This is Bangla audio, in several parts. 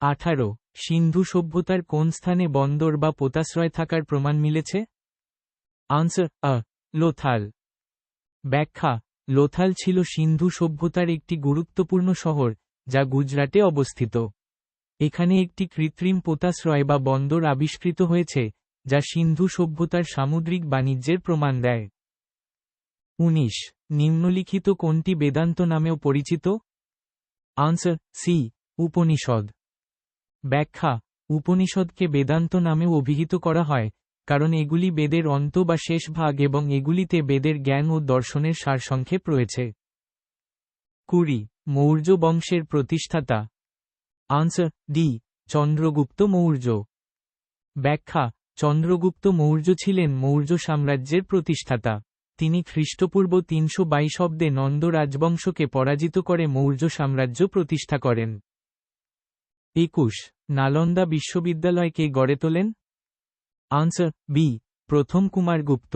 18 সিন্ধু সভ্যতার কোন স্থানে বন্দর বা পোতাশ্রয় থাকার প্রমাণ মিলেছে? আনসার লোথাল। ব্যাখ্যা: লোথাল ছিল সিন্ধু সভ্যতার একটি গুরুত্বপূর্ণ শহর, যা গুজরাটে অবস্থিত। এখানে একটি কৃত্রিম পোতাশ্রয় বা বন্দর আবিষ্কৃত হয়েছে, যা সিন্ধু সভ্যতার সামুদ্রিক বাণিজ্যের প্রমাণ দেয়। 19 নিম্নলিখিত কোনটি বেদান্ত নামেও পরিচিত? Answer C, Upanishad. ব্যাখ্যা: উপনিষদকে বেদান্ত নামেও অভিহিত করা হয়, কারণ এগুলি বেদের অন্ত বা শেষ ভাগ এবং এগুলিতে বেদের জ্ঞান ও দর্শনের সারসংক্ষেপ রয়েছে। 20 মৌর্য বংশের প্রতিষ্ঠাতা। Answer D, Chandragupta Maurya. ব্যাখ্যা: চন্দ্রগুপ্ত মৌর্য ছিলেন মৌর্য সাম্রাজ্যের প্রতিষ্ঠাতা। তিনি খ্রিস্টপূর্ব 322 অব্দে নন্দ রাজবংশকে পরাজিত করে মৌর্য সাম্রাজ্য প্রতিষ্ঠা করেন। 21 নালন্দা বিশ্ববিদ্যালয় কে গড়ে তোলেন? আনসার বি, প্রথম কুমারগুপ্ত।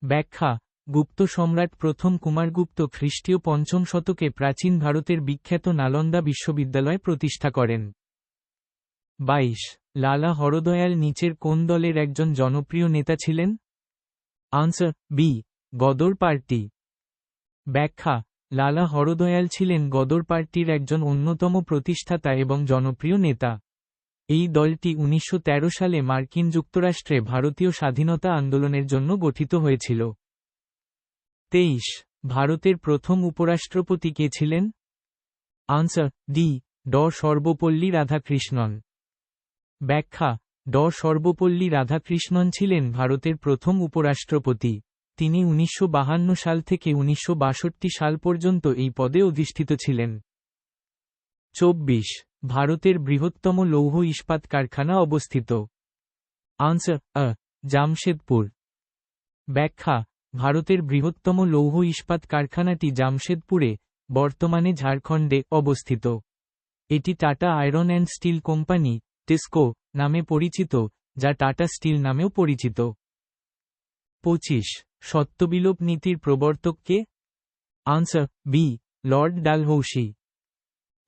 ব্যাখ্যা: গুপ্ত সম্রাট প্রথম কুমারগুপ্ত খ্রিস্টীয় 5ম শতকে প্রাচীন ভারতের বিখ্যাত নালন্দা বিশ্ববিদ্যালয় প্রতিষ্ঠা করেন। 22 লালা হরদয়াল নিচের কোন দলের একজন জনপ্রিয় নেতা ছিলেন? Answer B, Ghadar party. ব্যাখ্যা: লালা হরদয়াল ছিলেন গদর পার্টির একজন অন্যতম প্রতিষ্ঠাতা এবং জনপ্রিয় নেতা। এই দলটি 1913 সালে মার্কিন যুক্তরাষ্ট্রে ভারতীয় স্বাধীনতা আন্দোলনের জন্য গঠিত হয়েছিল। 23 ভারতের প্রথম উপরাষ্ট্রপতি কে ছিলেন? আনসার ডি, ড সর্বপল্লী রাধাকৃষ্ণন। ব্যাখ্যা: ড সর্বপল্লী রাধাকৃষ্ণন ছিলেন ভারতের প্রথম উপরাষ্ট্রপতি। তিনি 1952 সাল থেকে 1962 সাল পর্যন্ত এই পদে অধিষ্ঠিত ছিলেন। 24 ভারতের বৃহত্তম লৌহ ইস্পাত কারখানা অবস্থিত? আনসার জামশেদপুর। ব্যাখ্যা: ভারতের বৃহত্তম লৌহ ইস্পাত কারখানাটি জামশেদপুরে, বর্তমানে ঝাড়খণ্ডে অবস্থিত। এটি tata iron and steel company Tesco নামে পরিচিত, যা টাটা স্টিল নামেও পরিচিত। 25 সত্যবিলোপ নীতির প্রবর্তক কে? Answer B, Lord Dalhousie.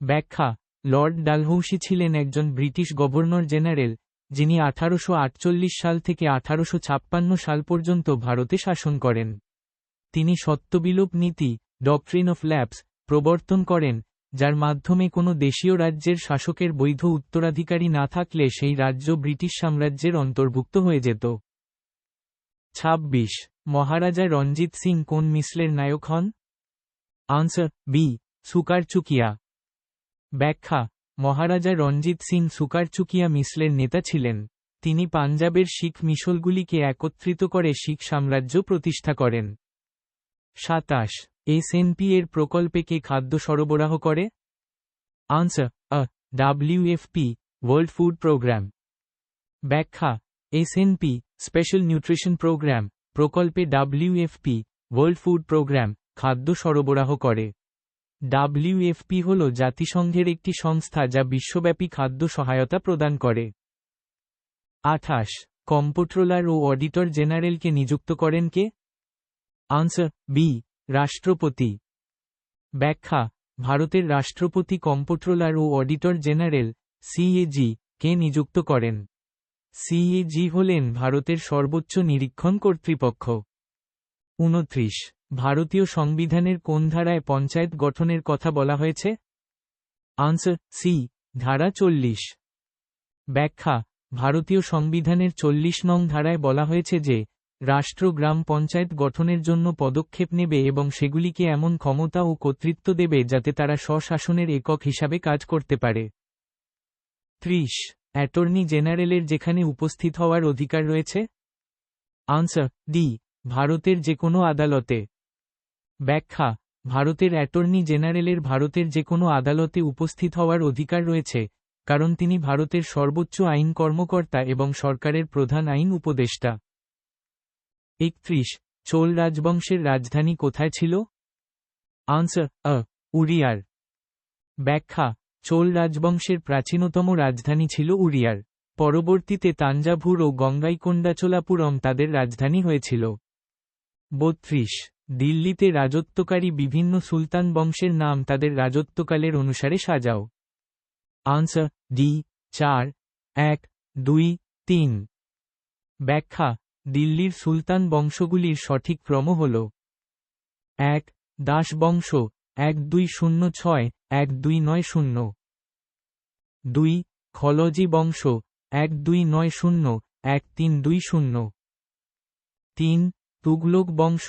ব্যাখ্যা: লর্ড ডালহৌসি ছিলেন একজন ব্রিটিশ গভর্নর জেনারেল, যিনি 1848 সাল থেকে 1856 সাল পর্যন্ত ভারতে শাসন করেন। তিনি সত্যবিলোপ নীতি ডক্ট্রিন অফ ল্যাপস প্রবর্তন করেন, যার মাধ্যমে কোনো দেশীয় রাজ্যের শাসকের বৈধ উত্তরাধিকারী না থাকলে সেই রাজ্য ব্রিটিশ সাম্রাজ্যের অন্তর্ভুক্ত হয়ে যেত। 26 মহারাজা রঞ্জিত সিং কোন মিসলের নায়ক হন? Answer B, Sukerchakia. ব্যাখ্যা: মহারাজা রঞ্জিত সিং সুকারচুকিয়া মিসলের নেতা ছিলেন। তিনি পাঞ্জাবের শিখ মিসলগুলিকে একত্রিত করে শিখ সাম্রাজ্য প্রতিষ্ঠা করেন। 27 এসএনপি এর প্রকল্পে কে খাদ্য সরবরাহ করে? Answer WFP, world food programme. ব্যাখ্যা: এসএনপি, স্পেশাল নিউট্রিশন প্রোগ্রাম প্রকল্পে ডাব্লিউএফপি, ওয়ার্ল্ড ফুড প্রোগ্রাম খাদ্য সরবরাহ করে। ডাব্লিউএফপি হল জাতিসংঘের একটি সংস্থা যা বিশ্বব্যাপী খাদ্য সহায়তা প্রদান করে। 28 কম্পট্রোলার ও অডিটর জেনারেলকে নিযুক্ত করেন কে? আনসার বি, রাষ্ট্রপতি। ব্যাখ্যা: ভারতের রাষ্ট্রপতি কম্পট্রোলার ও অডিটর জেনারেল সিএজি কে নিযুক্ত করেন। সিএজি হলেন ভারতের সর্বোচ্চ নিরীক্ষণ কর্তৃপক্ষ। 29 ভারতীয় সংবিধানের কোন ধারায় পঞ্চায়েত গঠনের কথা বলা হয়েছে? আনসার সি, ধারা 40। ব্যাখ্যা: ভারতীয় সংবিধানের 40 নং ধারায় বলা হয়েছে যে, রাষ্ট্র গ্রাম পঞ্চায়েত গঠনের জন্য পদক্ষেপ নেবে এবং সেগুলিকে এমন ক্ষমতা ও কর্তৃত্ব দেবে যাতে তারা স্বশাসনের একক হিসাবে কাজ করতে পারে। 30 অ্যাটর্নি জেনারেলের যেখানে উপস্থিত হওয়ার অধিকার রয়েছে? আনসার ডি, ভারতের যে কোনো আদালতে। ব্যাখ্যা: ভারতের অ্যাটর্নি জেনারেলের ভারতের যে কোনো আদালতে উপস্থিত হওয়ার অধিকার রয়েছে, কারণ তিনি ভারতের সর্বোচ্চ আইন কর্মকর্তা এবং সরকারের প্রধান আইন উপদেষ্টা। 31 চোল রাজবংশের রাজধানী কোথায় ছিল? আনসার উরিয়ার। ব্যাখ্যা: চোল রাজবংশের প্রাচীনতম রাজধানী ছিল উরিয়ার। পরবর্তীতে তাঞ্জাভুর ও গঙ্গাইকোন্ডাচোলাপুরম তাদের রাজধানী হয়েছিল। 32 দিল্লিতে রাজত্বকারী বিভিন্ন সুলতান বংশের নাম তাদের রাজত্বকালের অনুসারে সাজাও। Answer D 4, 1, 2, 3। ব্যাখ্যা দিল্লির সুলতান বংশগুলির সঠিক ক্রম হল 1. দাস বংশ 1206, 1290। 2. খলজি বংশ 1290, 1320। 3. তুগলক বংশ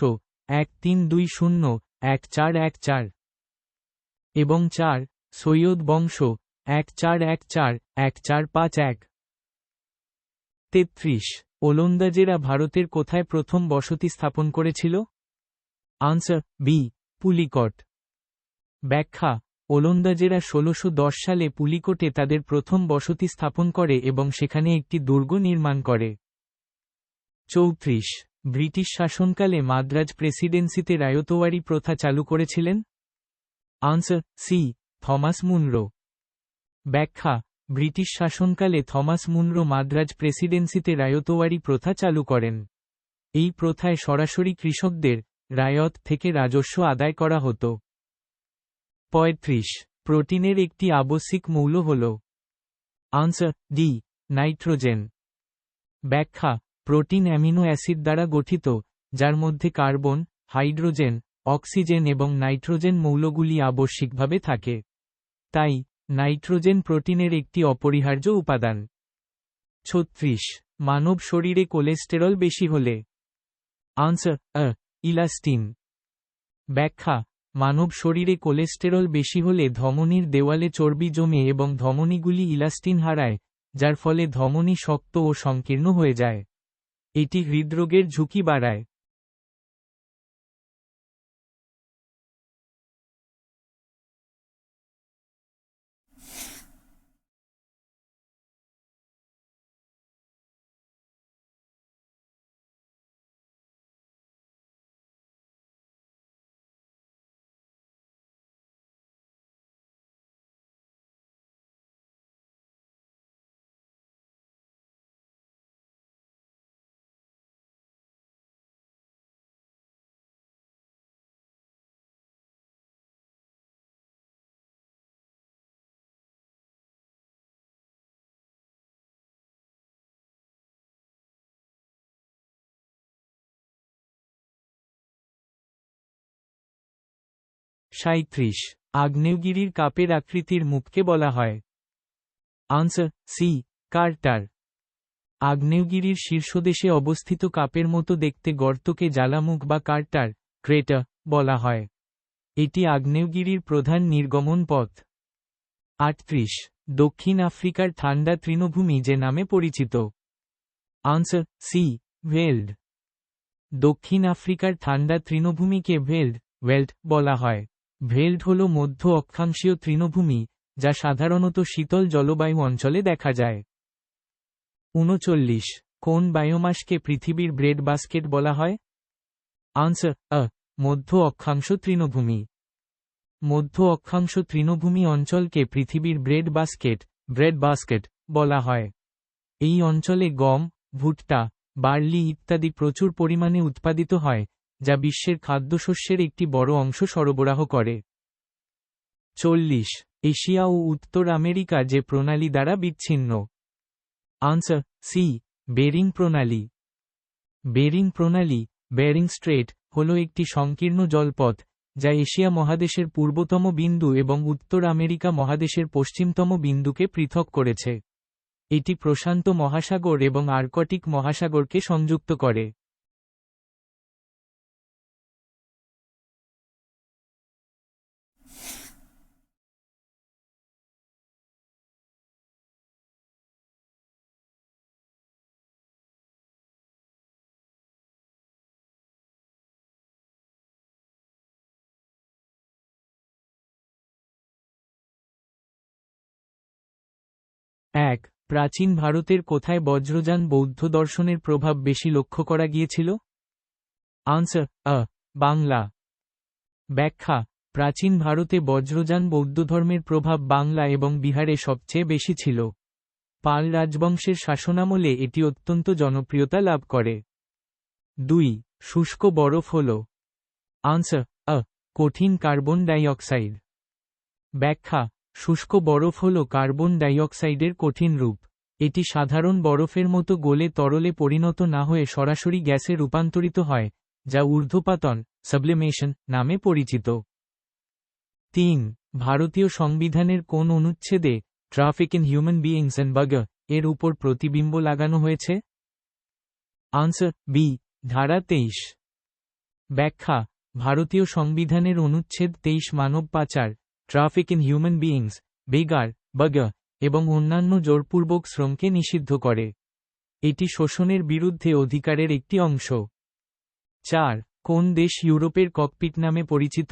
1320, 1414। এবং 4. সৈয়দ বংশ 1414, 1451। 33. ওলন্দাজেরা ভারতের কোথায় প্রথম বসতি স্থাপন করেছিল? Answer B Pulicat. ব্যাখ্যা ওলন্দাজেরা 1610 সালে পুলিকটে তাদের প্রথম বসতি স্থাপন করে এবং সেখানে একটি দুর্গ নির্মাণ করে। 34. ব্রিটিশ শাসনকালে মাদ্রাজ প্রেসিডেন্সিতে রায়তওয়ারি প্রথা চালু করেছিলেন? Answer C Thomas Munro. ব্যাখ্যা ব্রিটিশ শাসনকালে থমাস মুনরো মাদ্রাজ প্রেসিডেন্সিতে রায়তওয়ারি প্রথা চালু করেন। এই প্রথায় সরাসরি কৃষকদের রায়ত থেকে রাজস্ব আদায় করা হতো। 35. প্রোটিনের একটি আবশ্যিক মৌল হল? Answer D nitrogen. ব্যাখ্যা প্রোটিন অ্যামিনো অ্যাসিড দ্বারা গঠিত, যার মধ্যে কার্বন, হাইড্রোজেন, অক্সিজেন এবং নাইট্রোজেন মৌলগুলি আবশ্যিকভাবে থাকে। তাই নাইট্রোজেন প্রোটিনের একটি অপরিহার্য উপাদান। 36. মানব শরীরে কোলেস্টেরল বেশি হলে? Answer elastin. ব্যাখ্যা মানব শরীরে কোলেস্টেরল বেশি হলে ধমনীর দেওয়ালে চর্বি জমে এবং ধমনীগুলি ইলাস্টিন হারায়, যার ফলে ধমনী শক্ত ও সংকীর্ণ হয়ে যায়। এটি হৃদরোগের ঝুঁকি বাড়ায়। সাঁইত্রিশ। আগ্নেয়গিরির কাপের আকৃতির মুখকে বলা হয়? Answer C crater. আগ্নেয়গিরির শীর্ষদেশে অবস্থিত কাপের মতো দেখতে গর্তকে জ্বালামুখ বা কার্টার ক্রেটার বলা হয়। এটি আগ্নেয়গিরির প্রধান নির্গমন পথ। 38। দক্ষিণ আফ্রিকার ঠান্ডা তৃণভূমি যে নামে পরিচিত? Answer C veld. দক্ষিণ আফ্রিকার ঠান্ডা তৃণভূমিকে ওয়েল্ট বলা হয়। ভেল্ড হল মধ্য অক্ষাংশীয় তৃণভূমি, যা সাধারণত শীতল জলবায়ু অঞ্চলে দেখা যায়। 39। কোন বায়োমাসকে পৃথিবীর ব্রেড বাস্কেট বলা হয়? আনসার মধ্য অক্ষাংশ তৃণভূমি। মধ্য অক্ষাংশ তৃণভূমি অঞ্চলকে পৃথিবীর ব্রেড বাস্কেট বলা হয়। এই অঞ্চলে গম, ভুট্টা, বার্লি ইত্যাদি প্রচুর পরিমাণে উৎপাদিত হয়, যা বিশ্বের খাদ্যশস্যের একটি বড় অংশ সরবরাহ করে। 40। এশিয়া ও উত্তর আমেরিকা যে প্রণালী দ্বারা বিচ্ছিন্ন? আনসার সি বেরিং প্রণালী। বেরিং প্রণালী বেরিং স্ট্রেট হল একটি সংকীর্ণ জলপথ, যা এশিয়া মহাদেশের পূর্বতম বিন্দু এবং উত্তর আমেরিকা মহাদেশের পশ্চিমতম বিন্দুকে পৃথক করেছে। এটি প্রশান্ত মহাসাগর এবং আর্কটিক মহাসাগরকে সংযুক্ত করে। এক। প্রাচীন ভারতের কোথায় বজ্রযান বৌদ্ধ দর্শনের প্রভাব বেশি লক্ষ্য করা গিয়েছিল? আনসার বাংলা। ব্যাখ্যা প্রাচীন ভারতে বজ্রযান বৌদ্ধধর্মের প্রভাব বাংলা এবং বিহারে সবচেয়ে বেশি ছিল। পাল রাজবংশের শাসনামলে এটি অত্যন্ত জনপ্রিয়তা লাভ করে। 2। শুষ্ক বরফ হল? আনসার কঠিন কার্বন ডাই অক্সাইড। ব্যাখ্যা শুষ্ক বরফ হল কার্বন ডাইঅক্সাইডের কঠিন রূপ। এটি সাধারণ বরফের মতো গলে তরলে পরিণত না হয়ে সরাসরি গ্যাসে রূপান্তরিত হয়, যা ঊর্ধ্বপাতন সাবলিমেশন নামে পরিচিত। ৩. ভারতীয় সংবিধানের কোন অনুচ্ছেদে traffic in human beings and বাগ এর উপর প্রতিবিম্ব লাগানো হয়েছে? আনসার বি, ধারা ২৩। ব্যাখ্যা: ভারতীয় সংবিধানের অনুচ্ছেদ ২৩ মানব পাচার, traffic in human beings, begar, বাগ এবং অন্যান্য জোরপূর্বক শ্রমকে নিষিদ্ধ করে। এটি শোষণের বিরুদ্ধে অধিকারের একটি অংশ। ৪. কোন দেশ ইউরোপের ককপিট নামে পরিচিত?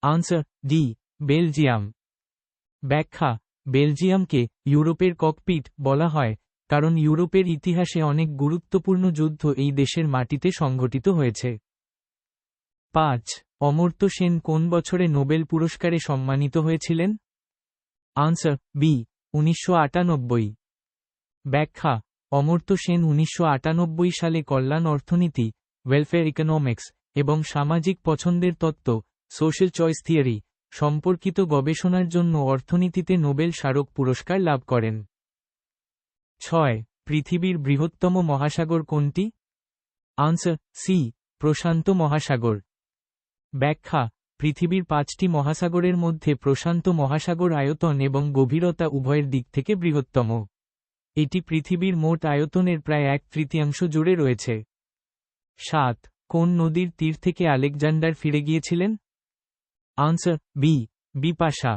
Answer D, Belgium. ব্যাখ্যা: বেলজিয়ামকে ইউরোপের ককপিট বলা হয় কারণ ইউরোপের ইতিহাসে অনেক গুরুত্বপূর্ণ যুদ্ধ এই দেশের মাটিতে সংঘটিত হয়েছে। ৫. অমর্ত্য সেন কোন বছরে নোবেল পুরস্কারে সম্মানিত হয়েছিলেন? Answer B, ১৯৯৮। ব্যাখ্যা: অমর্ত্য সেন ১৯৯৮ সালে কল্যাণ অর্থনীতি, ওয়েলফেয়ার ইকোনমিক্স এবং সামাজিক পছন্দের তত্ত্ব, সোশ্যাল চয়েস থিওরি সম্পর্কিত গবেষণার জন্য অর্থনীতিতে নোবেল স্মারক পুরস্কার লাভ করেন। ৬. পৃথিবীর বৃহত্তম মহাসাগর কোনটি? আনসার সি, প্রশান্ত মহাসাগর। ব্যাখ্যা: পৃথিবীর ৫টি মহাসাগরের মধ্যে প্রশান্ত মহাসাগর আয়তন এবং গভীরতা উভয়ের দিক থেকে বৃহত্তম। এটি পৃথিবীর মোট আয়তনের প্রায় ১/৩ জুড়ে রয়েছে। ৭. কোন নদীর তীর থেকে আলেকজান্ডার ফিরে গিয়েছিলেন? Answer B, Bipasha.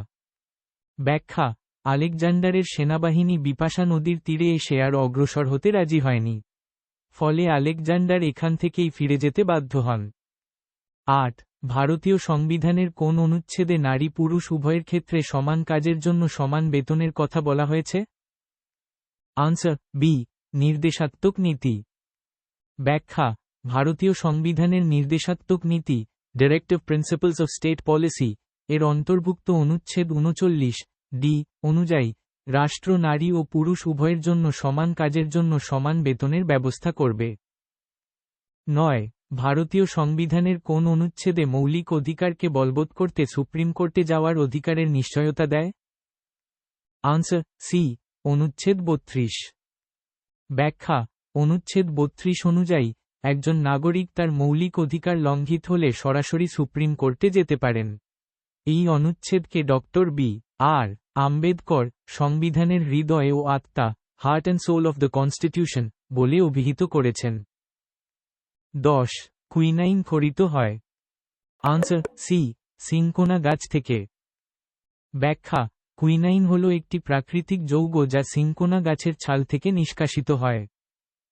ব্যাখ্যা: আলেকজান্ডারের সেনাবাহিনী বিপাশা নদীর তীরে এসে আর অগ্রসর হতে রাজি হয়নি। ফলে আলেকজান্ডার এখান থেকেই ফিরে যেতে বাধ্য হন। ৮. ভারতীয় সংবিধানের কোন অনুচ্ছেদে নারী পুরুষ উভয়ের ক্ষেত্রে সমান কাজের জন্য সমান বেতনের কথা বলা হয়েছে? আনসার বি, নির্দেশাত্মক নীতি। ব্যাখ্যা: ভারতীয় সংবিধানের নির্দেশাত্মক নীতি, directive principles of state policy এর অন্তর্ভুক্ত অনুচ্ছেদ ৩৯ ডি অনুযায়ী রাষ্ট্র নারী ও পুরুষ উভয়ের জন্য সমান কাজের জন্য সমান বেতনের ব্যবস্থা করবে। ৯. ভারতীয় সংবিধানের কোন অনুচ্ছেদে মৌলিক অধিকারকে বলবৎ করতে সুপ্রিম কোর্টে যাওয়ার অধিকারের নিশ্চয়তা দেয়? আনসার সি, অনুচ্ছেদ ৩২। ব্যাখ্যা: অনুচ্ছেদ ৩২ অনুযায়ী একজন নাগরিক তার মৌলিক অধিকার লঙ্ঘিত হলে সরাসরি সুপ্রিম কোর্টে যেতে পারেন। এই অনুচ্ছেদকে ডক্টর বি আর আম্বেদকর সংবিধানের হৃদয় ও আত্মা, heart and soul of the constitution বলে অভিহিত করেছেন। ১০. কুইনাইন খরিত হয়? আনসার সি, সিনকোনা গাছ থেকে। ব্যাখ্যা: কুইনাইন হল একটি প্রাকৃতিক যৌগ যা সিনকোনা গাছের ছাল থেকে নিষ্কাশিত হয়।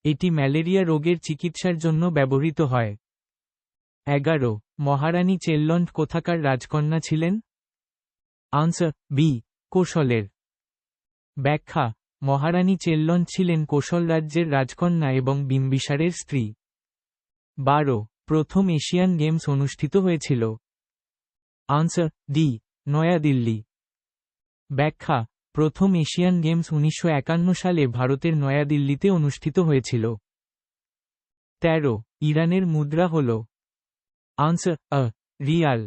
এটি ম্যালেরিয়া রোগের চিকিৎসার জন্য ব্যবহৃত হয়। ১১. মহারানী চেল্লন্ট কোথাকার রাজকন্যা ছিলেন? আনসার বি, কোশলের। ব্যাখ্যা: মহারানী চেল্লন্ট ছিলেন কোশল রাজ্যের রাজকন্যা এবং বিম্বিসারের স্ত্রী। ১২. প্রথম এশিয়ান গেমস অনুষ্ঠিত হয়েছিল? Answer D, New Delhi. ব্যাখ্যা: প্রথম এশিয়ান গেমস ১৯৫১ সালে ভারতের নয়াদিল্লিতে অনুষ্ঠিত হয়েছিল। ১৩. ইরানের মুদ্রা হল? Answer Real.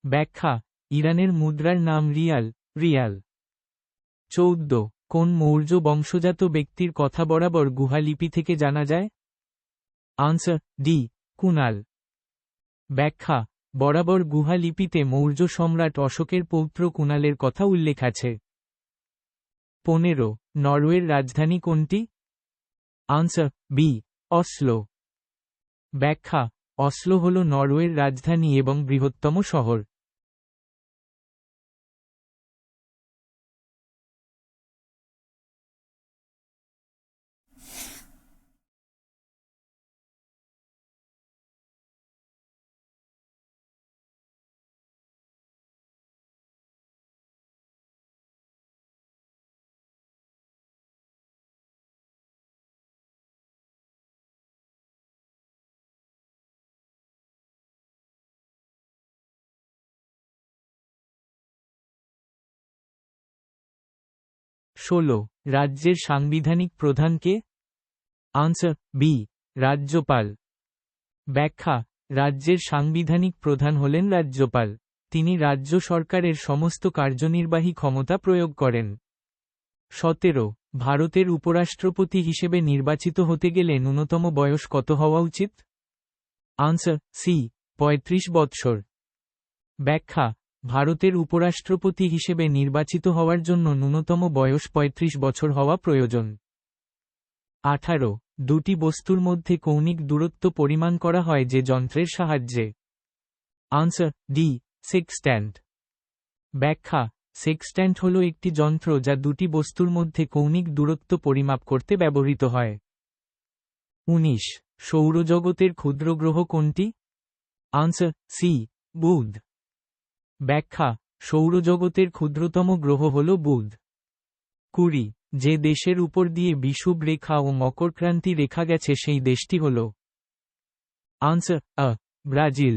ব্যাখ্যা: ইরানের মুদ্রার নাম রিয়াল। ১৪. কোন মৌর্য বংশজাত ব্যক্তির কথা বরাবর গুহালিপি থেকে জানা যায়? Answer D, Kunal. ব্যাখ্যা: বরাবর গুহালিপিতে মৌর্য সম্রাট অশোকের পৌত্র কুনালের কথা উল্লেখ আছে। ১৫. নরওয়ের রাজধানী কোনটি? Answer B, Oslo. ব্যাখ্যা: অসলো হল নরওয়ের রাজধানী এবং বৃহত্তম শহর। ষোলো. রাজ্যের সাংবিধানিক প্রধান কে? আনসার বি, রাজ্যপাল। ব্যাখ্যা: রাজ্যের সাংবিধানিক প্রধান হলেন রাজ্যপাল। তিনি রাজ্য সরকারের সমস্ত কার্যনির্বাহী ক্ষমতা প্রয়োগ করেন। 17 ভারতের উপরাষ্ট্রপতি হিসেবে নির্বাচিত হতে গেলে ন্যূনতম বয়স কত হওয়া উচিত? আনসার সি 35 বৎসর। ব্যাখ্যা ভারতের উপরাষ্ট্রপতি হিসেবে নির্বাচিত হওয়ার জন্য ন্যূনতম বয়স 35 বছর হওয়া প্রয়োজন। 18 দুটি বস্তুর মধ্যে কৌণিক দূরত্ব পরিমাণ করা হয় যে যন্ত্রের সাহায্যে? Answer D sextant. ব্যাখ্যা সেক্সট্যান্ট হল একটি যন্ত্র যা দুটি বস্তুর মধ্যে কৌণিক দূরত্ব পরিমাপ করতে ব্যবহৃত হয়। 19 সৌরজগতের ক্ষুদ্র গ্রহ কোনটি? আনসার সি বুধ। ব্যাখ্যা সৌরজগতের ক্ষুদ্রতম গ্রহ হল বুধ। 20 যে দেশের উপর দিয়ে বিষুব রেখা ও মকরক্রান্তি রেখা গেছে সেই দেশটি হল? আনসার আ ব্রাজিল।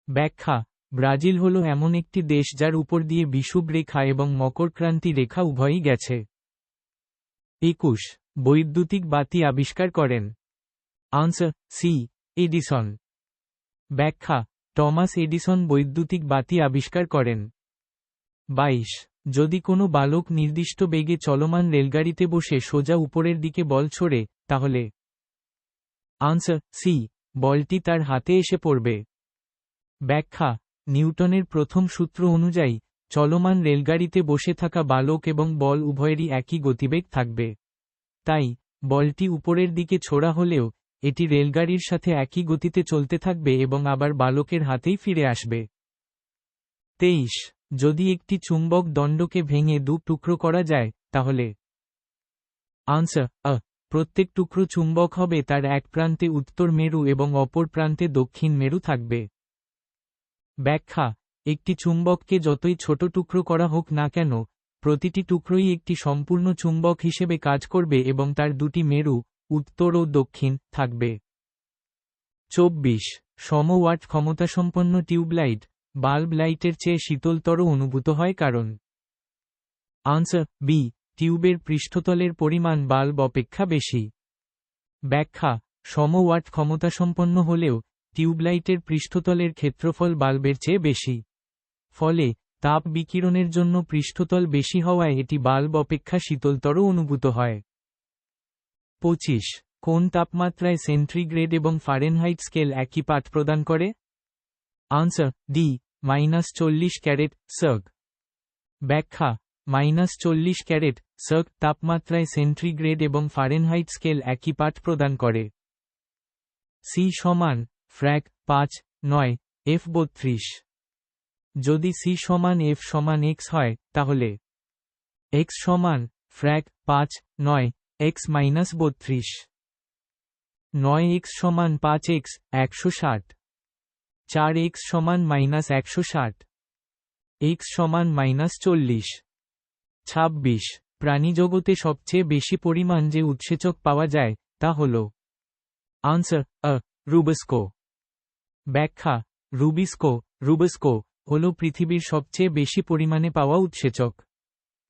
ব্যাখ্যা ব্রাজিল হল এমন একটি দেশ যার উপর দিয়ে বিষুব রেখা এবং মকরক্রান্তি রেখা উভয়ই গেছে। 21 বৈদ্যুতিক বাতি আবিষ্কার করেন? Answer C Edison. ব্যাখ্যা টমাস এডিসন বৈদ্যুতিক বাতি আবিষ্কার করেন। 22 যদি কোনো বালক নির্দিষ্ট বেগে চলমান রেলগাড়িতে বসে সোজা উপরের দিকে বল ছোড়ে, তাহলে? আনসার সি বলটি তার হাতে এসে পড়বে। ব্যাখ্যা নিউটনের প্রথম সূত্র অনুযায়ী চলমান রেলগাড়িতে বসে থাকা বালক এবং বল উভয়েরই একই গতিবেগ থাকবে। তাই বলটি উপরের দিকে ছোড়া হলেও এটি রেলগাড়ির সাথে একই গতিতে চলতে থাকবে এবং আবার বালকের হাতেই ফিরে আসবে। 23 যদি একটি চুম্বক দণ্ডকে ভেঙে দু টুকরো করা যায়, তাহলে? আনসার আ প্রত্যেক টুকরো চুম্বক হবে তার এক প্রান্তে উত্তর মেরু এবং অপর প্রান্তে দক্ষিণ মেরু থাকবে। ব্যাখ্যা একটি চুম্বককে যতই ছোট টুকরো করা হোক না কেন, প্রতিটি টুকরোই একটি সম্পূর্ণ চুম্বক হিসেবে কাজ করবে এবং তার দুটি মেরু, উত্তর ও দক্ষিণ, থাকবে। 24 সমওয়াট ক্ষমতাসম্পন্ন টিউবলাইট বাল্ব লাইটের চেয়ে শীতলতর অনুভূত হয় কারণ? আনসার বি টিউবের পৃষ্ঠতলের পরিমাণ বাল্ব অপেক্ষা বেশি। ব্যাখ্যা সমওয়াট ক্ষমতাসম্পন্ন হলেও টিউবলাইটের পৃষ্ঠতলের ক্ষেত্রফল বাল্বের চেয়ে বেশি। ফলে তাপ বিকিরণের জন্য পৃষ্ঠতল বেশি হওয়ায় এটি বাল্ব অপেক্ষা শীতলতর অনুভূত হয়। 25 কোন তাপমাত্রায় সেন্টিগ্রেড এবং ফারেনহাইট স্কেল একই পাঠ প্রদান করে? Answer D -40 caret circ. ব্যাখ্যা -40 ক্যারেট সার্ক তাপমাত্রায় সেন্টিগ্রেড এবং ফারেনহাইট স্কেল একই পাঠ প্রদান করে। সি সমান ফ্র্যাক 5.9 F32। যদি সি সমান F সমান x হয়, তাহলে x সমান ফ্র্যাক 5.9 x-32। 9x সমান 5x 160। 4x সমান -160। x সমান -40। 26 প্রাণীজগতে সবচেয়ে বেশি পরিমাণ যে উৎসেচক পাওয়া যায়, তা হল? আনসার আ রুবিস্কো। ব্যাখ্যা রুবিস্কো হল পৃথিবীর সবচেয়ে বেশি পরিমাণে পাওয়া উৎসেচক।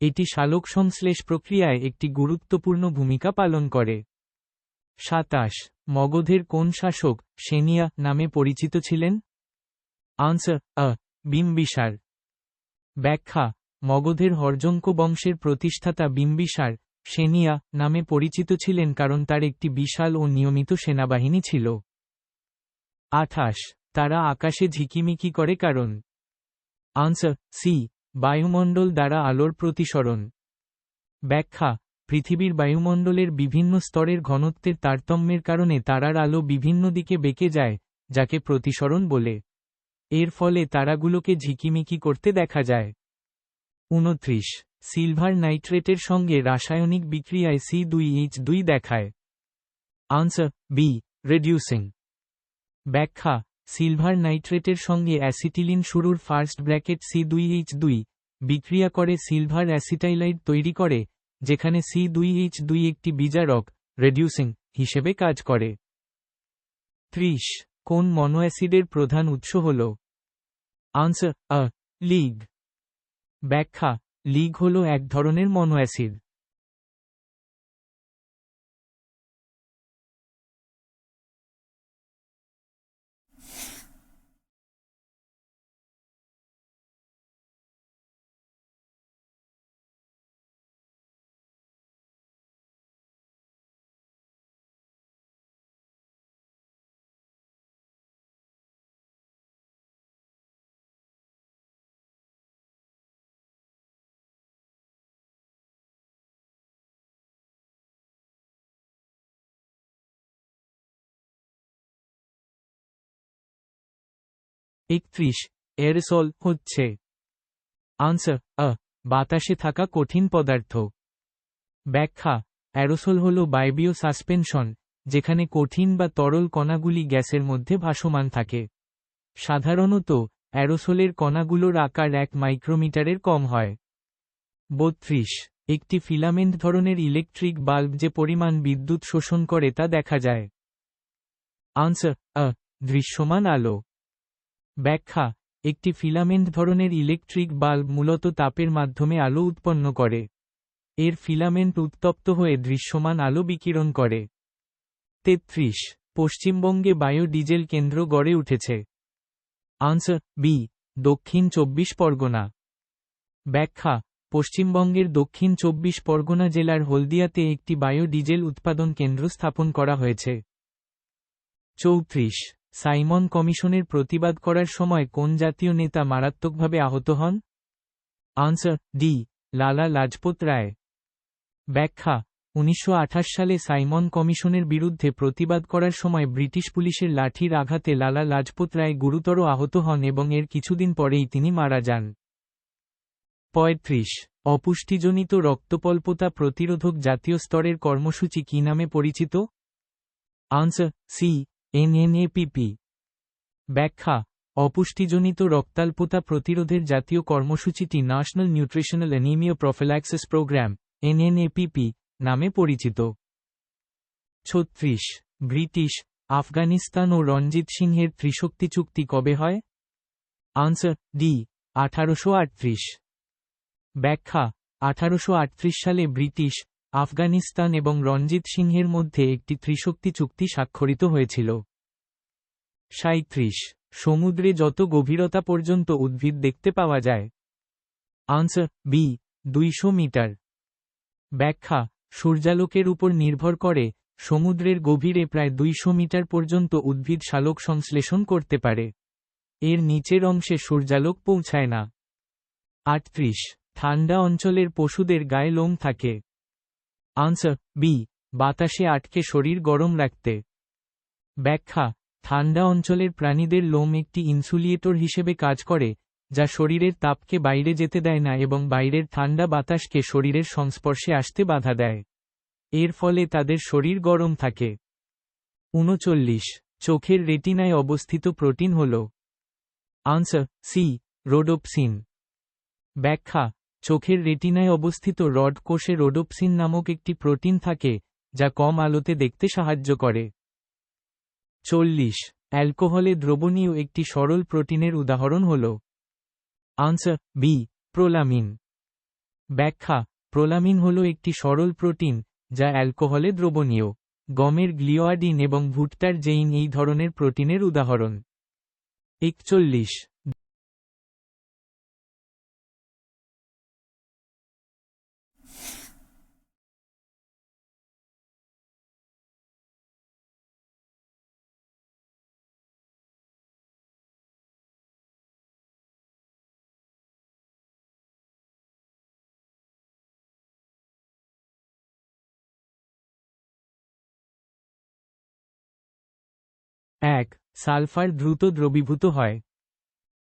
এটি সালোকসংশ্লেষ প্রক্রিয়ায় একটি গুরুত্বপূর্ণ ভূমিকা পালন করে। 27 মগধের কোন শাসক সেনিয়া নামে পরিচিত ছিলেন? আনসার আ বিম্বিসার। ব্যাখ্যা মগধের হর্যঙ্ক বংশের প্রতিষ্ঠাতা বিম্বিসার সেনিয়া নামে পরিচিত ছিলেন কারণ তার একটি বিশাল ও নিয়মিত সেনাবাহিনী ছিল। 28 তারা আকাশে ঝিকিমিকি করে কারণ? আনসার সি বায়ুমণ্ডল দ্বারা আলোর প্রতিসরণ। ব্যাখ্যা পৃথিবীর বায়ুমণ্ডলের বিভিন্ন স্তরের ঘনত্বের তারতম্যের কারণে তারার আলো বিভিন্ন দিকে বেঁকে যায়, যাকে প্রতিসরণ বলে। এর ফলে তারাগুলোকে ঝিকিমিকি করতে দেখা যায়। 29 সিলভার নাইট্রেটের সঙ্গে রাসায়নিক বিক্রিয়ায় C2H2 দেখায়। Answer B reducing. ব্যাখ্যা সিলভার নাইট্রেটের সঙ্গে অ্যাসিটিলিন শুরুর ফার্স্ট ব্র্যাকেট C2H2 বিক্রিয়া করে সিলভার অ্যাসিটাইলাইড তৈরি করে, যেখানে C2H2 একটি বিজারক রেডিউসিং হিসেবে কাজ করে। 30 কোন মনোঅ্যাসিডের প্রধান উৎস হল? আনসার আ লিগ। ব্যাখ্যা লিগ হল এক ধরনের মনোঅ্যাসিড। 31 এরসল হচ্ছে। আনসার আ বাতাসে থাকা কঠিন পদার্থ। ব্যাখ্যা অ্যারোসল হল বায়বীয় সাসপেনশন, যেখানে কঠিন বা তরল কণাগুলি গ্যাসের মধ্যে ভাসমান থাকে। সাধারণত অ্যারোসোলের কণাগুলোর আকার 1 মাইক্রোমিটারের কম হয়। 32 একটি ফিলামেন্ট ধরনের ইলেকট্রিক বাল্ব যে পরিমাণ বিদ্যুৎ শোষণ করে তা দেখা যায়। আনসার আ দৃশ্যমান আলো। ব্যাখ্যা একটি ফিলামেন্ট ধরনের ইলেকট্রিক বাল্ব মূলত তাপের মাধ্যমে আলো উৎপন্ন করে। এর ফিলামেন্ট উত্তপ্ত হয়ে দৃশ্যমান আলো বিকিরণ করে। 33 পশ্চিমবঙ্গে বায়োডিজেল কেন্দ্র গড়ে উঠেছে। আনসার বি দক্ষিণ 24 পরগনা। ব্যাখ্যা পশ্চিমবঙ্গের দক্ষিণ 24 পরগনা জেলার হলদিয়াতে একটি বায়োডিজেল উৎপাদন কেন্দ্র স্থাপন করা হয়েছে। 34 সাইমন কমিশনের প্রতিবাদ করার সময় কোন জাতীয় নেতা মারাত্মকভাবে আহত হন? Answer D Lala Lajpat Rai. ব্যাখ্যা 1928 সালে সাইমন কমিশনের বিরুদ্ধে প্রতিবাদ করার সময় ব্রিটিশ পুলিশের লাঠির আঘাতে লালা লাজপত রায় গুরুতর আহত হন এবং এর কিছুদিন পরেই তিনি মারা যান। 35 অপুষ্টিজনিত রক্তস্বল্পতা প্রতিরোধক জাতীয় স্তরের কর্মসূচি কী নামে পরিচিত? Answer C NNAPP. ব্যাখ্যা অপুষ্টিজনিত রক্তাল্পতা প্রতিরোধের জাতীয় কর্মসূচিটি national nutritional anaemia prophylaxis programme NNAPP নামে পরিচিত। 36 ব্রিটিশ, আফগানিস্তান ও রঞ্জিত সিংহের ত্রিশক্তি চুক্তি কবে হয়? Answer D 1838। ব্যাখ্যা 1838 সালে ব্রিটিশ, আফগানিস্তান এবং রঞ্জিত সিংহের মধ্যে একটি ত্রিশক্তি চুক্তি স্বাক্ষরিত হয়েছিল। 37 সমুদ্রে যত গভীরতা পর্যন্ত উদ্ভিদ দেখতে পাওয়া যায়? Answer B 200 metre. ব্যাখ্যা সূর্যালোকের উপর নির্ভর করে সমুদ্রের গভীরে প্রায় 200 মিটার পর্যন্ত উদ্ভিদ সালোক সংশ্লেষণ করতে পারে। এর নিচের অংশে সূর্যালোক পৌঁছায় না। 38 ঠান্ডা অঞ্চলের পশুদের গায়ে লোম থাকে। আনসার বি বাতাসে আটকে শরীর গরম রাখতে। ব্যাখ্যা ঠান্ডা অঞ্চলের প্রাণীদের লোম একটি ইনসুলিয়েটর হিসেবে কাজ করে, যা শরীরের তাপকে বাইরে যেতে দেয় না এবং বাইরের ঠান্ডা বাতাসকে শরীরের সংস্পর্শে আসতে বাধা দেয়। এর ফলে তাদের শরীর গরম থাকে। 39 চোখের রেটিনায় অবস্থিত প্রোটিন হল? Answer C rhodopsin. ব্যাখ্যা চোখের রেটিনায় অবস্থিত রড কোষে রোডোপসিন নামক একটি প্রোটিন থাকে, যা কম আলোতে দেখতে সাহায্য করে। 40 অ্যালকোহলে দ্রবণীয় একটি সরল প্রোটিনের উদাহরণ হল? Answer B prolamin. ব্যাখ্যা প্রোলামিন হল একটি সরল প্রোটিন, যা অ্যালকোহলে দ্রবণীয়। গমের গ্লিওয়াডিন এবং ভুট্টার জেইন এই ধরনের প্রোটিনের উদাহরণ। 41 1 সালফার দ্রুত দ্রবীভূত হয়।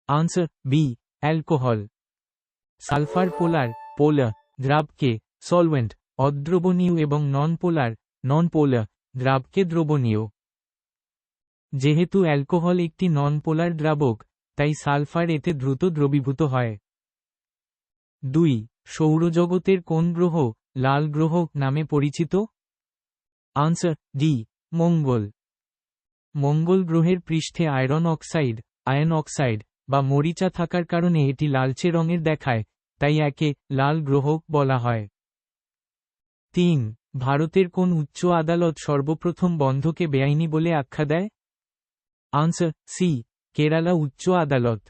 Answer B alcohol. Sulphur polar দ্রাবকে সলভেন্ট অদ্রবণীয় এবং নন পোলার দ্রাবকে দ্রবণীয়। যেহেতু অ্যালকোহল একটি নন পোলার দ্রাবক, তাই সালফার এতে দ্রুত দ্রবীভূত হয়। 2 সৌরজগতের কোন গ্রহ লাল গ্রহ নামে পরিচিত? আনসার ডি মঙ্গল। মঙ্গল গ্রহের পৃষ্ঠে আয়ন অক্সাইড বা মরিচা থাকার কারণে এটি লালচে রঙের দেখায়, তাই একে লাল গ্রহ বলা হয়। 3 ভারতের কোন উচ্চ আদালত সর্বপ্রথম বন্ধকে বেআইনি বলে আখ্যা দেয়? আনসার সি কেরালা উচ্চ আদালত।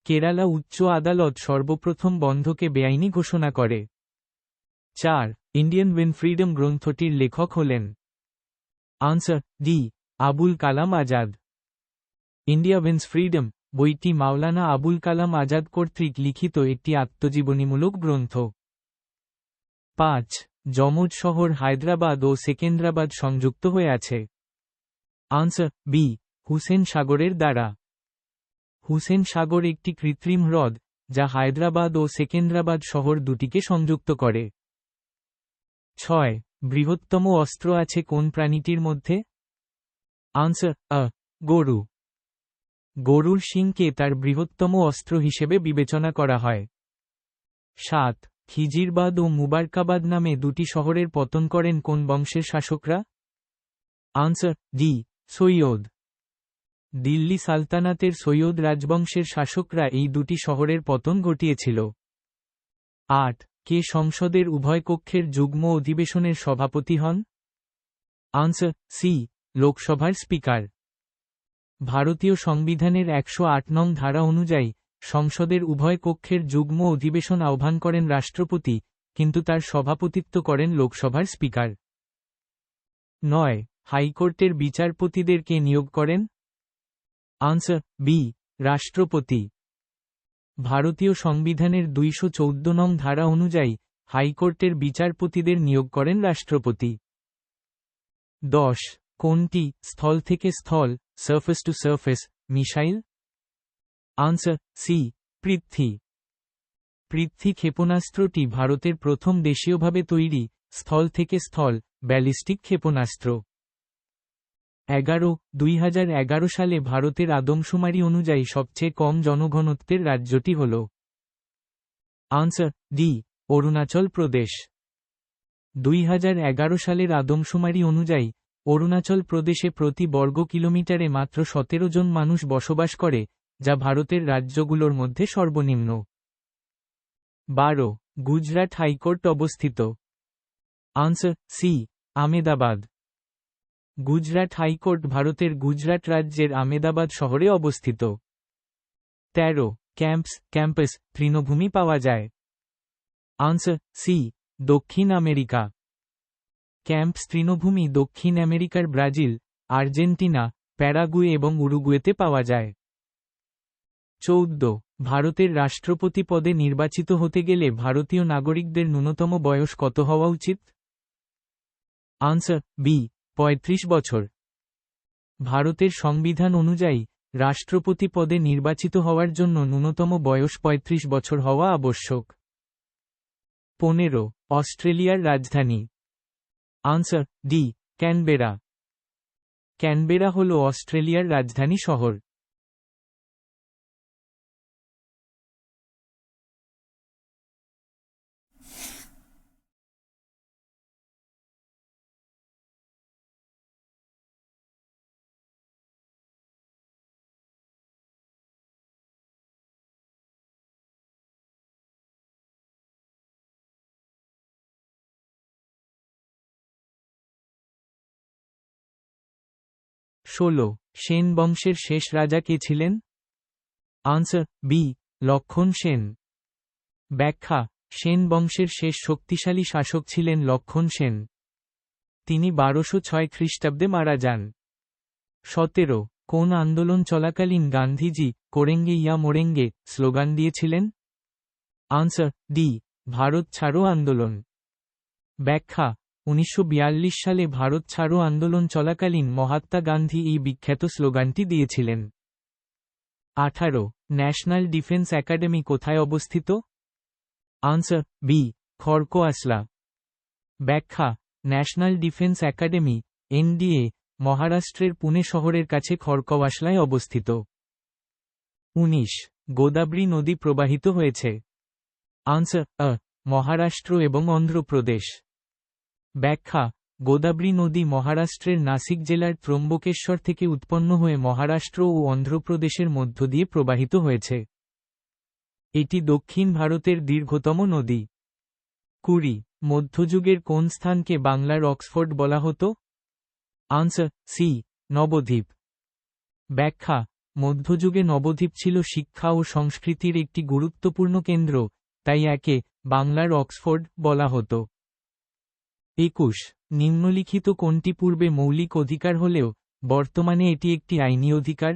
কেরালা উচ্চ আদালত সর্বপ্রথম বন্ধকে বেআইনি ঘোষণা করে। 4 ইন্ডিয়ান উইন ফ্রিডম গ্রন্থটির লেখক হলেন? Answer D Abul Kalam Azad. India wins freedom বইটি মাওলানা আবুল কালাম আজাদ কর্তৃক লিখিত একটি আত্মজীবনীমূলক গ্রন্থ। 5 যমজ শহর হায়দ্রাবাদ ও সেকেন্দ্রাবাদ সংযুক্ত হয়ে আছে। আনসার বি হুসেন সাগরের দ্বারা। হুসেন সাগর একটি কৃত্রিম হ্রদ, যা হায়দ্রাবাদ ও সেকেন্দ্রাবাদ শহর দুটিকে সংযুক্ত করে। 6. বৃহত্তম অস্ত্র আছে কোন প্রাণীটির মধ্যে? আনসার আ গরু। গরুর শিংকে তার বৃহত্তম অস্ত্র হিসেবে বিবেচনা করা হয়। 7. খিজিরবাদ ও মুবারকাবাদ নামে দুটি শহরের পতন করেন কোন বংশের শাসকরা? Answer D Sayyid. দিল্লি সালতানাতের সৈয়দ রাজবংশের শাসকরা এই দুটি শহরের পতন ঘটিয়েছিল। 8. কে সংসদের উভয় কক্ষের যুগ্ম অধিবেশনের সভাপতি হন? আনসার সি লোকসভার স্পিকার। ভারতীয় সংবিধানের 108 নং ধারা অনুযায়ী সংসদের উভয় কক্ষের যুগ্ম অধিবেশন আহ্বান করেন রাষ্ট্রপতি, কিন্তু তার সভাপতিত্ব করেন লোকসভার স্পিকার। 9. হাইকোর্টের বিচারপতিদের কে নিয়োগ করেন? আনসার বি রাষ্ট্রপতি। ভারতীয় সংবিধানের 214 নং ধারা অনুযায়ী হাইকোর্টের বিচারপতিদের নিয়োগ করেন রাষ্ট্রপতি। 10. কোনটি স্থল থেকে স্থল surface to surface missile? Answer C Prithvi. Prithvi ক্ষেপণাস্ত্রটি ভারতের প্রথম দেশীয়ভাবে তৈরি স্থল থেকে স্থল ব্যালিস্টিক ক্ষেপণাস্ত্র। 11. 2011 সালে ভারতের আদমশুমারি অনুযায়ী সবচেয়ে কম জনঘনত্বের রাজ্যটি হল? Answer D Arunachal Pradesh. 2011 সালের আদমশুমারি অনুযায়ী অরুণাচল প্রদেশে প্রতি বর্গ কিলোমিটারে মাত্র 17 জন মানুষ বসবাস করে, যা ভারতের রাজ্যগুলোর মধ্যে সর্বনিম্ন। 12. গুজরাট হাইকোর্ট অবস্থিত? Answer C Ahmedabad. Gujarat high court ভারতের গুজরাট রাজ্যের আমেদাবাদ শহরে অবস্থিত। 13. ক্যাম্পাস তৃণভূমি পাওয়া যায়? আনসার সি দক্ষিণ আমেরিকা। ক্যাম্পস তৃণভূমি দক্ষিণ আমেরিকার ব্রাজিল, আর্জেন্টিনা, প্যারাগুয়ে এবং উরুগুয়েতে পাওয়া যায়। 14. ভারতের রাষ্ট্রপতি পদে নির্বাচিত হতে গেলে ভারতীয় নাগরিকদের ন্যূনতম বয়স কত হওয়া উচিত? আনসার বি 35 বছর। ভারতের সংবিধান অনুযায়ী রাষ্ট্রপতি পদে নির্বাচিত হওয়ার জন্য ন্যূনতম বয়স 35 বছর হওয়া আবশ্যক। 15. অস্ট্রেলিয়ার রাজধানী? Answer D Canberra. ক্যানবেরা হল অস্ট্রেলিয়ার রাজধানী শহর। ষোলো সেন বংশের শেষ রাজা কে ছিলেন? আনসার বি লক্ষণ সেন। ব্যাখ্যা: সেন বংশের শেষ শক্তিশালী শাসক ছিলেন লক্ষণ সেন। তিনি 1206 খ্রিস্টাব্দে মারা যান। 17. কোন আন্দোলন চলাকালীন গান্ধীজি করেঙ্গে ইয়া মোরেঙ্গে স্লোগান দিয়েছিলেন? আনসার ডি ভারত ছাড়ো আন্দোলন। ব্যাখ্যা: 1942 সালে ভারত ছাড়ো আন্দোলন চলাকালীন মহাত্মা গান্ধী এই বিখ্যাত স্লোগানটি দিয়েছিলেন। 18. ন্যাশনাল ডিফেন্স একাডেমি কোথায় অবস্থিত? Answer B Khadakwasla. ব্যাখ্যা: ন্যাশনাল ডিফেন্স একাডেমি এনডিএ মহারাষ্ট্রের পুনে শহরের কাছে খড়কওয়াসলায় অবস্থিত। 19. গোদাবরী নদী প্রবাহিত হয়েছে? আনসার মহারাষ্ট্র এবং অন্ধ্রপ্রদেশ। ব্যাখ্যা: গোদাবরী নদী মহারাষ্ট্রের নাসিক জেলার ত্রম্বকেশ্বর থেকে উৎপন্ন হয়ে মহারাষ্ট্র ও অন্ধ্রপ্রদেশের মধ্য দিয়ে প্রবাহিত হয়েছে। এটি দক্ষিণ ভারতের দীর্ঘতম নদী। 20. মধ্যযুগের কোন স্থানকে বাংলার অক্সফোর্ড বলা হতো? Answer C Nabadwip. ব্যাখ্যা: মধ্যযুগে নবদ্বীপ ছিল শিক্ষা ও সংস্কৃতির একটি গুরুত্বপূর্ণ কেন্দ্র, তাই একে বাংলার অক্সফোর্ড বলা হতো। 21. নিম্নলিখিত কোনটি পূর্বে মৌলিক অধিকার হলেও বর্তমানে এটি একটি আইনি অধিকার?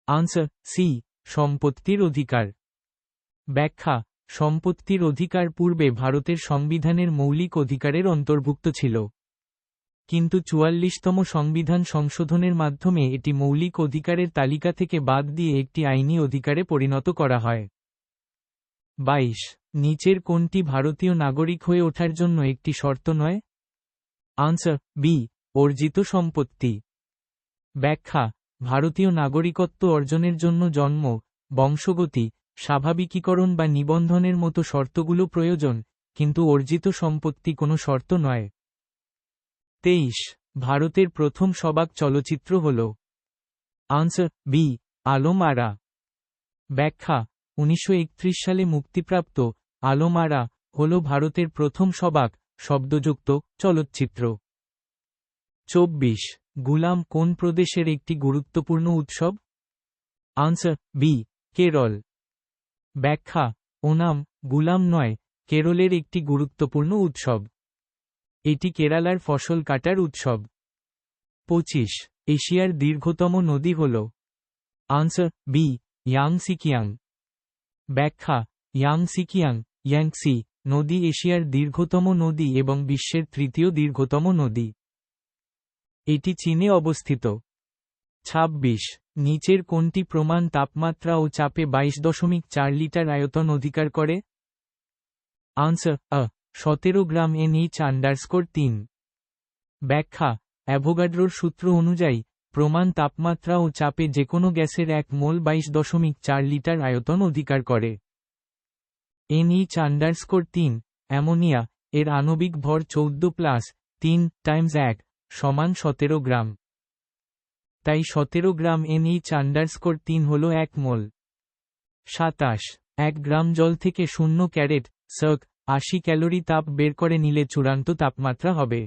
আনসার সি সম্পত্তির অধিকার। ব্যাখ্যা: সম্পত্তির অধিকার পূর্বে ভারতের সংবিধানের মৌলিক অধিকারের অন্তর্ভুক্ত ছিল। কিন্তু ৪৪তম সংবিধান সংশোধনের মাধ্যমে এটি মৌলিক অধিকারের তালিকা থেকে বাদ দিয়ে একটি আইনি অধিকারে পরিণত করা হয়। ২২ নিচের কোনটি ভারতীয় নাগরিক হয়ে ওঠার জন্য একটি শর্ত নয়? আনসার বি, অর্জিত সম্পত্তি। ব্যাখ্যা: ভারতীয় নাগরিকত্ব অর্জনের জন্য জন্ম, বংশগতি, স্বাভাবিকীকরণ বা নিবন্ধনের মতো শর্তগুলো প্রয়োজন, কিন্তু অর্জিত সম্পত্তি কোনো শর্ত নয়। ২৩ ভারতের প্রথম সবাক চলচ্চিত্র হল? আনসার বি, আলম আরা। ব্যাখ্যা: ১৯৩১ সালে মুক্তিপ্রাপ্ত আলম আরা হল ভারতের প্রথম সবাক শব্দযুক্ত চলচ্চিত্র। ২৪ গুলাম কোন প্রদেশের একটি গুরুত্বপূর্ণ উৎসব? Answer B, Kerala. ব্যাখ্যা: ওনাম গুলাম নয়, কেরলের একটি গুরুত্বপূর্ণ উৎসব। এটি কেরালার ফসল কাটার উৎসব। ২৫ এশিয়ার দীর্ঘতম নদী হল? Answer B, Yangtze Kiang. ব্যাখ্যা: ইয়াংসিকিয়াং ইয়াংসি নদী এশিয়ার দীর্ঘতম নদী এবং বিশ্বের তৃতীয় দীর্ঘতম নদী। এটি চীনে অবস্থিত। ২৬ নিচের কোনটি প্রমাণ তাপমাত্রা ও চাপে ২২.৪ লিটার আয়তন অধিকার করে? আনসার আ, ১৭ গ্রাম NH_3। ব্যাখ্যা: অ্যাভোগাড্রোর সূত্র অনুযায়ী প্রমাণ তাপমাত্রা ও চাপে যেকোনো গ্যাসের 1 মোল ২২.৪ লিটার আয়তন অধিকার করে। NH_3 অ্যামোনিয়া এর আণবিক ভর 14+3 × 1 = ১৭ গ্রাম। তাই ১৭ গ্রাম NH_3 হল 1 মোল। ২৭ ১ গ্রাম জল থেকে 0 ক্যারেট (SC) ৮০ ক্যালোরি তাপ বের করে নিলে চূড়ান্ত তাপমাত্রা হবে?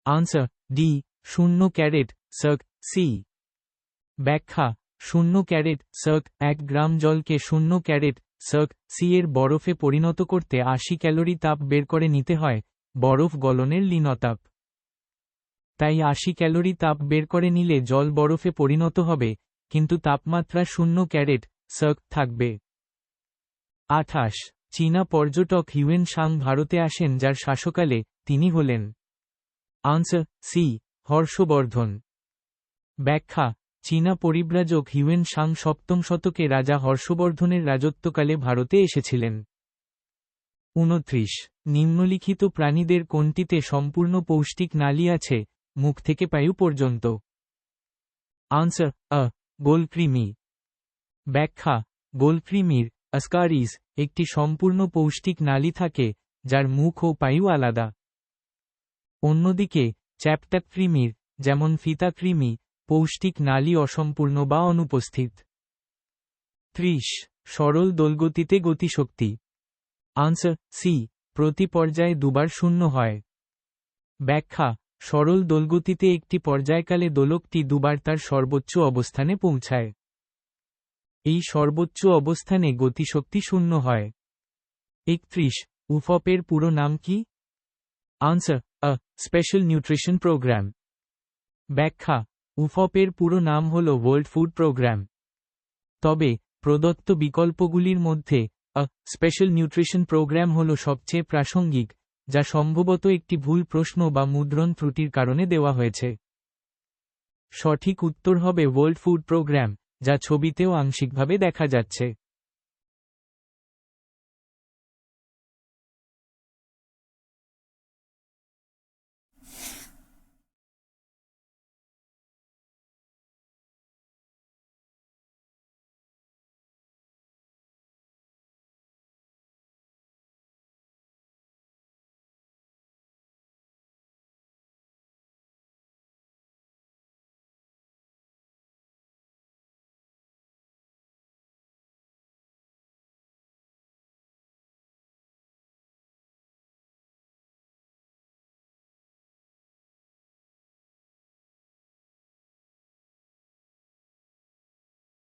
Answer D, 0 caret (SC) C. ব্যাখ্যা: 0 ক্যারেট (SC) 1 গ্রাম জলকে 0 ক্যারেট (SC) এর বরফে পরিণত করতে ৮০ ক্যালোরি তাপ বের করে নিতে হয়, বরফ গলনের লীনতাপ। তাই ৮০ ক্যালোরি তাপ বের করে নিলে জল বরফে পরিণত হবে, কিন্তু তাপমাত্রা 0 ক্যারেট (SC) থাকবে। ২৮ চীনা পর্যটক হিউয়েন সাং ভারতে আসেন যার শাসকালে, তিনি হলেন? Answer C, Harshavardhana. ব্যাখ্যা: চীনা পরিব্রাজক হিউয়েন সাং ৭ম শতকে রাজা হর্ষবর্ধনের রাজত্বকালে ভারতে এসেছিলেন। ২৯ নিম্নলিখিত প্রাণীদের কোনটিতে সম্পূর্ণ পৌষ্টিক নালী আছে, মুখ থেকে পায়ু পর্যন্ত? আনসার আ, গোলকৃমি। ব্যাখ্যা: গোলকৃমির অ্যাসকারিজ একটি সম্পূর্ণ পৌষ্টিক নালী থাকে, যার মুখ ও পায়ু আলাদা। অন্যদিকে চ্যাপ্টা কৃমির, যেমন ফিতা কৃমি, পৌষ্টিক নালী অসম্পূর্ণ বা অনুপস্থিত। ৩০ সরল দোলগতিতে গতিশক্তি? আনসার সি, প্রতি পর্যায়ে দুবার শূন্য হয়। ব্যাখ্যা: সরল দোলগতিতে একটি পর্যায়কালে দোলকটি দুবার তার সর্বোচ্চ অবস্থানে পৌঁছায়। এই সর্বোচ্চ অবস্থানে গতিশক্তি শূন্য হয়। ৩১ উফপের পুরো নাম কি? আনসার আ, স্পেশাল নিউট্রিশন প্রোগ্রাম। ব্যাখ্যা: উফপের পুরো নাম হল ওয়ার্ল্ড ফুড প্রোগ্রাম। তবে প্রদত্ত বিকল্পগুলির মধ্যে আ, স্পেশাল নিউট্রিশন প্রোগ্রাম হল সবচেয়ে প্রাসঙ্গিক, যা সম্ভবত একটি ভুল প্রশ্ন বা মুদ্রণ ত্রুটির কারণে দেওয়া হয়েছে। সঠিক উত্তর হবে ওয়ার্ল্ড ফুড প্রোগ্রাম, যা ছবিতেও আংশিকভাবে দেখা যাচ্ছে।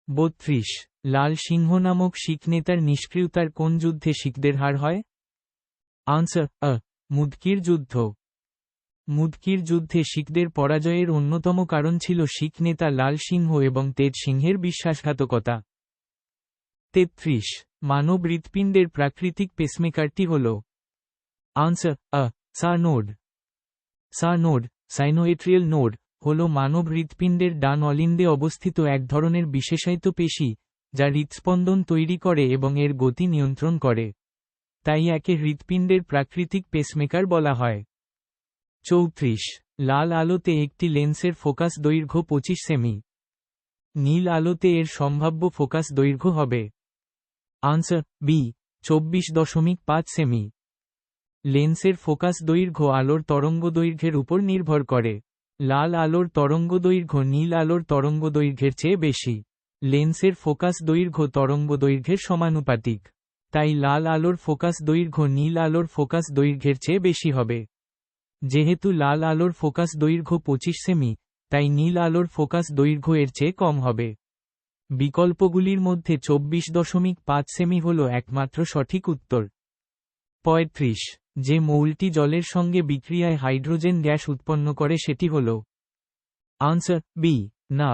বত্রিশ লাল সিংহ নামক শিখ নেতার নিষ্ক্রিয়তার কোন যুদ্ধে শিখদের হার হয়? আনসার আ, মুদকির যুদ্ধ। মুদকির যুদ্ধে শিখদের পরাজয়ের অন্যতম কারণ ছিল শিখ নেতা লাল সিংহ এবং তেজ সিংহের বিশ্বাসঘাতকতা। ৩৩ মানব হৃৎপিণ্ডের প্রাকৃতিক পেসমেকারটি হল? আনসার আ, সানোড। সা নোড, সাইনোএট্রিয়াল নোড, হল মানব হৃৎপিণ্ডের ডান অলিন্দে অবস্থিত এক ধরনের বিশেষায়িত পেশি, যা হৃৎস্পন্দন তৈরি করে এবং এর গতি নিয়ন্ত্রণ করে। তাই একে হৃৎপিণ্ডের প্রাকৃতিক পেসমেকার বলা হয়। 34. লাল আলোতে একটি লেন্সের ফোকাস দৈর্ঘ্য 25 সেমি। নীল আলোতে এর সম্ভাব্য ফোকাস দৈর্ঘ্য হবে। আনসার বি 24.5 সেমি। লেন্সের ফোকাস দৈর্ঘ্য আলোর তরঙ্গদৈর্ঘ্যের উপর নির্ভর করে। লাল আলোর তরঙ্গদৈর্ঘ্য নীল আলোর তরঙ্গদৈর্ঘ্যের চেয়ে বেশি। লেন্সের ফোকাস দৈর্ঘ্য তরঙ্গদৈর্ঘ্যের সমানুপাতিক। তাই লাল আলোর ফোকাস দৈর্ঘ্য নীল আলোর ফোকাস দৈর্ঘ্যের চেয়ে বেশি হবে। যেহেতু লাল আলোর ফোকাস দৈর্ঘ্য 25 সেমি, তাই নীল আলোর ফোকাস দৈর্ঘ্য এর চেয়ে কম হবে। বিকল্পগুলির মধ্যে 24.5 সেমি হল একমাত্র সঠিক উত্তর। 35. যে মৌলটি জলের সঙ্গে বিক্রিয়ায় হাইড্রোজেন গ্যাস উৎপন্ন করে সেটি হল। আনসার বি না।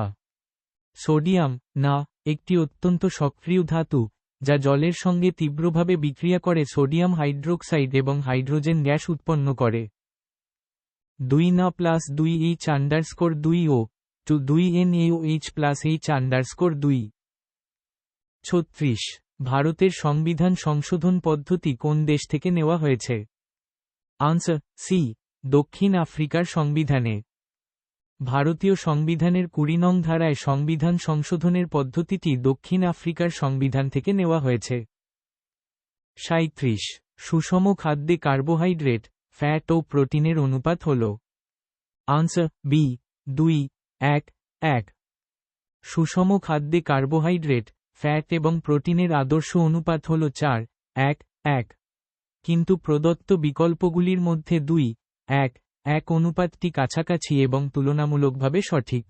সোডিয়াম না, একটি অত্যন্ত সক্রিয় ধাতু, যা জলের সঙ্গে তীব্রভাবে বিক্রিয়া করে সোডিয়াম হাইড্রোক্সাইড এবং হাইড্রোজেন গ্যাস উৎপন্ন করে। 2 না plus 2H_2O two 2NaOH plus H_2। 36. ভারতের সংবিধান সংশোধন পদ্ধতি কোন দেশ থেকে নেওয়া হয়েছে? আনসার সি দক্ষিণ আফ্রিকার সংবিধানে। ভারতীয় সংবিধানের 20 নং ধারায় সংবিধান সংশোধনের পদ্ধতিটি দক্ষিণ আফ্রিকার সংবিধান থেকে নেওয়া হয়েছে। 37. সুষম খাদ্যে কার্বোহাইড্রেট, ফ্যাট ও প্রোটিনের অনুপাত হল। Answer B 2:1:1। সুষম খাদ্যে কার্বোহাইড্রেট, ফ্যাট এবং প্রোটিনের আদর্শ অনুপাত হল 4:1:1। কিন্তু প্রদত্ত বিকল্পগুলির মধ্যে 2:1:1 অনুপাতটি কাছাকাছি এবং তুলনামূলকভাবে সঠিক।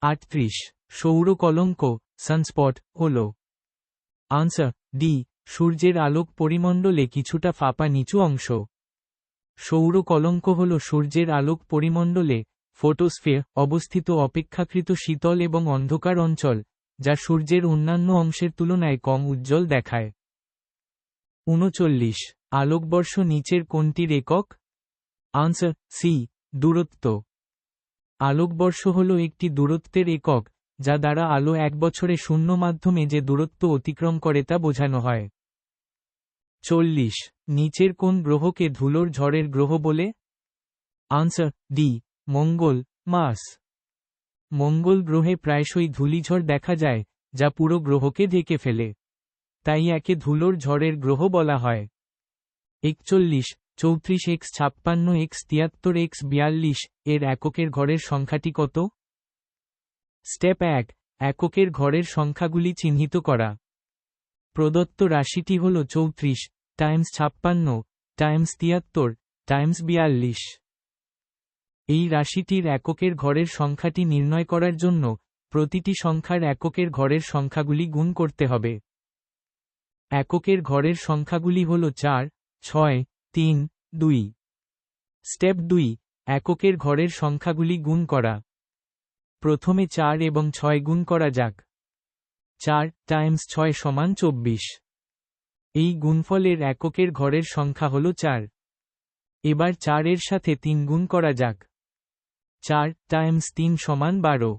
38. সৌর কলঙ্ক, সানস্পট, হল। আনসার ডি সূর্যের আলোক পরিমণ্ডলে কিছুটা ফাঁপা নিচু অংশ। সৌর কলঙ্ক হল সূর্যের আলোক পরিমণ্ডলে ফোটোস্ফিয়ার অবস্থিত অপেক্ষাকৃত শীতল এবং অন্ধকার অঞ্চল, যা সূর্যের অন্যান্য অংশের তুলনায় কম উজ্জ্বল দেখায়। 39. আলোকবর্ষ নিচের কোনটির একক? আনসার সি দূরত্ব। আলোকবর্ষ হল একটি দূরত্বের একক, যা দ্বারা আলো এক বছরে শূন্য মাধ্যমে যে দূরত্ব অতিক্রম করে তা বোঝানো হয়। 40. নিচের কোন গ্রহকে ধুলোর ঝড়ের গ্রহ বলে? আনসার ডি মঙ্গল, মার্স। মঙ্গল গ্রহে প্রায়শই ধূলিঝড় দেখা যায়, যা পুরো গ্রহকে ঢেকে ফেলে। তাই একে ধুলোর ঝড়ের গ্রহ বলা হয়। 41, 34 x 56 x 73 x 42 এর এককের ঘরের সংখ্যাটি কত? স্টেপ 1, এককের ঘরের সংখ্যাগুলি চিহ্নিত করা। প্রদত্ত রাশিটি হল 34 টাইমস 56 টাইমস 73 টাইমস 42। এই রাশিটির এককের ঘরের সংখ্যাটি নির্ণয় করার জন্য প্রতিটি সংখ্যার এককের ঘরের সংখ্যাগুলি গুণ করতে হবে। এককের ঘরের সংখ্যাগুলি হল 4, 6, 3, 2। স্টেপ 2, এককের ঘরের সংখ্যাগুলি গুণ করা। প্রথমে 4 এবং 6 গুণ করা যাক। 4 টাইমস 6 সমান 24। এই গুণফলের এককের ঘরের সংখ্যা হল 4। এবার 4 এর সাথে 3 গুণ করা যাক। 4 টাইমস 3 সমান 12।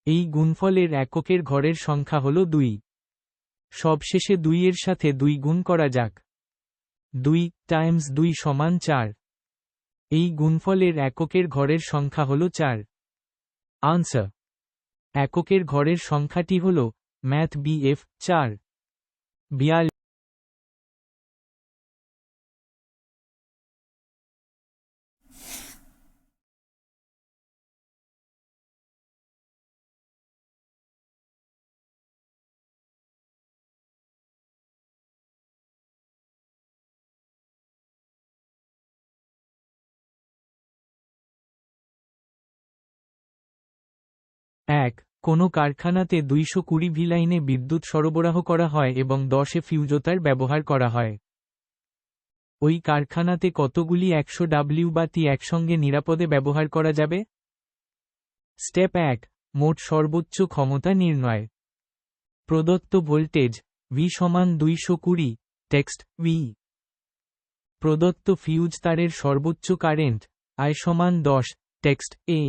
এই গুণফলের এককের ঘরের সংখ্যা হল 2। সবশেষে 2 এর সাথে 2 গুণ করা যাক। 2 টাইমস 2 সমান 4। এই গুণফলের এককের ঘরের সংখ্যা হল 4। আনসার। এককের ঘরের সংখ্যাটি হল ম্যাথ BF 4। 42। কোনো কারখানাতে 220 ভি লাইনে বিদ্যুৎ সরবরাহ করা হয় এবং 10 ফিউজ তার ব্যবহার করা হয়। ওই কারখানাতে কতগুলি 100 বাতি একসঙ্গে নিরাপদে ব্যবহার করা যাবে? স্টেপ 1, মোট সর্বোচ্চ ক্ষমতা নির্ণয়। প্রদত্ত ভোল্টেজ V সমান 220, টেক্সট V। প্রদত্ত ফিউজ তারের সর্বোচ্চ কারেন্ট I সমান 10, টেক্সট এ।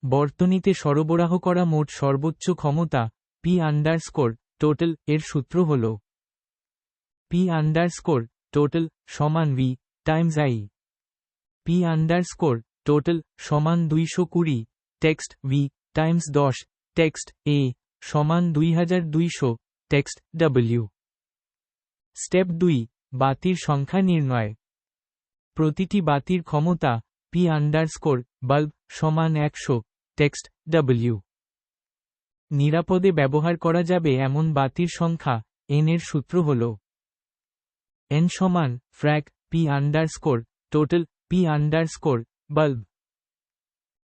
বর্তনীতে সরবরাহ করা মোট সর্বোচ্চ ক্ষমতা P আন্ডারস্কোর টোটাল এর সূত্র হল P আন্ডারস্কোর টোটাল সমান V Times I। P underscore total সমান 220, টেক্সট V টাইমস 10, টেক্সট এ সমান 2200, টেক্সট W। স্টেপ 2, বাতির সংখ্যা নির্ণয়। প্রতিটি বাতির ক্ষমতা P আন্ডারস্কোর বাল্ব সমান 100, টেক্সট W। নিরাপদে ব্যবহার করা যাবে এমন বাতির সংখ্যা N এর সূত্র হল N সমান ফ্র্যাক P underscore total P underscore bulb.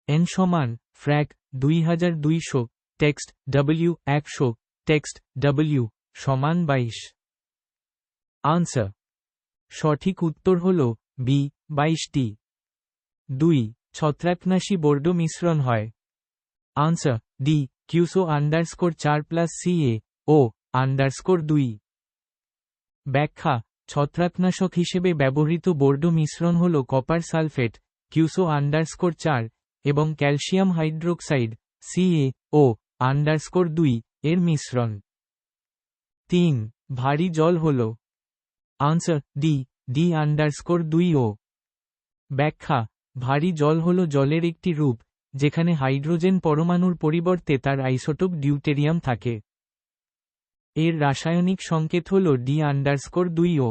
N সমান ফ্র্যাক 2200, টেক্সট W 100, টেক্সট W সমান 22। আনসার। সঠিক উত্তর হল বি 22টি। 2. ছত্রাকনাশী বর্ড মিশ্রণ হয়। Answer D CuSO underscore 4 plus CA O underscore 2। ব্যাখ্যা। ছত্রাকনাশক হিসেবে ব্যবহৃত বর্ড মিশ্রণ হল কপার সালফেট কিউসো আন্ডারস্কোর 4 এবং calcium hydroxide CA O underscore 2 এর মিশ্রণ। 3. ভারী জল হল। আনসার ডি আন্ডারস্কোর 2 ও। ব্যাখ্যা। ভারী জল হল জলের একটি রূপ যেখানে হাইড্রোজেন পরমাণুর পরিবর্তে তার আইসোটোপ ডিউটেরিয়াম থাকে। এর রাসায়নিক সংকেত হল ডি আন্ডারস্কোর 2 ও।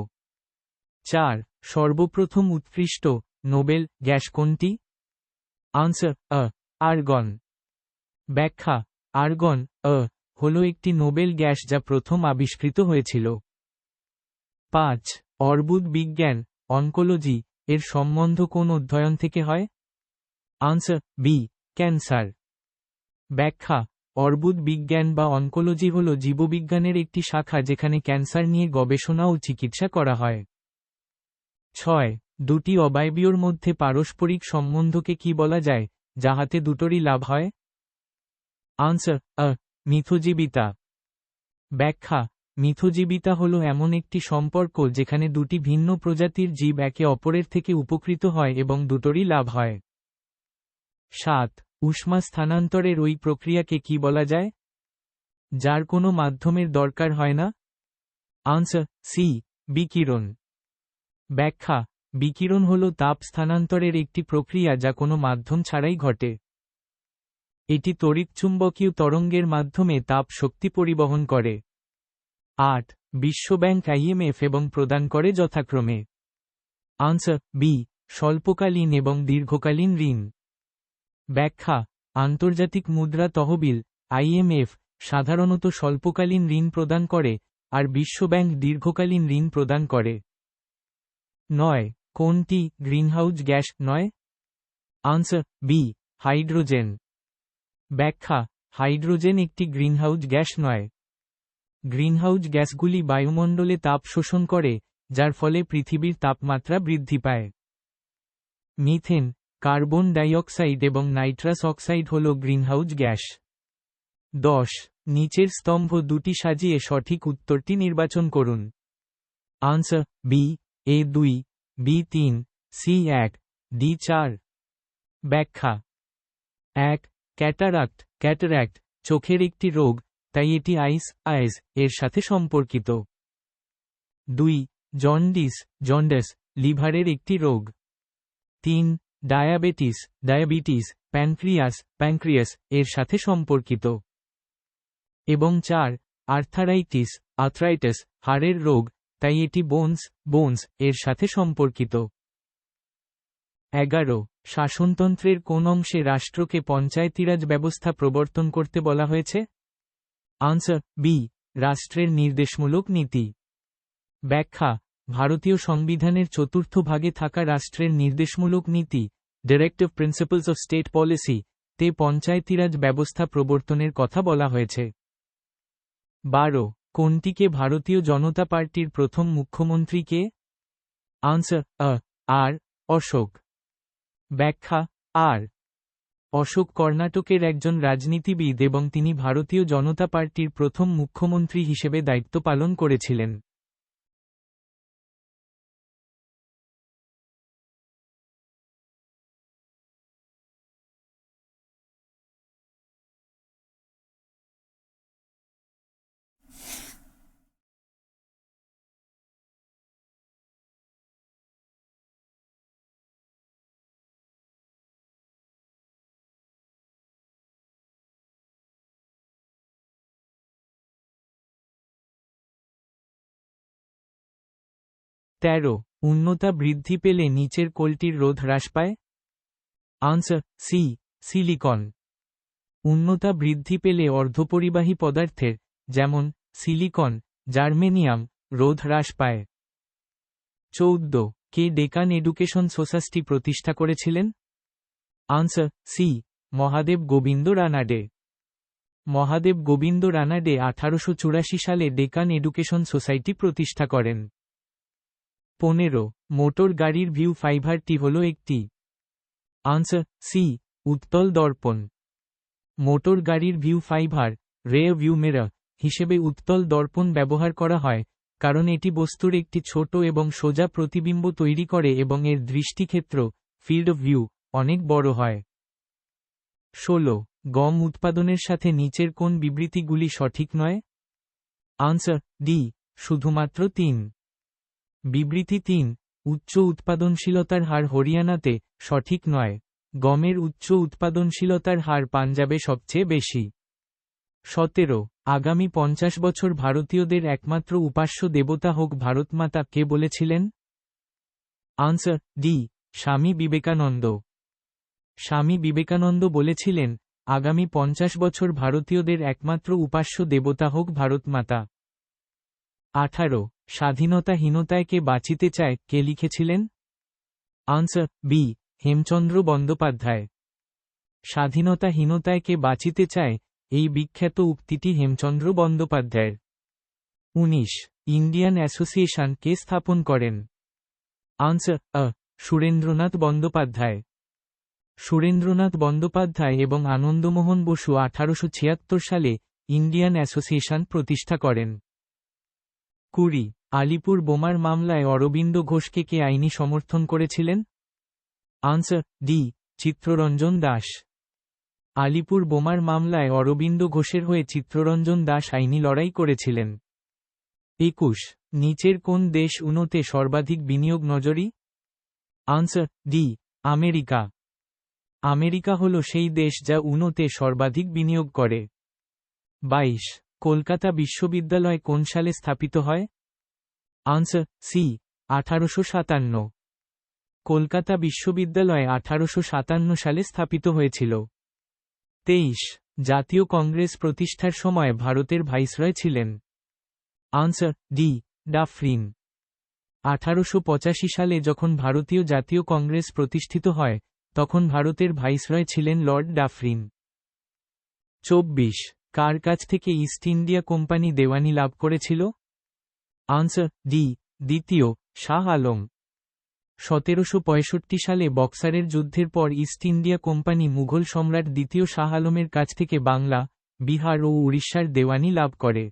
4. সর্বপ্রথম উৎকৃষ্ট নোবেল গ্যাস কোনটি? Answer argon. ব্যাখ্যা। আর্গন হল একটি নোবেল গ্যাস যা প্রথম আবিষ্কৃত হয়েছিল। 5. অর্বুদ বিজ্ঞান অনকোলজি এর সম্বন্ধ কোন অধ্যয়ন থেকে হয়? Answer B cancer. ব্যাখ্যা। অর্বুদ বিজ্ঞান বা অনকোলজি হল জীববিজ্ঞানের একটি শাখা যেখানে ক্যান্সার নিয়ে গবেষণা ও চিকিৎসা করা হয়। 6. দুটি অবায়বীয়র মধ্যে পারস্পরিক সম্বন্ধকে কি বলা যায় যাহাতে দুটোরই লাভ হয়? আনসার মিথজীবিতা। ব্যাখ্যা। মিথজীবিতা হল এমন একটি সম্পর্ক যেখানে দুটি ভিন্ন প্রজাতির জীব একে অপরের থেকে উপকৃত হয় এবং দুটোরই লাভ হয়। 7. উষ্মা স্থানান্তরের ওই প্রক্রিয়াকে কি বলা যায় যার কোনো মাধ্যমের দরকার হয় না? আনসার সি বিকিরণ। ব্যাখ্যা। বিকিরণ হল তাপ স্থানান্তরের একটি প্রক্রিয়া যা কোনো মাধ্যম ছাড়াই ঘটে। এটি তড়িৎচুম্বকীয় তরঙ্গের মাধ্যমে তাপ শক্তি পরিবহন করে। 8. বিশ্বব্যাংক IMF এবং প্রদান করে যথাক্রমে। আনসার বি স্বল্পকালীন এবং দীর্ঘকালীন ঋণ। ব্যাখ্যা। আন্তর্জাতিক মুদ্রা তহবিল IMF সাধারণত স্বল্পকালীন ঋণ প্রদান করে আর বিশ্বব্যাংক দীর্ঘকালীন ঋণ প্রদান করে। 9. কোনটি গ্রিনহাউস গ্যাস নয়? Answer B hydrogen. ব্যাখ্যা। হাইড্রোজেন একটি গ্রিনহাউস গ্যাস নয়। গ্রিনহাউস গ্যাসগুলি বায়ুমণ্ডলে তাপ শোষণ করে যার ফলে পৃথিবীর তাপমাত্রা বৃদ্ধি পায়। মিথেন, কার্বন ডাইঅক্সাইড এবং নাইট্রাস অক্সাইড হল গ্রিনহাউস গ্যাস। 10. নিচের স্তম্ভ দুটি সাজিয়ে সঠিক উত্তরটি নির্বাচন করুন। Answer B A2, B3, C1, D4। ব্যাখ্যা। 1. ক্যাটারাক্ট চোখের একটি রোগ তাই এটি আইস এর সাথে সম্পর্কিত। 2. জন্ডিস লিভারের একটি রোগ। 3. ডায়াবেটিস প্যানক্রিয়াস এর সাথে সম্পর্কিত। এবং 4. আর্থ্রাইটিস হাড়ের রোগ তাই এটি বোনস এর সাথে সম্পর্কিত। 11. শাসনতন্ত্রের কোন অংশে রাষ্ট্রকে পঞ্চায়েতিরাজ ব্যবস্থা প্রবর্তন করতে বলা হয়েছে? আনসার বি রাষ্ট্রের নির্দেশমূলক নীতি। ব্যাখ্যা। ভারতীয় সংবিধানের চতুর্থ ভাগে থাকা রাষ্ট্রের নির্দেশমূলক নীতি directive principles of state policy তে পঞ্চায়েতিরাজ ব্যবস্থা প্রবর্তনের কথা বলা হয়েছে। 12. কোনটিকে ভারতীয় জনতা পার্টির প্রথম মুখ্যমন্ত্রী কে? আনসার আর অশোক। ব্যাখ্যা। অশোক কর্ণাটকের একজন রাজনীতিবিদ এবং তিনি ভারতীয় জনতা পার্টির প্রথম মুখ্যমন্ত্রী হিসেবে দায়িত্ব পালন করেছিলেন। 13 উষ্ণতা বৃদ্ধি পেলে নিচের কোনটির রোধ হ্রাস পায়? Answer C, silicon. উষ্ণতা বৃদ্ধি পেলে অর্ধপরিবাহী পদার্থের, যেমন সিলিকন, জার্মেনিয়াম, রোধ হ্রাস পায়। 14 কে ডেকান এডুকেশন সোসাইটি প্রতিষ্ঠা করেছিলেন? Answer C, Mahadev Govind Ranade. মহাদেব গোবিন্দ রানাডে 1884 সালে ডেকান এডুকেশন সোসাইটি প্রতিষ্ঠা করেন। 15 মোটর গাড়ির ভিউ ফাইবারটি হল একটি? আনসার সি, উত্তল দর্পণ। মোটর গাড়ির view fibre, rare view mirror হিসেবে উত্তল দর্পণ ব্যবহার করা হয়, কারণ এটি বস্তুর একটি ছোট এবং সোজা প্রতিবিম্ব তৈরি করে এবং এর দৃষ্টিক্ষেত্র, ফিল্ড অফ ভিউ, অনেক বড় হয়। 16 গম উৎপাদনের সাথে নিচের কোন বিবৃতিগুলি সঠিক নয়? আনসার ডি, শুধুমাত্র 3। বিবৃতি 3 উচ্চ উৎপাদনশীলতার হার হরিয়ানাতে, সঠিক নয়। গমের উচ্চ উৎপাদনশীলতার হার পাঞ্জাবে সবচেয়ে বেশি। 17 আগামী 50 বছর ভারতীয়দের একমাত্র উপাস্য দেবতা হোক ভারতমাতা কে বলেছিলেন? Answer D, Swami Vivekananda. স্বামী বিবেকানন্দ বলেছিলেন, আগামী 50 বছর ভারতীয়দের একমাত্র উপাস্য দেবতা হোক ভারতমাতা। 18 স্বাধীনতাহীনতায় কে বাঁচিতে চায় কে লিখেছিলেন? Answer B, Hemchandra Bandyopadhyay. স্বাধীনতাহীনতায় কে বাঁচিতে চায়, এই বিখ্যাত উক্তিটি হেমচন্দ্র বন্দ্যোপাধ্যায়ের। 19 ইন্ডিয়ান অ্যাসোসিয়েশন কে স্থাপন করেন? আনসার আ, সুরেন্দ্রনাথ বন্দ্যোপাধ্যায়। সুরেন্দ্রনাথ বন্দ্যোপাধ্যায় এবং আনন্দমোহন বসু 1876 সালে ইন্ডিয়ান অ্যাসোসিয়েশন প্রতিষ্ঠা করেন। 20 আলিপুর বোমার মামলায় অরবিন্দ ঘোষকে কে আইনি সমর্থন করেছিলেন? Answer D, Chittaranjan Das. আলিপুর বোমার মামলায় অরবিন্দ ঘোষের হয়ে চিত্তরঞ্জন দাস আইনি লড়াই করেছিলেন। 21 নিচের কোন দেশ উন্নতে সর্বাধিক বিনিয়োগ নজরি? Answer D, America. আমেরিকা হল সেই দেশ যা উন্নতে সর্বাধিক বিনিয়োগ করে। 22 কলকাতা বিশ্ববিদ্যালয় কোন সালে স্থাপিত হয়? Answer C, 1857। কলকাতা বিশ্ববিদ্যালয় 1857 সালে স্থাপিত হয়েছিল। 23 জাতীয় কংগ্রেস প্রতিষ্ঠার সময় ভারতের ভাইসরয় ছিলেন? Answer D, Dufferin. 1885 সালে যখন ভারতীয় জাতীয় কংগ্রেস প্রতিষ্ঠিত হয়, তখন ভারতের ভাইসরয় ছিলেন লর্ড ডাফরিন। 24 কার কাছ থেকে ইস্ট ইন্ডিয়া কোম্পানি দেওয়ানি লাভ করেছিল? আনসার ডি, দ্বিতীয় শাহ আলম। 1765 সালে বক্সারের যুদ্ধের পর ইস্ট ইন্ডিয়া কোম্পানি মুঘল সম্রাট দ্বিতীয় শাহ আলমের কাছ থেকে বাংলা, বিহার ও উড়িষ্যার দেওয়ানি লাভ করে।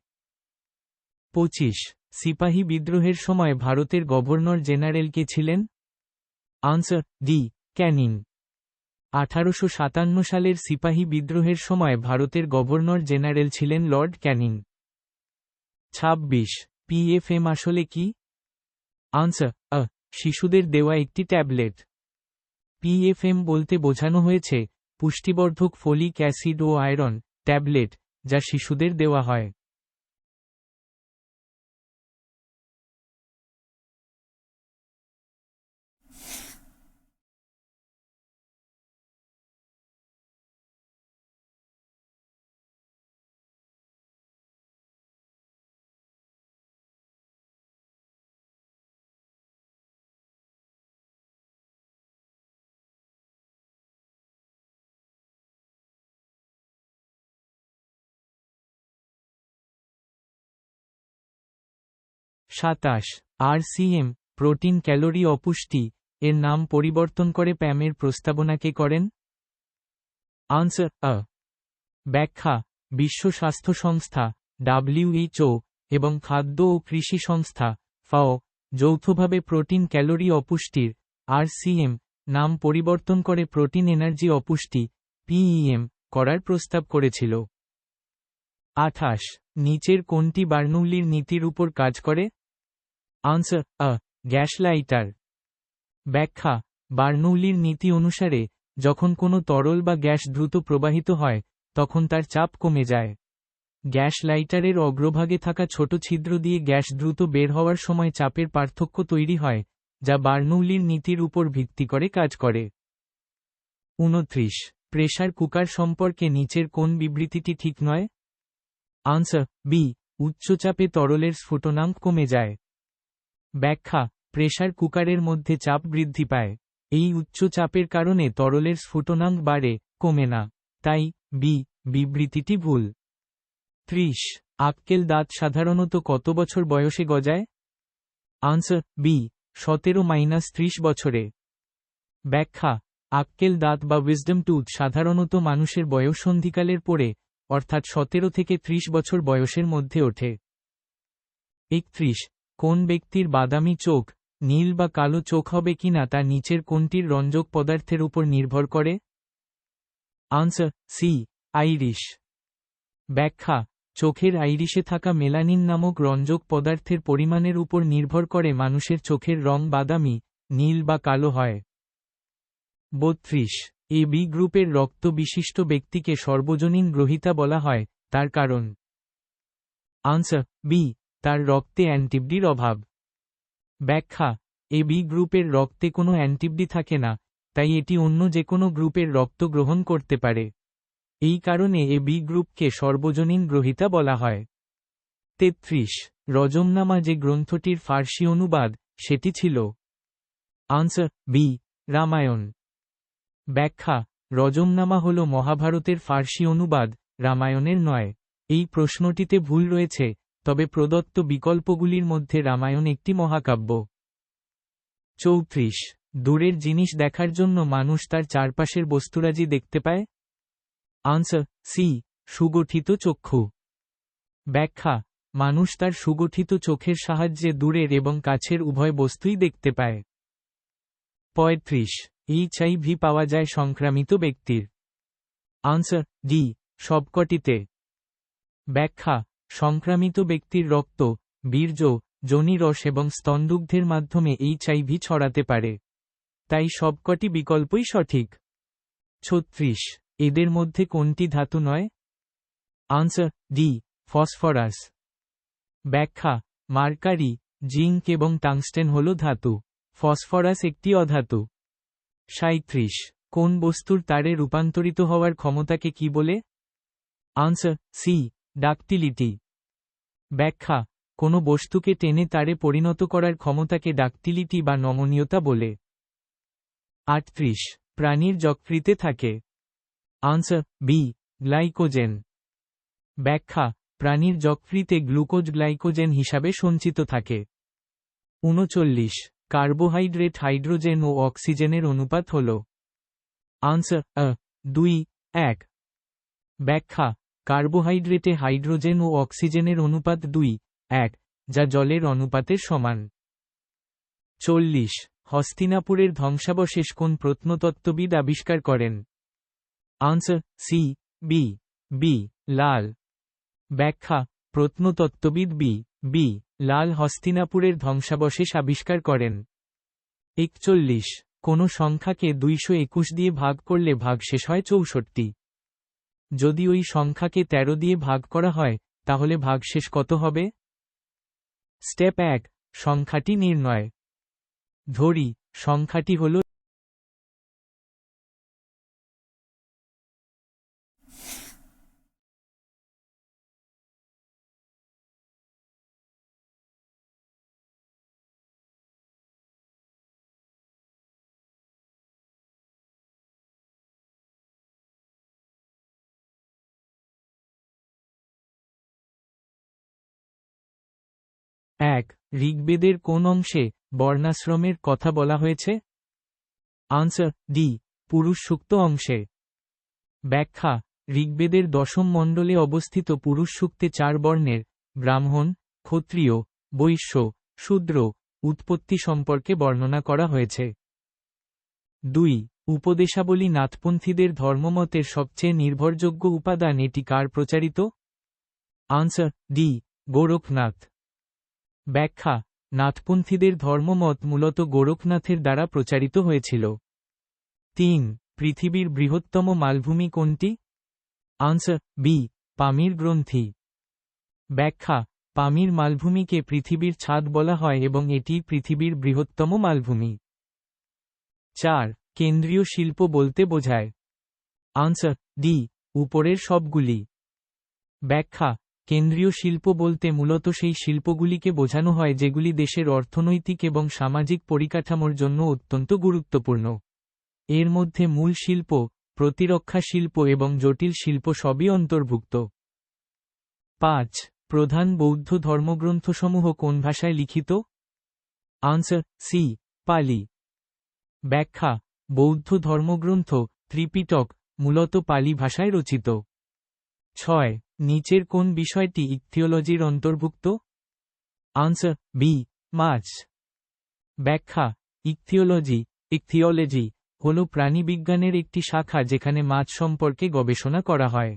25 সিপাহী বিদ্রোহের সময় ভারতের গভর্নর জেনারেল কে ছিলেন? Answer D, Canning. 1857 সালের সিপাহী বিদ্রোহের সময় ভারতের গভর্নর জেনারেল ছিলেন লর্ড ক্যানিং। 26 পিএফএম আসলে কি? আনসার আ, শিশুদের দেওয়া একটি ট্যাবলেট। পিএফএম বলতে বোঝানো হয়েছে পুষ্টিবর্ধক ফলিক অ্যাসিড ও আয়রন ট্যাবলেট, যা শিশুদের দেওয়া হয়। সাতাশ RCM প্রোটিন ক্যালোরি অপুষ্টি এর নাম পরিবর্তন করে প্যামের প্রস্তাবনাকে করেন? আনসার আ। ব্যাখ্যা বিশ্ব স্বাস্থ্য সংস্থা WHO এবং খাদ্য ও কৃষি সংস্থা FAO যৌথভাবে প্রোটিন ক্যালোরি অপুষ্টির RCM নাম পরিবর্তন করে প্রোটিন এনার্জি অপুষ্টি PEM করার প্রস্তাব করেছিল। 28 নিচের কোনটি বার্নৌলির নীতির উপর কাজ করে? আনসার আ, গ্যাস লাইটার। ব্যাখ্যা বার্নৌলির নীতি অনুসারে যখন কোনো তরল বা গ্যাস দ্রুত প্রবাহিত হয়, তখন তার চাপ কমে যায়। গ্যাস লাইটারের অগ্রভাগে থাকা ছোট ছিদ্র দিয়ে গ্যাস দ্রুত বের হওয়ার সময় চাপের পার্থক্য তৈরি হয়, যা বার্নৌলির নীতির উপর ভিত্তি করে কাজ করে। 29. প্রেসার কুকার সম্পর্কে নিচের কোন বিবৃতিটি ঠিক নয়? Answer B. উচ্চচাপে তরলের স্ফুটনাঙ্ক কমে যায়। ব্যাখ্যা: প্রেসার কুকারের মধ্যে চাপ বৃদ্ধি পায়। এই উচ্চ চাপের কারণে তরলের স্ফুটনাঙ্ক বাড়ে, কমে না। তাই বি বিবৃতিটি ভুল। 30. আক্কেল দাঁত সাধারণত কত বছর বয়সে গজায়? Answer B. 17-30 বছরে। ব্যাখ্যা: আক্কেল দাঁত বা উইজডম টুথ সাধারণত মানুষের বয়ঃসন্ধিকালের পরে, অর্থাৎ 17 থেকে 30 বছর বয়সের মধ্যে ওঠে। 31. কোন ব্যক্তির বাদামি চোখ, নীল বা কালো চোখ হবে কিনা তা নিচের কোনটির রঞ্জক পদার্থের উপর নির্ভর করে? Answer C. আইরিশ। ব্যাখ্যা: চোখের আইরিশে থাকা মেলানিন নামক রঞ্জক পদার্থের পরিমাণের উপর নির্ভর করে মানুষের চোখের রং বাদামি, নীল বা কালো হয়। 32. এ বি গ্রুপের রক্ত বিশিষ্ট ব্যক্তিকে সর্বজনীন গ্রহীতা বলা হয়, তার কারণ? Answer B. তার রক্তে অ্যান্টিবডির অভাব। ব্যাখ্যা: এ বি গ্রুপের রক্তে কোনো অ্যান্টিবডি থাকে না, তাই এটি অন্য যে কোনো গ্রুপের রক্ত গ্রহণ করতে পারে। এই কারণে এ বি গ্রুপকে সর্বজনীন গ্রহীতা বলা হয়। 33. রজমনামা যে গ্রন্থটির ফার্সি অনুবাদ, সেটি ছিল? Answer B. রামায়ণ। ব্যাখ্যা: রজমনামা হল মহাভারতের ফার্সি অনুবাদ, রামায়ণের নয়। এই প্রশ্নটিতে ভুল রয়েছে, তবে প্রদত্ত বিকল্পগুলির মধ্যে রামায়ণ একটি মহাকাব্য। 34. দূরের জিনিস দেখার জন্য মানুষ তার চারপাশের বস্তুরাজি দেখতে পায়? Answer C. সুগঠিত চক্ষু। ব্যাখ্যা: মানুষ তার সুগঠিত চোখের সাহায্যে দূরের এবং কাছের উভয় বস্তুই দেখতে পায়। 35. এইচআইভি পাওয়া যায় সংক্রামিত ব্যক্তির? Answer D. সবকটিতে। ব্যাখ্যা: সংক্রামিত ব্যক্তির রক্ত, বীর্য, যোনিরস এবং স্তনদুগ্ধের মাধ্যমে এইচআইভি ছড়াতে পারে। তাই সবকটি বিকল্পই সঠিক। 36. এদের মধ্যে কোনটি ধাতু নয়? Answer D. ফসফরাস। ব্যাখ্যা: মার্কারি, জিঙ্ক এবং টাংস্টেন হল ধাতু। ফসফরাস একটি অধাতু। 37. কোন বস্তুর তারে রূপান্তরিত হওয়ার ক্ষমতাকে কি বলে? Answer C. ডাকটিলিটি। ব্যাখ্যা: কোনো বস্তুকে টেনে তারে পরিণত করার ক্ষমতাকে ডাকটিলিটি বা নমনীয়তা বলে। 38. প্রাণীর যকৃতে থাকে? Answer B. গ্লাইকোজেন। ব্যাখ্যা: প্রাণীর যকৃতে গ্লুকোজ গ্লাইকোজেন হিসাবে সঞ্চিত থাকে। 39. কার্বোহাইড্রেট হাইড্রোজেন ও অক্সিজেনের অনুপাত হল? আনসার আ 2:1। ব্যাখ্যা: কার্বোহাইড্রেটে হাইড্রোজেন ও অক্সিজেনের অনুপাত 2:1, যা জলের অনুপাতের সমান। 40. হস্তিনাপুরের ধ্বংসাবশেষ কোন প্রত্নতত্ত্ববিদ আবিষ্কার করেন? Answer C. B. B. Lal. ব্যাখ্যা: প্রত্নতত্ত্ববিদ বি লাল হস্তিনাপুরের ধ্বংসাবশেষ আবিষ্কার করেন। 41. কোনো সংখ্যাকে 221 দিয়ে ভাগ করলে ভাগশেষ হয় 64। যদি ওই সংখ্যাকে 13 দিয়ে ভাগ করা হয়, তাহলে ভাগশেষ কত হবে? স্টেপ 1. সংখ্যাটি নির্ণয়। ধরি সংখ্যাটি হল এক। ঋগ্বেদের কোন অংশে বর্ণাশ্রমের কথা বলা হয়েছে? Answer D. পুরুষ সূক্ত অংশে। ব্যাখ্যা: ঋগ্বেদের দশম মণ্ডলে অবস্থিত পুরুষ সূক্তে 4 বর্ণের ব্রাহ্মণ, ক্ষত্রিয়, বৈশ্য, শূদ্র উৎপত্তি সম্পর্কে বর্ণনা করা হয়েছে। 2. উপদেশাবলী নাথপন্থীদের ধর্মমতের সবচেয়ে নির্ভরযোগ্য উপাদান এটি কার প্রচারিত? Answer D. গোরখনাথ। ব্যাখ্যা: নাথপন্থীদের ধর্মমত মূলত গোরখনাথের দ্বারা প্রচারিত হয়েছিল। 3. পৃথিবীর বৃহত্তম মালভূমি কোনটি? Answer B. পামির গ্রন্থি। ব্যাখ্যা, পামির মালভূমিকে পৃথিবীর ছাদ বলা হয় এবং এটি পৃথিবীর বৃহত্তম মালভূমি। 4. কেন্দ্রীয় শিল্প বলতে বোঝায়। আনসার, ডি, উপরের সবগুলি। ব্যাখ্যা, কেন্দ্রীয় শিল্প বলতে মূলত সেই শিল্পগুলিকে বোঝানো হয় যেগুলি দেশের অর্থনৈতিক এবং সামাজিক পরিকাঠামোর জন্য অত্যন্ত গুরুত্বপূর্ণ। এর মধ্যে মূল শিল্প, প্রতিরক্ষা শিল্প এবং জটিল শিল্প সবই অন্তর্ভুক্ত। 5. প্রধান বৌদ্ধ ধর্মগ্রন্থসমূহ কোন ভাষায় লিখিত? আনসার, সি, পালি। ব্যাখ্যা, বৌদ্ধ ধর্মগ্রন্থ, ত্রিপিটক, মূলত পালি ভাষায় রচিত। 6. নিচের কোন বিষয়টি ইকথিওলজির অন্তর্ভুক্ত? আনসার, বি, মাছ। ব্যাখ্যা, ইকথিওলজি হল প্রাণীবিজ্ঞানের একটি শাখা যেখানে মাছ সম্পর্কে গবেষণা করা হয়।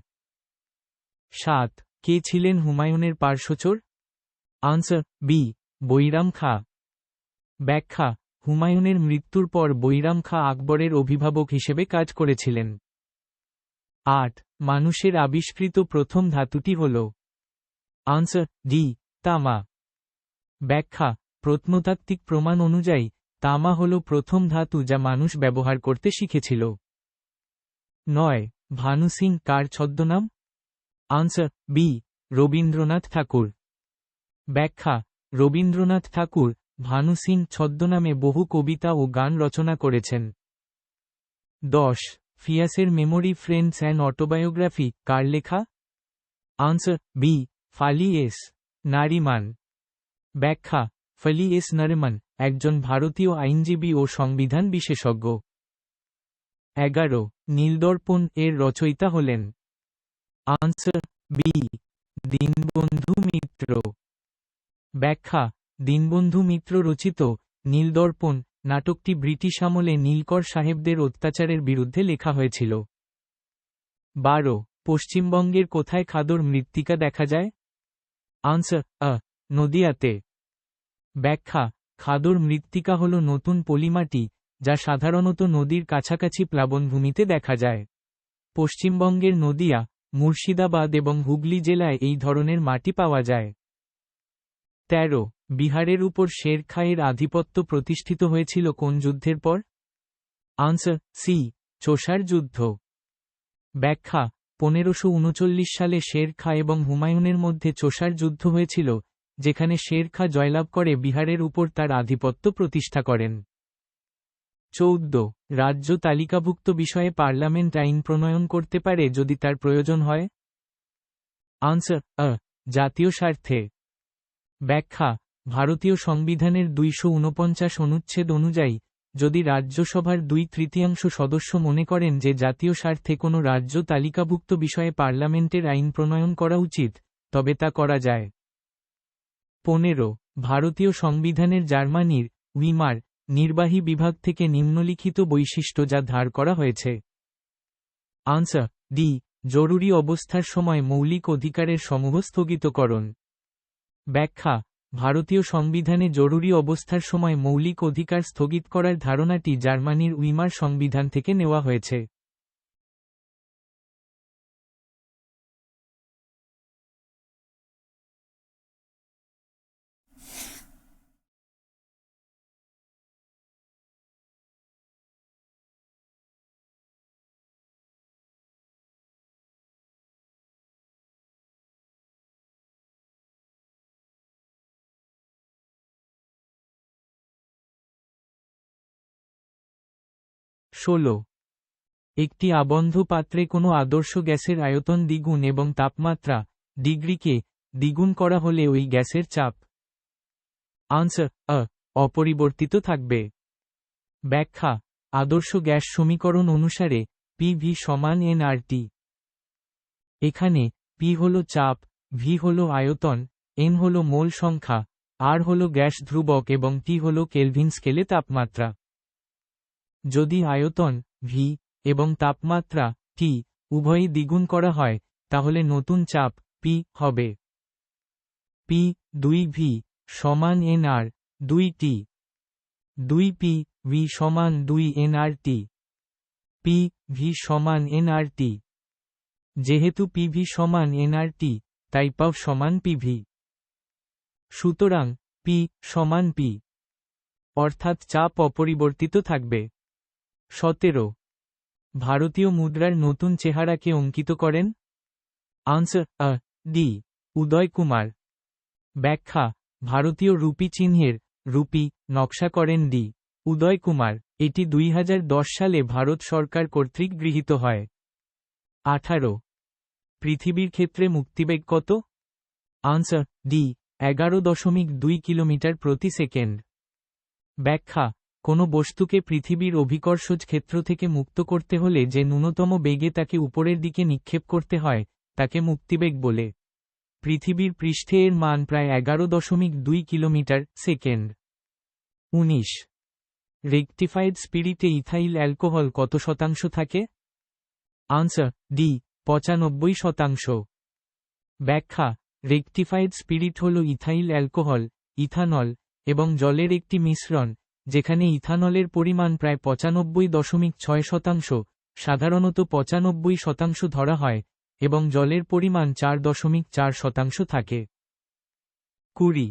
7. কে ছিলেন হুমায়ুনের পার্শ্বচর? Answer, B, Bairam Khan. ব্যাখ্যা, হুমায়ুনের মৃত্যুর পর বৈরাম খাঁ আকবরের অভিভাবক হিসেবে কাজ করেছিলেন। 8. মানুষের আবিষ্কৃত প্রথম ধাতুটি হল? আনসার, ডি, তামা। ব্যাখ্যা, প্রত্নতাত্ত্বিক প্রমাণ অনুযায়ী তামা হল প্রথম ধাতু যা মানুষ ব্যবহার করতে শিখেছিল। 9. ভানু সিং কার ছদ্মনাম? আনসার, বি, রবীন্দ্রনাথ ঠাকুর। ব্যাখ্যা, রবীন্দ্রনাথ ঠাকুর ভানু সিং ছদ্মনামে বহু কবিতা ও গান রচনা করেছেন। 10. ফিয়াসের মেমোরি ফ্রেন্ডস অ্যান্ড অটোবায়োগ্রাফি কার লেখা? আনসার, বি, ফালি এস নারিমান। ব্যাখ্যা, ফালি এস নারিমান একজন ভারতীয় আইনজীবী ও সংবিধান বিশেষজ্ঞ। 11. নীলদর্পণ এর রচয়িতা হলেন? Answer, B, Dinabandhu Mitra. ব্যাখ্যা, দীনবন্ধু মিত্র রচিত নীলদর্পণ নাটকটি ব্রিটিশ আমলে নীলকর সাহেবদের অত্যাচারের বিরুদ্ধে লেখা হয়েছিল। 12. পশ্চিমবঙ্গের কোথায় খাদর মৃত্তিকা দেখা যায়? আনসার, নদিয়াতে। ব্যাখ্যা, খাদর মৃত্তিকা হল নতুন পলিমাটি যা সাধারণত নদীর কাছাকাছি প্লাবনভূমিতে দেখা যায়। পশ্চিমবঙ্গের নদিয়া, মুর্শিদাবাদ এবং হুগলি জেলায় এই ধরনের মাটি পাওয়া যায়। 13. বিহারের উপর শের খাঁয়ের আধিপত্য প্রতিষ্ঠিত হয়েছিল কোন যুদ্ধের পর? আনসার, সি, চোষার যুদ্ধ। ব্যাখ্যা, 1539 সালে শের খাঁ এবং হুমায়ুনের মধ্যে চোষার যুদ্ধ হয়েছিল, যেখানে শের খাঁ জয়লাভ করে বিহারের উপর তার আধিপত্য প্রতিষ্ঠা করেন। 14. রাজ্য তালিকাভুক্ত বিষয়ে পার্লামেন্ট আইন প্রণয়ন করতে পারে যদি তার প্রয়োজন হয়? আনসার, জাতীয় স্বার্থে। ব্যাখ্যা, ভারতীয় সংবিধানের 249 অনুচ্ছেদ অনুযায়ী যদি রাজ্যসভার 2/3 সদস্য মনে করেন যে জাতীয় স্বার্থে কোনো রাজ্য তালিকাভুক্ত বিষয়ে পার্লামেন্টের আইন প্রণয়ন করা উচিত, তবে তা করা যায়। 15. ভারতীয় সংবিধানের জার্মানির উইমার নির্বাহী বিভাগ থেকে নিম্নলিখিত বৈশিষ্ট্য যা ধার করা হয়েছে। আনসার, ডি, জরুরি অবস্থার সময় মৌলিক অধিকারের সমূহ স্থগিতকরণ। ব্যাখ্যা, ভারতীয় সংবিধানে জরুরি অবস্থার সময় মৌলিক অধিকার স্থগিত করার ধারণাটি জার্মানির উইমার সংবিধান থেকে নেওয়া হয়েছে। 16. একটি আবন্ধ পাত্রে কোনো আদর্শ গ্যাসের আয়তন দ্বিগুণ এবং তাপমাত্রা ডিগ্রিকে দ্বিগুণ করা হলে ওই গ্যাসের চাপ? আনসার, অপরিবর্তিত থাকবে। ব্যাখ্যা, আদর্শ গ্যাস সমীকরণ অনুসারে PV সমান nRT। এখানে P হল চাপ, V হল আয়তন, N হল মোল সংখ্যা, R হল গ্যাস ধ্রুবক এবং T হল কেলভিন স্কেলে তাপমাত্রা। যদি আয়তন V এবং তাপমাত্রা T উভয়ই দ্বিগুণ করা হয়, তাহলে নতুন চাপ P হবে P 2V সমান nR 2T 2P V সমান 2 nRT P V সমান nRT। যেহেতু PV সমান nRT, তাই পাও সমান পিভি। সুতরাং পি সমান পি, অর্থাৎ চাপ অপরিবর্তিত থাকবে। 17 ভারতীয় মুদ্রার নতুন চেহারাকে অঙ্কিত করেন? আনসার ডি উদয় কুমার। ব্যাখ্যা ভারতীয় রুপি চিহ্নের রুপি নকশা করেন ডি উদয় কুমার। এটি 2010 সালে ভারত সরকার কর্তৃক গৃহীত হয়। 18 পৃথিবীর ক্ষেত্রে মুক্তিবেগ কত? আনসার ডি 11.2 কিলোমিটার প্রতি সেকেন্ড। ব্যাখ্যা কোনো বস্তুকে পৃথিবীর অভিকর্ষজ ক্ষেত্র থেকে মুক্ত করতে হলে যে ন্যূনতম বেগে তাকে উপরের দিকে নিক্ষেপ করতে হয় তাকে মুক্তিবেগ বলে। পৃথিবীর পৃষ্ঠে এর মান প্রায় 11.2 কিলোমিটার সেকেন্ড। 19 রেকটিফাইড স্পিরিটে ইথাইল অ্যালকোহল কত শতাংশ থাকে? Answer D 95%। ব্যাখ্যা রেকটিফাইড স্পিরিট হল ইথাইল অ্যালকোহল, ইথানল এবং জলের একটি মিশ্রণ, যেখানে ইথানলের পরিমাণ প্রায় 95.6%, সাধারণত 95% ধরা হয়, এবং জলের পরিমাণ 4.4% থাকে। 20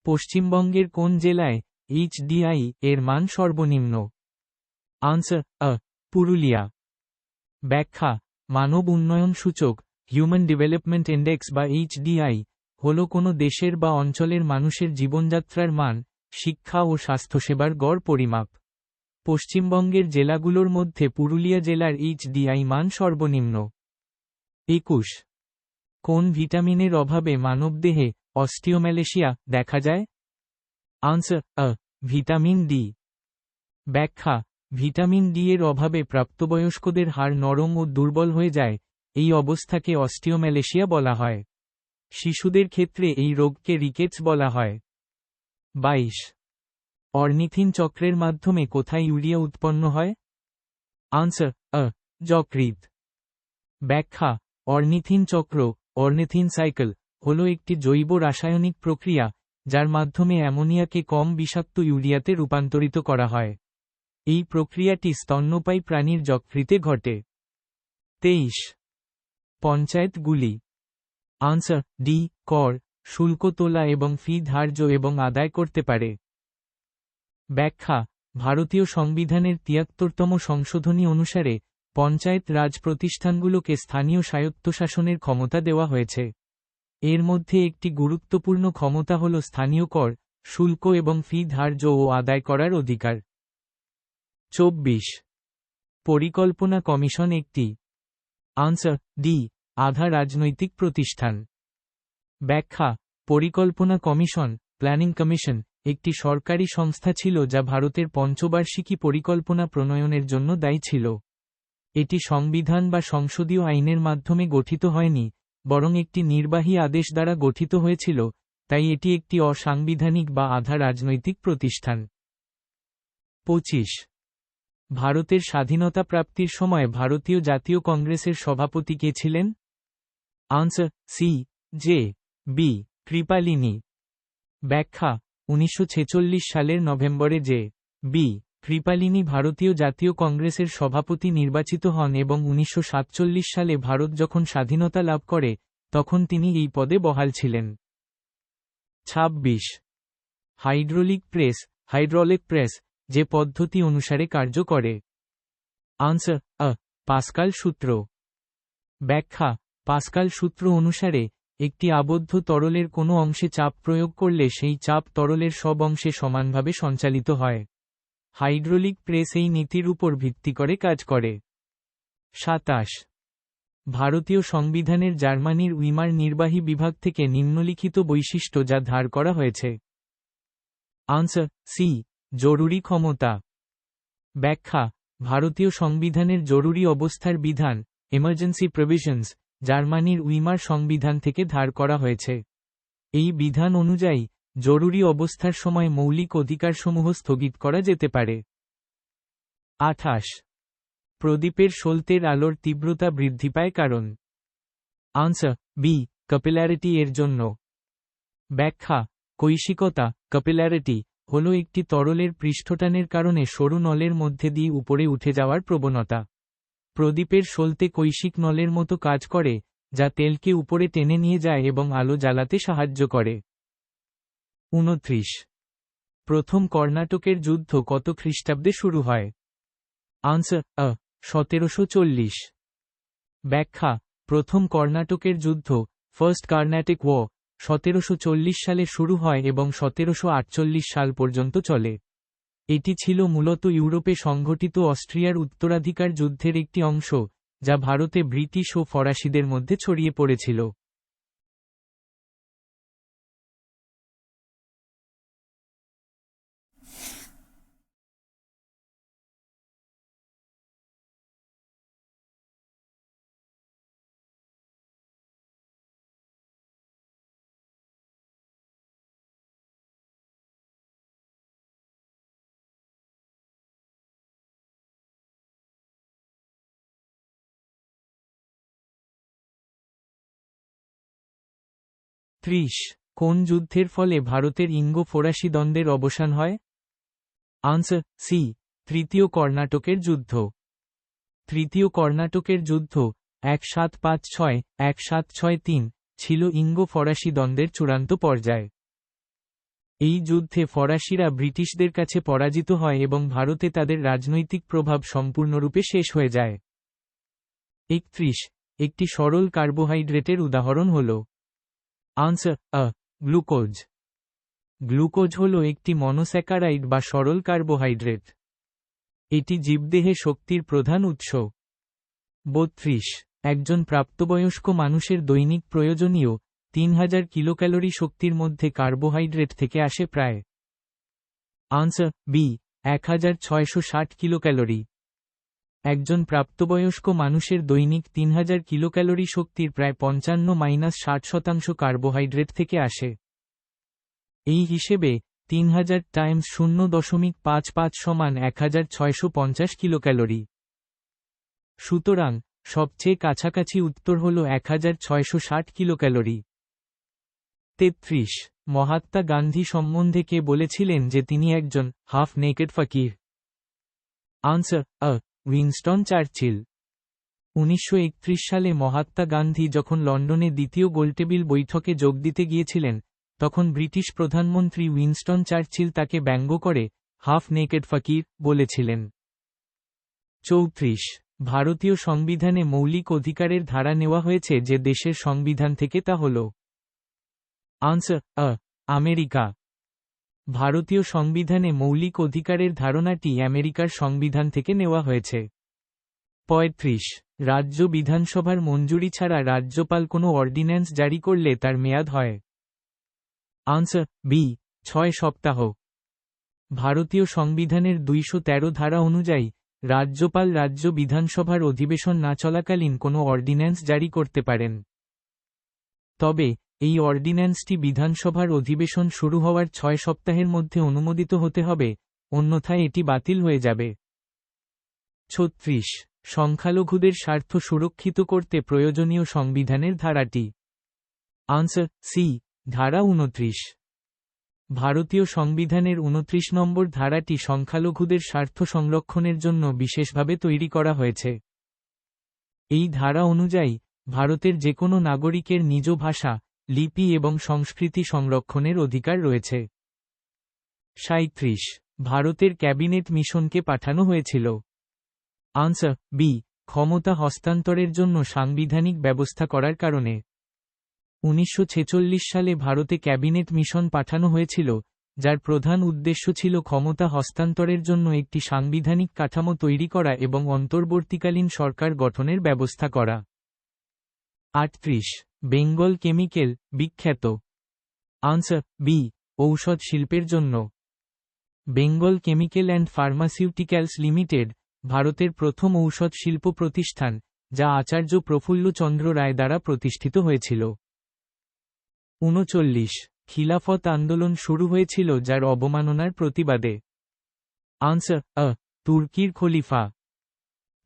পশ্চিমবঙ্গের কোন জেলায় এইচডিআই এর মান সর্বনিম্ন? আনসার পুরুলিয়া। ব্যাখ্যা মানব উন্নয়ন সূচক হিউম্যান ডেভেলপমেন্ট ইন্ডেক্স বা এইচডিআই হল কোনো দেশের বা অঞ্চলের মানুষের জীবনযাত্রার মান, শিক্ষা ও স্বাস্থ্যসেবার গড় পরিমাপ। পশ্চিমবঙ্গের জেলাগুলোর মধ্যে পুরুলিয়া জেলার এইচডিআই মান সর্বনিম্ন। 21 কোন ভিটামিনের অভাবে মানবদেহে অস্টিওম্যালেশিয়া দেখা যায়? Answer vitamin D. ব্যাখ্যা ভিটামিন ডি এর অভাবে প্রাপ্তবয়স্কদের হাড় নরম ও দুর্বল হয়ে যায়, এই অবস্থাকে অস্টিওম্যালেশিয়া বলা হয়। শিশুদের ক্ষেত্রে এই রোগকে রিকেটস বলা হয়। 22 অর্নিথিন চক্রের মাধ্যমে কোথায় ইউরিয়া উৎপন্ন হয়? আনসার যকৃৎ। ব্যাখ্যা অর্নিথিন চক্র অর্নিথিন সাইকেল হল একটি জৈব রাসায়নিক প্রক্রিয়া যার মাধ্যমে অ্যামোনিয়াকে কম বিষাক্ত ইউরিয়াতে রূপান্তরিত করা হয়। এই প্রক্রিয়াটি স্তন্যপায়ী প্রাণীর যকৃতে ঘটে। 23 পঞ্চায়েতগুলি। আনসার ডি কর, শুল্ক তোলা এবং ফি ধার্য এবং আদায় করতে পারে। ব্যাখ্যা ভারতীয় সংবিধানের 73তম সংশোধনী অনুসারে পঞ্চায়েত রাজ প্রতিষ্ঠানগুলোকে স্থানীয় স্বায়ত্তশাসনের ক্ষমতা দেওয়া হয়েছে। এর মধ্যে একটি গুরুত্বপূর্ণ ক্ষমতা হল স্থানীয় কর, শুল্ক এবং ফি ধার্য ও আদায় করার অধিকার। 24 পরিকল্পনা কমিশন একটি। আনসার ডি আধা রাজনৈতিক প্রতিষ্ঠান। ব্যাখ্যা পরিকল্পনা কমিশন প্ল্যানিং কমিশন একটি সরকারি সংস্থা ছিল যা ভারতের পঞ্চবার্ষিকী পরিকল্পনা প্রণয়নের জন্য দায়ী ছিল। এটি সংবিধান বা সংসদীয় আইনের মাধ্যমে গঠিত হয়নি, বরং একটি নির্বাহী আদেশ দ্বারা গঠিত হয়েছিল, তাই এটি একটি অসাংবিধানিক বা আধা রাজনৈতিক প্রতিষ্ঠান। 25 ভারতের স্বাধীনতা প্রাপ্তির সময় ভারতীয় জাতীয় কংগ্রেসের সভাপতি কে ছিলেন? Answer C J B Kripalani. ব্যাখ্যা 1946 সালের নভেম্বরে জে বি কৃপালিনী ভারতীয় জাতীয় কংগ্রেসের সভাপতি নির্বাচিত হন এবং 1947 সালে ভারত যখন স্বাধীনতা লাভ করে তখন তিনি এই পদে বহাল ছিলেন। 26 হাইড্রোলিক প্রেস যে পদ্ধতি অনুসারে কার্য করে? আনসার পাস্কাল সূত্র। ব্যাখ্যা পাস্কাল সূত্র অনুসারে একটি আবদ্ধ তরলের কোনো অংশে চাপ প্রয়োগ করলে সেই চাপ তরলের সব অংশে সমানভাবে সঞ্চালিত হয়। হাইড্রোলিক প্রেস এই নীতির উপর ভিত্তি করে কাজ করে। 27 ভারতীয় সংবিধানের জার্মানির উইমার নির্বাহী বিভাগ থেকে নিম্নলিখিত বৈশিষ্ট্য যা ধার করা হয়েছে। আনসার সি জরুরি ক্ষমতা। ব্যাখ্যা ভারতীয় সংবিধানের জরুরি অবস্থার বিধান এমার্জেন্সি প্রভিশনস জার্মানির উইমার সংবিধান থেকে ধার করা হয়েছে। এই বিধান অনুযায়ী জরুরি অবস্থার সময় মৌলিক অধিকারসমূহ স্থগিত করা যেতে পারে। 28 প্রদীপের সলতের আলোর তীব্রতা বৃদ্ধি পায় কারণ? আনসার বি ক্যাপিলারিটি এর জন্য। ব্যাখ্যা কৈশিকতা ক্যাপিলারিটি হল একটি তরলের পৃষ্ঠটানের কারণে সরু নলের মধ্যে দিয়ে উপরে উঠে যাওয়ার প্রবণতা। প্রদীপের সলতে কৈশিক নলের মতো কাজ করে, যা তেলকে উপরে টেনে নিয়ে যায় এবং আলো জ্বালাতে সাহায্য করে। 29. প্রথম কর্ণাটকের যুদ্ধ কত খ্রিস্টাব্দে শুরু হয়? আনসার: 1740। ব্যাখ্যা: প্রথম কর্ণাটকের যুদ্ধ, ফার্স্ট কার্নাটিক ওয়ার, 1740 সালে শুরু হয় এবং 1748 সাল পর্যন্ত চলে। এটি ছিল মূলত ইউরোপে সংঘটিত অস্ট্রিয়ার উত্তরাধিকার যুদ্ধের একটি অংশ, যা ভারতে ব্রিটিশ ও ফরাসিদের মধ্যে ছড়িয়ে পড়েছিল। কোন যুদ্ধের ফলে ভারতের ইঙ্গো-ফরাসি দ্বন্দ্বের অবসান হয়? আনসার: সি, তৃতীয় কর্ণাটকের যুদ্ধ। তৃতীয় কর্ণাটকের যুদ্ধ 1756-1763 ছিল ইঙ্গো-ফরাসি দ্বন্দ্বের চূড়ান্ত পর্যায়। এই যুদ্ধে ফরাসিরা ব্রিটিশদের কাছে পরাজিত হয় এবং ভারতে তাদের রাজনৈতিক প্রভাব সম্পূর্ণরূপে শেষ হয়ে যায়। 31. একটি সরল কার্বোহাইড্রেটের উদাহরণ হল? Answer: glucose. গ্লুকোজ হল একটি মনোস্যাকারাইড বা সরল কার্বোহাইড্রেট। এটি জীবদেহে শক্তির প্রধান উৎস। 32. একজন প্রাপ্তবয়স্ক মানুষের দৈনিক প্রয়োজনীয় 3000 কিলোক্যালোরি শক্তির মধ্যে কার্বোহাইড্রেট থেকে আসে প্রায়? Answer: B, 1660 kilocalorie. একজন প্রাপ্তবয়স্ক মানুষের দৈনিক 3000 কিলোক্যালোরি শক্তির প্রায় 55-60% কার্বোহাইড্রেট থেকে আসে। এই হিসেবে 3000 টাইমস 0.55 সমান 1650 কিলোক্যালোরি। সুতরাং সবচেয়ে কাছাকাছি উত্তর হল 1660 কিলোক্যালোরি। 33. মহাত্মা গান্ধী সম্বন্ধে কে বলেছিলেন যে তিনি একজন half naked fakir? Answer: Winston Churchill. 1931 সালে মহাত্মা গান্ধী যখন লন্ডনে দ্বিতীয় গোলটেবিল বৈঠকে যোগ দিতে গিয়েছিলেন, তখন ব্রিটিশ প্রধানমন্ত্রী উইনস্টন চার্চিল তাকে ব্যঙ্গ করে হাফ নেকেড ফকির বলেছিলেন। 34. ভারতীয় সংবিধানে মৌলিক অধিকারের ধারা নেওয়া হয়েছে যে দেশের সংবিধান থেকে, তা হল? Answer: America. ভারতীয় সংবিধানে মৌলিক অধিকারের ধারণাটি আমেরিকার সংবিধান থেকে নেওয়া হয়েছে। 35. রাজ্য বিধানসভার মঞ্জুরি ছাড়া রাজ্যপাল কোনো অর্ডিন্যান্স জারি করলে তার মেয়াদ হয়? আনসার: বি, 6 সপ্তাহ। ভারতীয় সংবিধানের 213 ধারা অনুযায়ী রাজ্যপাল রাজ্য বিধানসভার অধিবেশন না চলাকালীন কোনো অর্ডিন্যান্স জারি করতে পারেন। তবে এই অর্ডিন্যান্সটি বিধানসভার অধিবেশন শুরু হওয়ার 6 সপ্তাহের মধ্যে অনুমোদিত হতে হবে, অন্যথায় এটি বাতিল হয়ে যাবে। 36. সংখ্যালঘুদের স্বার্থ সুরক্ষিত করতে প্রয়োজনীয় সংবিধানের ধারাটি? আনসার: সি, ধারা 29। ভারতীয় সংবিধানের 29 নম্বর ধারাটি সংখ্যালঘুদের স্বার্থ সংরক্ষণের জন্য বিশেষভাবে তৈরি করা হয়েছে। এই ধারা অনুযায়ী ভারতের যে কোনো নাগরিকের নিজ ভাষা, লিপি এবং সংস্কৃতি সংরক্ষণের অধিকার রয়েছে। 37. ভারতের ক্যাবিনেট মিশনকে পাঠানো হয়েছিল? আনসার: বি, ক্ষমতা হস্তান্তরের জন্য সাংবিধানিক ব্যবস্থা করার কারণে। 1946 সালে ভারতে ক্যাবিনেট মিশন পাঠানো হয়েছিল, যার প্রধান উদ্দেশ্য ছিল ক্ষমতা হস্তান্তরের জন্য একটি সাংবিধানিক কাঠামো তৈরি করা এবং অন্তর্বর্তীকালীন সরকার গঠনের ব্যবস্থা করা। 38. বেঙ্গল কেমিক্যাল বিখ্যাত? আনসার: বি, ঔষধ শিল্পের জন্য। Bengal chemical and pharmaceuticals limited ভারতের প্রথম ঔষধ শিল্প প্রতিষ্ঠান, যা আচার্য প্রফুল্ল চন্দ্র রায় দ্বারা প্রতিষ্ঠিত হয়েছিল। 39. খিলাফত আন্দোলন শুরু হয়েছিল যার অবমাননার প্রতিবাদে? আনসার: তুর্কির খলিফা।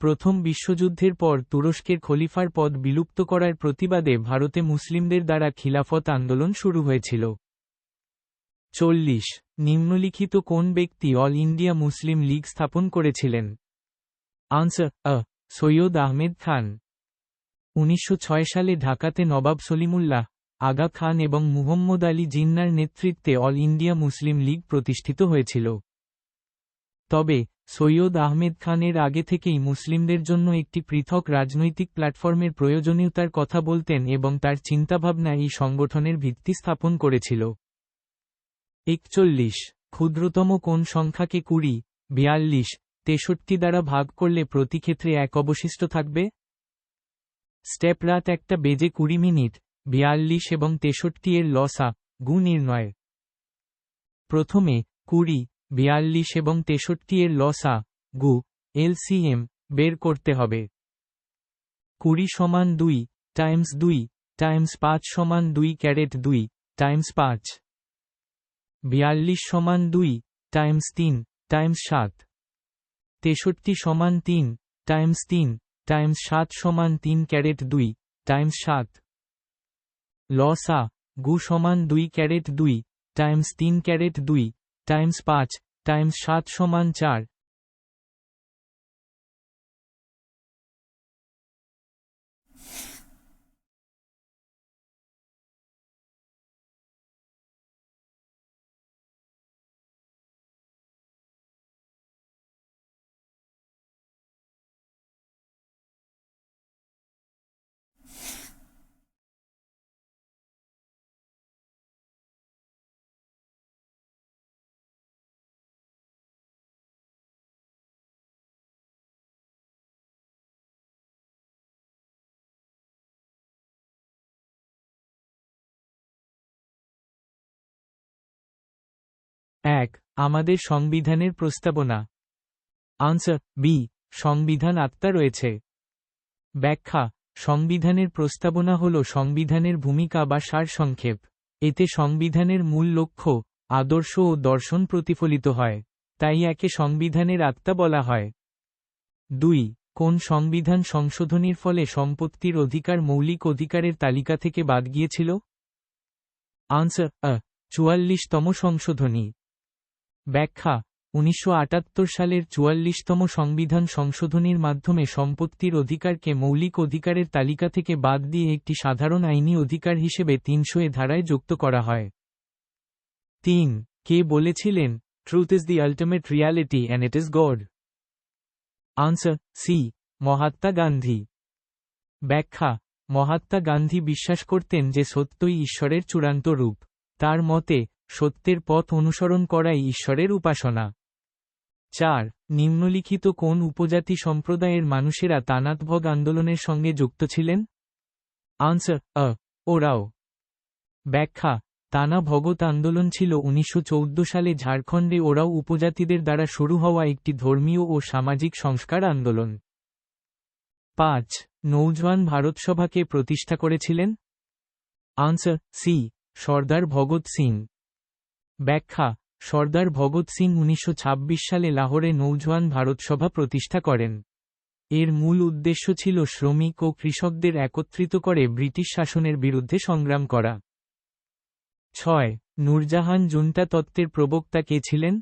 প্রথম বিশ্বযুদ্ধের পর তুরস্কের খলিফার পদ বিলুপ্ত করার প্রতিবাদে ভারতে মুসলিমদের দ্বারা খিলাফত আন্দোলন শুরু হয়েছিল। 40. নিম্নলিখিত কোন ব্যক্তি অল ইন্ডিয়া মুসলিম লীগ স্থাপন করেছিলেন? আনসার: সৈয়দ আহমেদ খান। 1906 সালে ঢাকাতে নবাব সলিমুল্লাহ, আগা খান এবং মুহম্মদ আলী জিন্নার নেতৃত্বে অল ইন্ডিয়া মুসলিম লীগ প্রতিষ্ঠিত হয়েছিল। তবে সৈয়দ আহমেদ খানের আগে থেকেই মুসলিমদের জন্য একটি পৃথক রাজনৈতিক প্ল্যাটফর্মের প্রয়োজনীয়তার কথা বলতেন এবং তার চিন্তাভাবনা এই সংগঠনের ভিত্তি স্থাপন করেছিল। 41 ক্ষুদ্রতম কোন সংখ্যাকে 20, 42, 63 দ্বারা ভাগ করলে প্রতি ক্ষেত্রে 1 অবশিষ্ট থাকবে? স্টেপ রাত 1:20 42 এবং 63 এর লসা গু নির্ণয়। প্রথমে 20, 42 এবং 63 এর লসা গু এলসিএম বের করতে হবে। 20 সমান 2 টাইমস 2 টাইমস 5 সমান 2 টাইমস 5। 42 সমান 2 টাইমস 3 টাইমস 7। 63 সমান 3 টাইমস 3 টাইমস 7 সমান 3 টাইমস 7। লসা গু সমান 2 টাইমস 3 টাইমস 5 টাইমস 7 সমান 4। এক আমাদের সংবিধানের প্রস্তাবনা। Answer B. সংবিধান আত্মা রয়েছে। ব্যাখ্যা সংবিধানের প্রস্তাবনা হল সংবিধানের ভূমিকা বা সারসংক্ষেপ। এতে সংবিধানের মূল লক্ষ্য, আদর্শ ও দর্শন প্রতিফলিত হয়, তাই একে সংবিধানের আত্মা বলা হয়। 2 কোন সংবিধান সংশোধনীর ফলে সম্পত্তির অধিকার মৌলিক অধিকারের তালিকা থেকে বাদ গিয়েছিল? আনসার 44তম সংশোধনী। ব্যাখ্যা 1978 সালের 44তম সংবিধান সংশোধনীর মাধ্যমে সম্পত্তির অধিকারকে মৌলিক অধিকারের তালিকা থেকে বাদ দিয়ে একটি সাধারণ আইনি অধিকার হিসেবে 300 ধারায় যুক্ত করা হয়। 3 কে বলেছিলেন, truth is the ultimate reality and it is God? Answer C. Mahatma Gandhi. ব্যাখ্যা মহাত্মা গান্ধী বিশ্বাস করতেন যে সত্যই ঈশ্বরের চূড়ান্ত রূপ। তার মতে সত্যের পথ অনুসরণ করাই ঈশ্বরের উপাসনা। 4 নিম্নলিখিত কোন উপজাতি সম্প্রদায়ের মানুষেরা তানাতভগ আন্দোলনের সঙ্গে যুক্ত ছিলেন? আনসার ওরাও। ব্যাখ্যা তানা ভগত আন্দোলন ছিল 1914 সালে ঝাড়খণ্ডে ওরাও উপজাতিদের দ্বারা শুরু হওয়া একটি ধর্মীয় ও সামাজিক সংস্কার আন্দোলন। 5 নৌজওয়ান ভারত সভাকে প্রতিষ্ঠা করেছিলেন? Answer C. সর্দার ভগৎ সিং। ব্যাখ্যা সর্দার ভগৎ সিং 1926 সালে লাহোরে নৌজওয়ান ভারত সভা প্রতিষ্ঠা করেন। এর মূল উদ্দেশ্য ছিল শ্রমিক ও কৃষকদের একত্রিত করে ব্রিটিশ শাসনের বিরুদ্ধে সংগ্রাম করা। 6 নূরজাহান জুন্টা তত্ত্বের প্রবক্তা কে ছিলেন?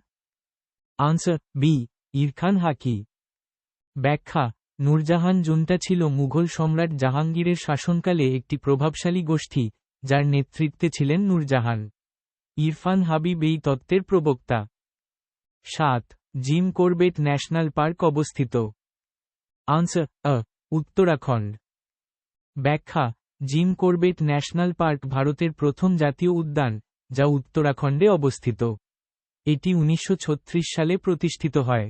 Answer B. ইরফান হাকি। ব্যাখ্যা নূরজাহান জুন্টা ছিল মুঘল সম্রাট জাহাঙ্গীরের শাসনকালে একটি প্রভাবশালী গোষ্ঠী, যার নেতৃত্বে ছিলেন নূরজাহান। ইরফান হাবিব এই তত্ত্বের প্রবক্তা। 7 জিম করবেট ন্যাশনাল পার্ক অবস্থিত? আনসার উত্তরাখণ্ড। ব্যাখ্যা জিম করবেট ন্যাশনাল পার্ক ভারতের প্রথম জাতীয় উদ্যান, যা উত্তরাখণ্ডে অবস্থিত। এটি 1936 সালে প্রতিষ্ঠিত হয়।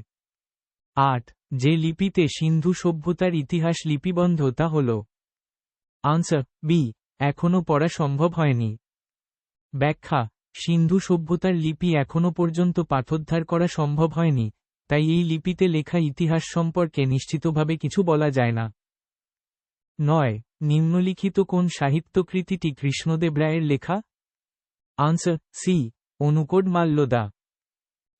8 যে লিপিতে সিন্ধু সভ্যতার ইতিহাস লিপিবদ্ধ তা হল? Answer B. এখনও পড়া সম্ভব হয়নি। ব্যাখ্যা সিন্ধু সভ্যতার লিপি এখনও পর্যন্ত পাঠোদ্ধার করা সম্ভব হয়নি, তাই এই লিপিতে লেখা ইতিহাস সম্পর্কে নিশ্চিতভাবে কিছু বলা যায় না। 9 নিম্নলিখিত কোন সাহিত্যকৃতিটি কৃষ্ণদেব রায়ের লেখা? Answer C. অনুকোড মাল্যদা।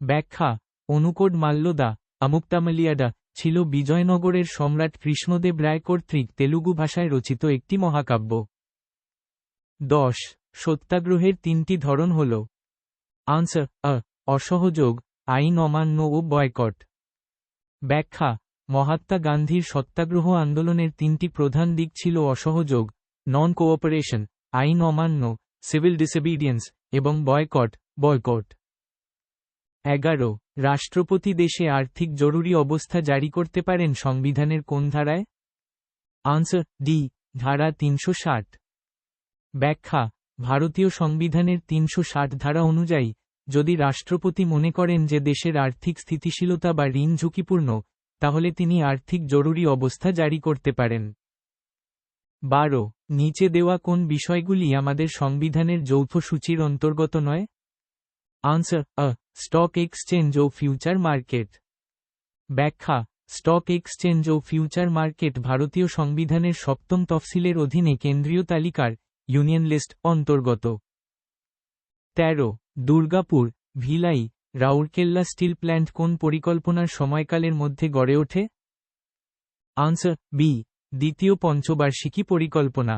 ব্যাখ্যা অনুকোড মাল্যদা আমুক্তামালিয়াডা ছিল বিজয়নগরের সম্রাট কৃষ্ণদেব রায় কর্তৃক তেলুগু ভাষায় রচিত একটি মহাকাব্য। 10 সত্যাগ্রহের 3টি ধরন হল? আনসার অসহযোগ, আইন অমান্য ও বয়কট। ব্যাখ্যা মহাত্মা গান্ধীর সত্যাগ্রহ আন্দোলনের 3টি প্রধান দিক ছিল অসহযোগ, নন কোঅপারেশন, আইন অমান্য, সিভিল ডিসোবিডিয়েন্স, এবং বয়কট। 11 রাষ্ট্রপতি দেশে আর্থিক জরুরি অবস্থা জারি করতে পারেন সংবিধানের কোন ধারায়? আনসার ডি, ধারা 360। ব্যাখ্যা: ভারতীয় সংবিধানের 360 ধারা অনুযায়ী, যদি রাষ্ট্রপতি মনে করেন যে দেশের আর্থিক স্থিতিশীলতা বা ঋণ ঝুঁকিপূর্ণ, তাহলে তিনি আর্থিক জরুরি অবস্থা জারি করতে পারেন। 12 নিচে দেওয়া কোন বিষয়গুলি আমাদের সংবিধানের যৌথ সূচির অন্তর্গত নয়? আনসার স্টক এক্সচেঞ্জ ও ফিউচার মার্কেট। ব্যাখ্যা: স্টক এক্সচেঞ্জ ও ফিউচার মার্কেট ভারতীয় সংবিধানের 7ম তফসিলের অধীনে কেন্দ্রীয় তালিকার ইউনিয়ন লিস্ট অন্তর্গত। 13 Durgapur, villi, Rourkela steel plant কোন পরিকল্পনার সময়কালের মধ্যে গড়ে ওঠে? আনসার বি, দ্বিতীয় পঞ্চবার্ষিকী পরিকল্পনা।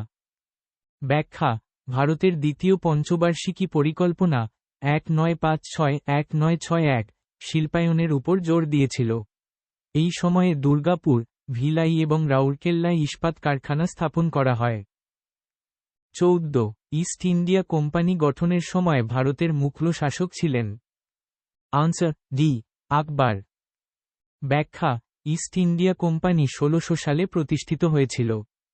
ব্যাখ্যা: ভারতের দ্বিতীয় পঞ্চবার্ষিকী পরিকল্পনা 1956-1961 শিল্পায়নের উপর জোর দিয়েছিল। এই সময়ে দুর্গাপুর, ভিলাই এবং রাউরকেল্লায় ইস্পাত কারখানা স্থাপন করা হয়। 14 ইস্ট ইন্ডিয়া কোম্পানি গঠনের সময় ভারতের মুখ্য শাসক ছিলেন? আনসার ডি, আকবর। ব্যাখ্যা: ইস্ট ইন্ডিয়া কোম্পানি 1600 সালে প্রতিষ্ঠিত হয়েছিল।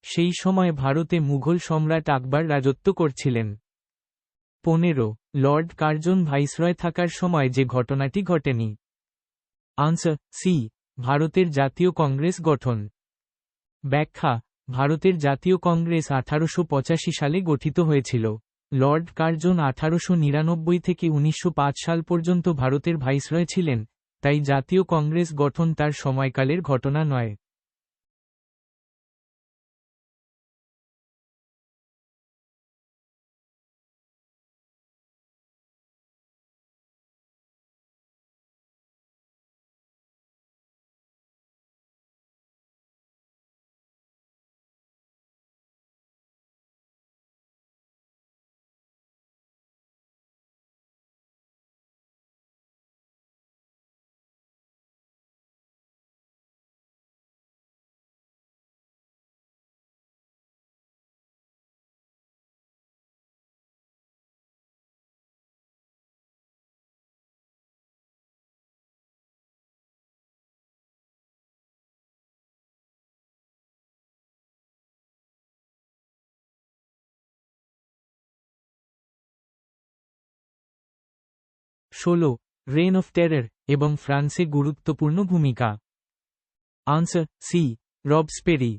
সেই সময় ভারতে মুঘল সম্রাট আকবর রাজত্ব করছিলেন। 15 লর্ড কার্জন ভাইসরয় থাকার সময় যে ঘটনাটি ঘটেনি? আনসার সি, ভারতের জাতীয় কংগ্রেস গঠন। ব্যাখ্যা: ভারতের জাতীয় কংগ্রেস 1885 সালে গঠিত হয়েছিল। লর্ড কার্জন 1899 থেকে 1905 সাল পর্যন্ত ভারতের ভাইসরয় ছিলেন, তাই জাতীয় কংগ্রেস গঠন তার সময়কালের ঘটনা নয়। 16 রেইন অফ টেরর এবং ফ্রান্সে গুরুত্বপূর্ণ ভূমিকা। Answer C, Robespierre.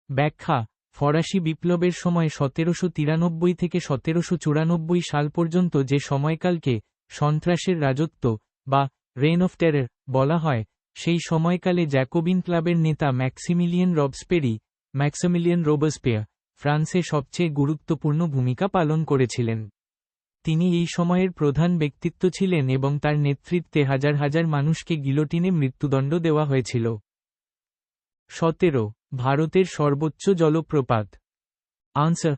ব্যাখ্যা: ফরাসি বিপ্লবের সময় 1793 থেকে 1794 সাল পর্যন্ত যে সময়কালকে সন্ত্রাসের রাজত্ব বা রেইন অফ টেরর বলা হয়, সেই সময়কালে জ্যাকোবিন ক্লাবের নেতা ম্যাক্সিমিলিয়ান রোবস্পিয়ার ফ্রান্সে সবচেয়ে গুরুত্বপূর্ণ ভূমিকা পালন করেছিলেন। তিনি এই সময়ের প্রধান ব্যক্তিত্ব ছিলেন এবং তার নেতৃত্বে হাজার হাজার মানুষকে গিলোটিনে মৃত্যুদণ্ড দেওয়া হয়েছিল। 17 ভারতের সর্বোচ্চ জলপ্রপাত। আনসার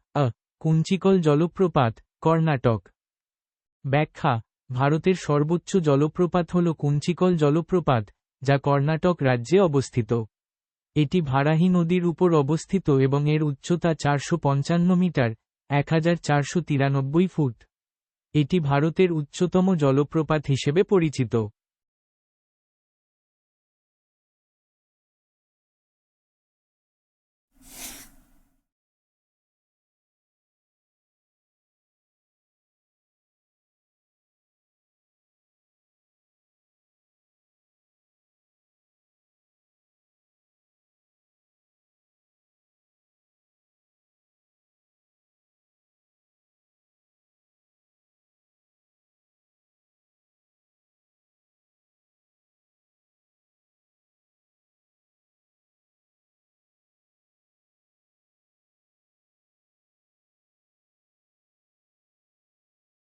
কুঞ্চিকল জলপ্রপাত, কর্ণাটক। ব্যাখ্যা: ভারতের সর্বোচ্চ জলপ্রপাত হল কুঞ্চিকল জলপ্রপাত, যা কর্ণাটক রাজ্যে অবস্থিত। এটি ভারাহি নদীর উপর অবস্থিত এবং এর উচ্চতা 455 মিটার, 1493 ফুট। এটি ভারতের উচ্চতম জলপ্রপাত হিসেবে পরিচিত।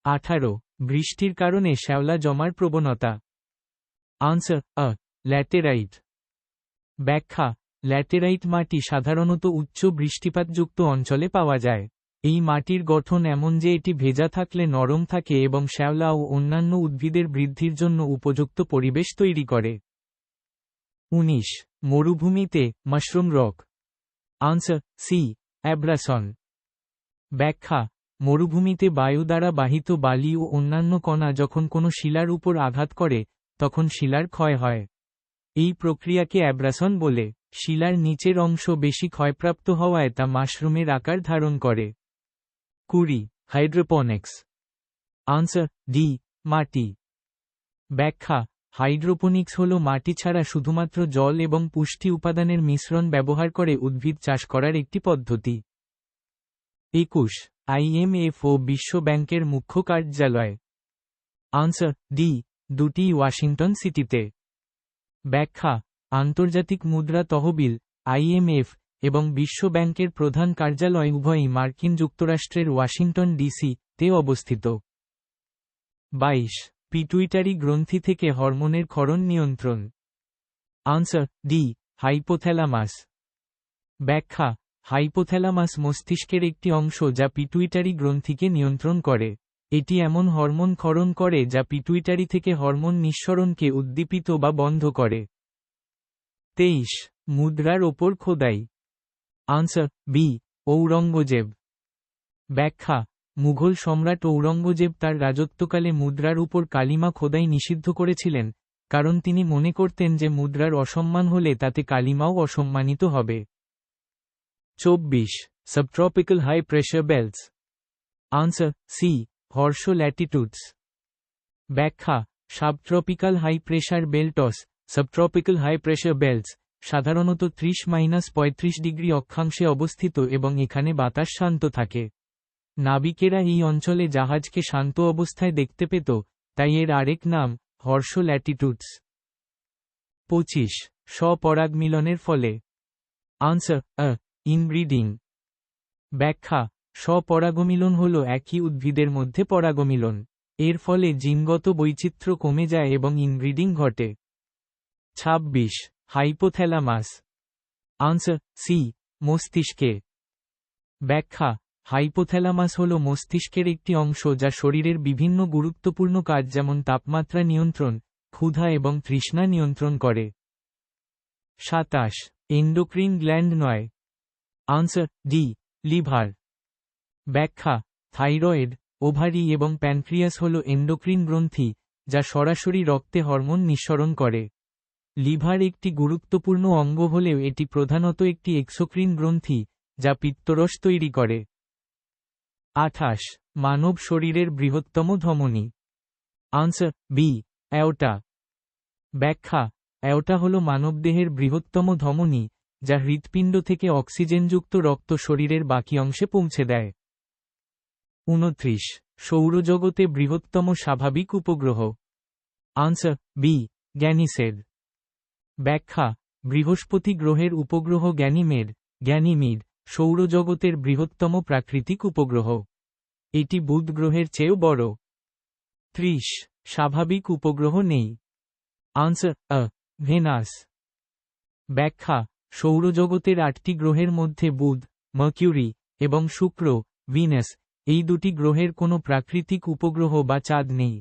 আঠারো বৃষ্টির কারণে শ্যাওলা জমার প্রবণতা। Answer laterite. ব্যাখ্যা: ল্যাটেরাইট মাটি সাধারণত উচ্চ বৃষ্টিপাতযুক্ত অঞ্চলে পাওয়া যায়। এই মাটির গঠন এমন যে এটি ভেজা থাকলে নরম থাকে এবং শ্যাওলা ও অন্যান্য উদ্ভিদের বৃদ্ধির জন্য উপযুক্ত পরিবেশ তৈরি করে। 19 মরুভূমিতে mushroom rock. Answer C abrasion. ব্যাখ্যা মরুভূমিতে বায়ু দ্বারা বাহিত বালি ও অন্যান্য কণা যখন কোনো শিলার উপর আঘাত করে তখন শিলার ক্ষয় হয়। এই প্রক্রিয়াকে অ্যাব্রাসন বলে। শিলার নিচের অংশ বেশি ক্ষয়প্রাপ্ত হওয়ায় তা মাশরুমের আকার ধারণ করে। 20 হাইড্রোপনিক্স। আনসার ডি মাটি। ব্যাখ্যা হাইড্রোপনিক্স হল মাটি ছাড়া শুধুমাত্র জল এবং পুষ্টি উপাদানের মিশ্রণ ব্যবহার করে উদ্ভিদ চাষ করার একটি পদ্ধতি। 21 IMF ও বিশ্ব ব্যাংকের মুখ্য কার্যালয়। আনসার ডি দুটি ওয়াশিংটন সিটিতে। ব্যাখ্যা আন্তর্জাতিক মুদ্রা তহবিল IMF এবং বিশ্ব ব্যাংকের প্রধান কার্যালয় উভয়ই মার্কিন যুক্তরাষ্ট্রের ওয়াশিংটন ডিসি তে অবস্থিত। 22 পিটুইটারি গ্রন্থি থেকে হরমোনের ক্ষরণ নিয়ন্ত্রণ। Answer D hypothalamus. ব্যাখ্যা হাইপোথ্যালামাস মস্তিষ্কের একটি অংশ যা পিটুইটারি গ্রন্থিকে নিয়ন্ত্রণ করে। এটি এমন হরমোন ক্ষরণ করে যা পিটুইটারি থেকে হরমোন নিঃসরণকে উদ্দীপিত বা বন্ধ করে। 23 মুদ্রার ওপর খোদাই। Answer B Aurangzeb. ব্যাখ্যা মুঘল সম্রাট ঔরঙ্গজেব তার রাজত্বকালে মুদ্রার উপর কালিমা খোদাই নিষিদ্ধ করেছিলেন, কারণ তিনি মনে করতেন যে মুদ্রার অসম্মান হলে তাতে কালিমাও অসম্মানিত হবে। 24 subtropical high pressure belts. Answer C horse latitudes. ব্যাখ্যা subtropical high pressure belts subtropical high pressure belts সাধারণত 30-35 ডিগ্রি অক্ষাংশে অবস্থিত এবং এখানে বাতাস শান্ত থাকে। নাবিকেরা এই অঞ্চলে জাহাজকে শান্ত অবস্থায় দেখতে পেত, তাই এর আরেক নাম হর্ষ ল্যাটিটুডস। 25 স্বপরাগমিলনের ফলে। Answer inbreeding. ব্যাখ্যা স্বপরাগমিলন হল একই উদ্ভিদের মধ্যে পরাগমিলন। এর ফলে জিনগত বৈচিত্র্য কমে যায় এবং ইনব্রিডিং ঘটে। 26 হাইপোথ্যালামাস। আনসার সি মস্তিষ্কে। ব্যাখ্যা হাইপোথ্যালামাস হল মস্তিষ্কের একটি অংশ যা শরীরের বিভিন্ন গুরুত্বপূর্ণ কাজ যেমন তাপমাত্রা নিয়ন্ত্রণ, ক্ষুধা এবং তৃষ্ণা নিয়ন্ত্রণ করে। 27 এন্ডোক্রিন গ্ল্যান্ড নয়। Answer D liver. ব্যাখ্যা থাইরয়েড, ওভারি এবং প্যানক্রিয়াস হল এন্ডোক্রিন গ্রন্থি যা সরাসরি রক্তে হরমোন নিঃসরণ করে। লিভার একটি গুরুত্বপূর্ণ অঙ্গ হলেও এটি প্রধানত একটি এক্সোক্রিন গ্রন্থি যা পিত্তরস তৈরি করে। 28 মানব শরীরের বৃহত্তম ধমনী। Answer B aorta. ব্যাখ্যা অ্যাওর্টা হল মানবদেহের বৃহত্তম ধমনী যা হৃৎপিণ্ড থেকে অক্সিজেনযুক্ত রক্ত শরীরের বাকি অংশে পৌঁছে দেয়। 29 সৌরজগতে বৃহত্তম স্বাভাবিক উপগ্রহ। Answer B Ganymede. ব্যাখ্যা বৃহস্পতি গ্রহের উপগ্রহ গ্যানিমিড সৌরজগতের বৃহত্তম প্রাকৃতিক উপগ্রহ। এটি বুধ গ্রহের চেয়েও বড়। 30 স্বাভাবিক উপগ্রহ নেই। Answer Venus. ব্যাখ্যা সৌরজগতের 8টি গ্রহের মধ্যে বুধ, মার্কিউরি এবং শুক্র ভিনাস এই দুটি গ্রহের কোনো প্রাকৃতিক উপগ্রহ বা চাঁদ নেই।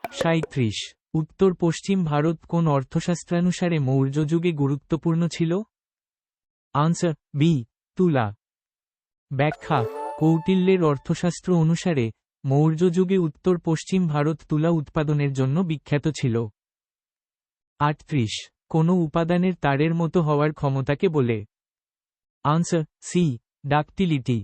সাঁইত্রিশ উত্তর পশ্চিম ভারত কোন অর্থশাস্ত্রানুসারে মৌর্য যুগে গুরুত্বপূর্ণ ছিল? আনসার বি তুলা। ব্যাখ্যা কৌটিল্যের অর্থশাস্ত্র অনুসারে মৌর্য যুগে উত্তর পশ্চিম ভারত তুলা উৎপাদনের জন্য বিখ্যাত ছিল। 38 কোনো উপাদানের তারের মতো হওয়ার ক্ষমতাকে বলে? Answer C, ductility.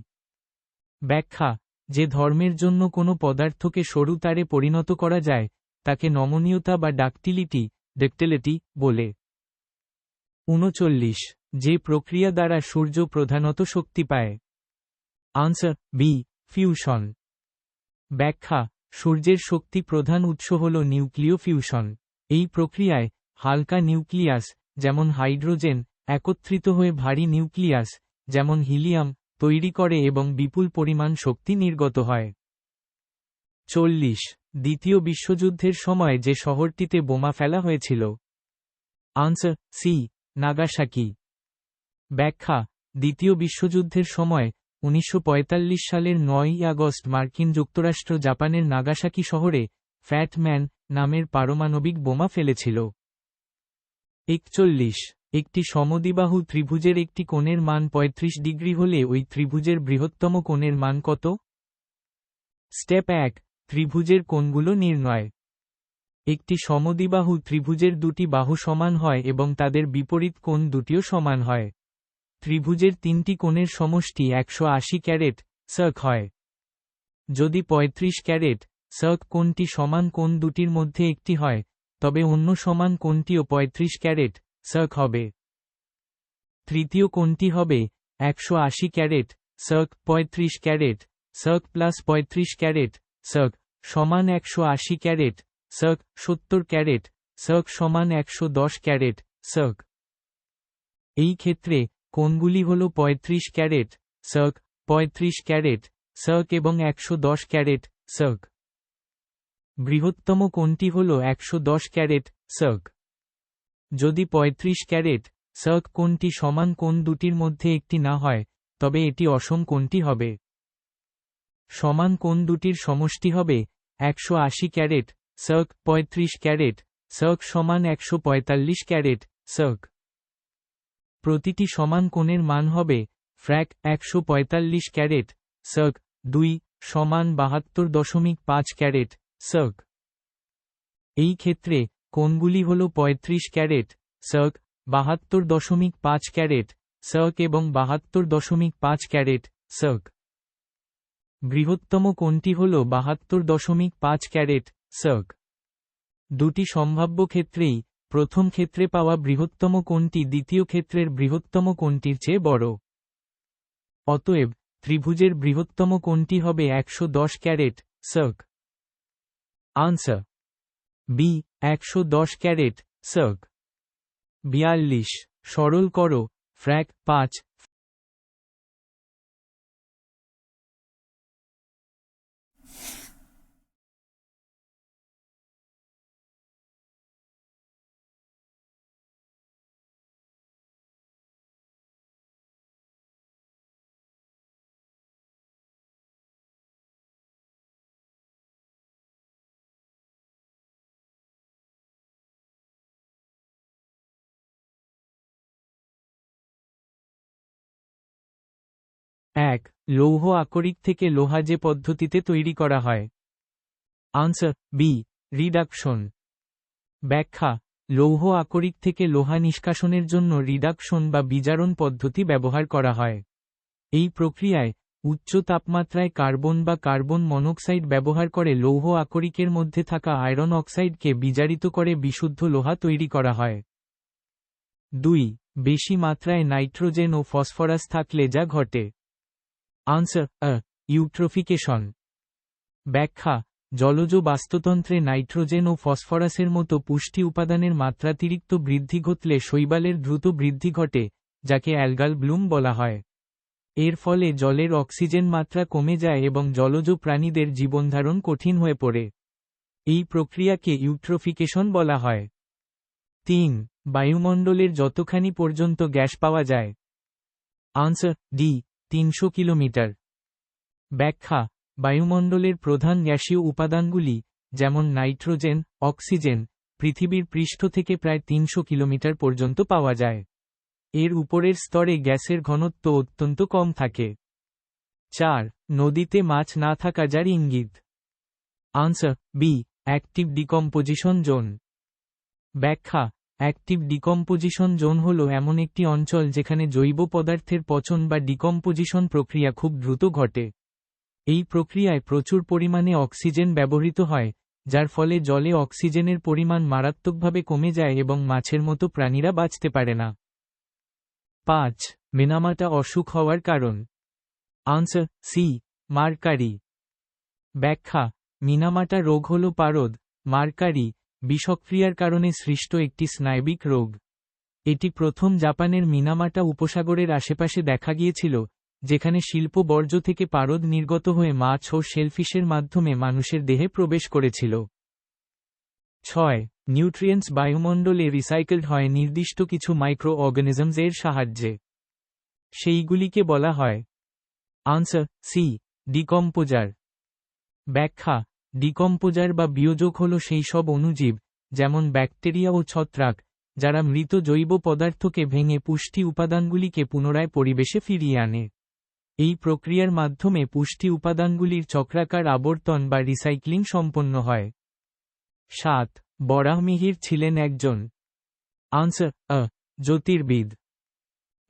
ব্যাখ্যা যে ধর্মের জন্য কোনো পদার্থকে সরু তারে পরিণত করা যায় তাকে নমনীয়তা বা ডাকটিলিটি বলে। 39 যে প্রক্রিয়া দ্বারা সূর্য প্রধানত শক্তি পায়? Answer B, fusion. ব্যাখ্যা সূর্যের শক্তি প্রধান উৎস হল নিউক্লিয় ফিউশন। এই প্রক্রিয়ায় হালকা নিউক্লিয়াস যেমন হাইড্রোজেন একত্রিত হয়ে ভারী নিউক্লিয়াস যেমন হিলিয়াম তৈরি করে এবং বিপুল পরিমাণ শক্তি নির্গত হয়। 40 দ্বিতীয় বিশ্বযুদ্ধের সময় যে শহরটিতে বোমা ফেলা হয়েছিল? Answer C, Nagasaki. ব্যাখ্যা দ্বিতীয় বিশ্বযুদ্ধের সময় 1945 সালের 9ই আগস্ট মার্কিন যুক্তরাষ্ট্র জাপানের নাগাসাকি শহরে ফ্যাট ম্যান নামের পারমাণবিক বোমা ফেলেছিল। 41 একটি সমদ্বিবাহু ত্রিভুজের একটি কোণের মান 35 ডিগ্রি হলে ওই ত্রিভুজের বৃহত্তম কোণের মান কত? স্টেপ 1 ত্রিভুজের কোণগুলো নির্ণয়। একটি সমদ্বিবাহু ত্রিভুজের দুটি বাহু সমান হয় এবং তাদের বিপরীত কোণ দুটিও সমান হয়। ত্রিভুজের তিনটি কোণের সমষ্টি 180 ক্যারেট সার্ক হয়। যদি 35 ক্যারেট সার্ক কোণটি সমান কোণ দুটির মধ্যে একটি হয় তবে অন্য সমান কোণটিও 35 ক্যারেট সার্ক হবে। তৃতীয় কোণটি হবে 180 caret circ 35 caret circ plus 35 caret circ সমান 180 ক্যারেট সার্ক 70 ক্যারেট সার্ক সমান 110 ক্যারেট সার্ক। এই ক্ষেত্রে কোণগুলি হল 35 ক্যারেট সার্ক 35 ক্যারেট সার্ক এবং 110 ক্যারেট সার্ক। বৃহত্তম কোণটি হল 110 ক্যারেট সার্ক। যদি 35 ক্যারেট সার্ক কোণটি সমান কোণ দুটির মধ্যে একটি না হয় তবে এটি অসম কোণটি হবে। সমান কোণ দুটির সমষ্টি হবে 180 ক্যারেট সার্ক 35 ক্যারেট সার্ক সমান 145 ক্যারেট সার্ক। প্রতিটি সমান কোণের মান হবে ফ্র্যাক 145 ক্যারেট সার্ক 2 সমান 72.5 ক্যারেট সার্ক। এই ক্ষেত্রে কোণগুলি হল 35 ক্যারেট সার্ক 72.5 ক্যারেট সার্ক এবং 72.5 ক্যারেট সার্ক। বৃহত্তম কোণটি হল 72.5 ক্যারেট সার্ক। দুটি সম্ভাব্য ক্ষেত্রেই প্রথম ক্ষেত্রে পাওয়া বৃহত্তম কোণটি দ্বিতীয় ক্ষেত্রের বৃহত্তম কোণটির চেয়ে বড়। অতএব ত্রিভুজের বৃহত্তম কোণটি হবে 110 caret circ. Answer B, 110 caret circ. 42 সরল করো ফ্র্যাক 5 1 লৌহ আকরিক থেকে লোহা যে পদ্ধতিতে তৈরি করা হয়? Answer B, reduction. ব্যাখ্যা লৌহ আকরিক থেকে লোহা নিষ্কাশনের জন্য রিডাকশন বা বিজারণ পদ্ধতি ব্যবহার করা হয়। এই প্রক্রিয়ায় উচ্চ তাপমাত্রায় কার্বন বা কার্বন মনোক্সাইড ব্যবহার করে লৌহ আকরিকের মধ্যে থাকা আয়রন অক্সাইডকে বিজারিত করে বিশুদ্ধ লোহা তৈরি করা হয়। 2 বেশি মাত্রায় নাইট্রোজেন ও ফসফরাস থাকলে যা ঘটে? Answer eutrophication. ব্যাখ্যা জলজ বাস্তুতন্ত্রে নাইট্রোজেন ও ফসফরাসের মতো পুষ্টি উপাদানের মাত্রাতিরিক্ত বৃদ্ধি ঘটলে শৈবালের দ্রুত বৃদ্ধি ঘটে যাকে অ্যালগাল ব্লুম বলা হয়। এর ফলে জলের অক্সিজেন মাত্রা কমে যায় এবং জলজ প্রাণীদের জীবনধারণ কঠিন হয়ে পড়ে। এই প্রক্রিয়াকে ইউট্রোফিকেশন বলা হয়। 3 বায়ুমণ্ডলের যতখানি পর্যন্ত গ্যাস পাওয়া যায়? Answer D, 300 kilometre. ব্যাখ্যা বায়ুমণ্ডলের প্রধান গ্যাসীয় উপাদানগুলি যেমন নাইট্রোজেন, অক্সিজেন পৃথিবীর পৃষ্ঠ থেকে প্রায় 300 কিলোমিটার পর্যন্ত পাওয়া যায়। এর উপরের স্তরে গ্যাসের ঘনত্ব অত্যন্ত কম থাকে। 4. নদীতে মাছ না থাকা যার ইঙ্গিত। Answer B, active decomposition zone. ব্যাখ্যা: অ্যাক্টিভ ডিকম্পোজিশন জোন হল এমন একটি অঞ্চল যেখানে জৈব পদার্থের পচন বা ডিকম্পোজিশন প্রক্রিয়া খুব দ্রুত ঘটে। এই প্রক্রিয়ায় প্রচুর পরিমাণে অক্সিজেন ব্যবহৃত হয়, যার ফলে জলে অক্সিজেনের পরিমাণ মারাত্মকভাবে কমে যায় এবং মাছের মতো প্রাণীরা বাঁচতে পারে না। 5. মিনামাটা অসুখ হওয়ার কারণ। Answer C, mercury. ব্যাখ্যা: মিনামাটা রোগ হল পারদ, মার্কারি, বিষক্রিয়ার কারণে সৃষ্ট একটি স্নায়বিক রোগ। এটি প্রথম জাপানের মিনামাটা উপসাগরের আশেপাশে দেখা গিয়েছিল, যেখানে শিল্প বর্জ্য থেকে পারদ নির্গত হয়ে মাছ ও শেলফিশের মাধ্যমে মানুষের দেহে প্রবেশ করেছিল। 6. নিউট্রিয়েন্টস বায়ুমণ্ডলে রিসাইকেলড হয় নির্দিষ্ট কিছু মাইক্রো অর্গানিজমস এর সাহায্যে। সেইগুলিকে বলা হয়। Answer C, decomposer. ব্যাখ্যা: ডিকম্পোজার বা বিয়োজক হল সেই সব অণুজীব, যেমন ব্যাকটেরিয়া ও ছত্রাক, যারা মৃত জৈব পদার্থকে ভেঙে পুষ্টি উপাদানগুলিকে পুনরায় পরিবেশে ফিরিয়ে আনে। এই প্রক্রিয়ার মাধ্যমে পুষ্টি উপাদানগুলির চক্রাকার আবর্তন বা রিসাইক্লিং সম্পন্ন হয়। 7. বরাহমিহির ছিলেন একজন। আনসার আ, জ্যোতির্বিদ।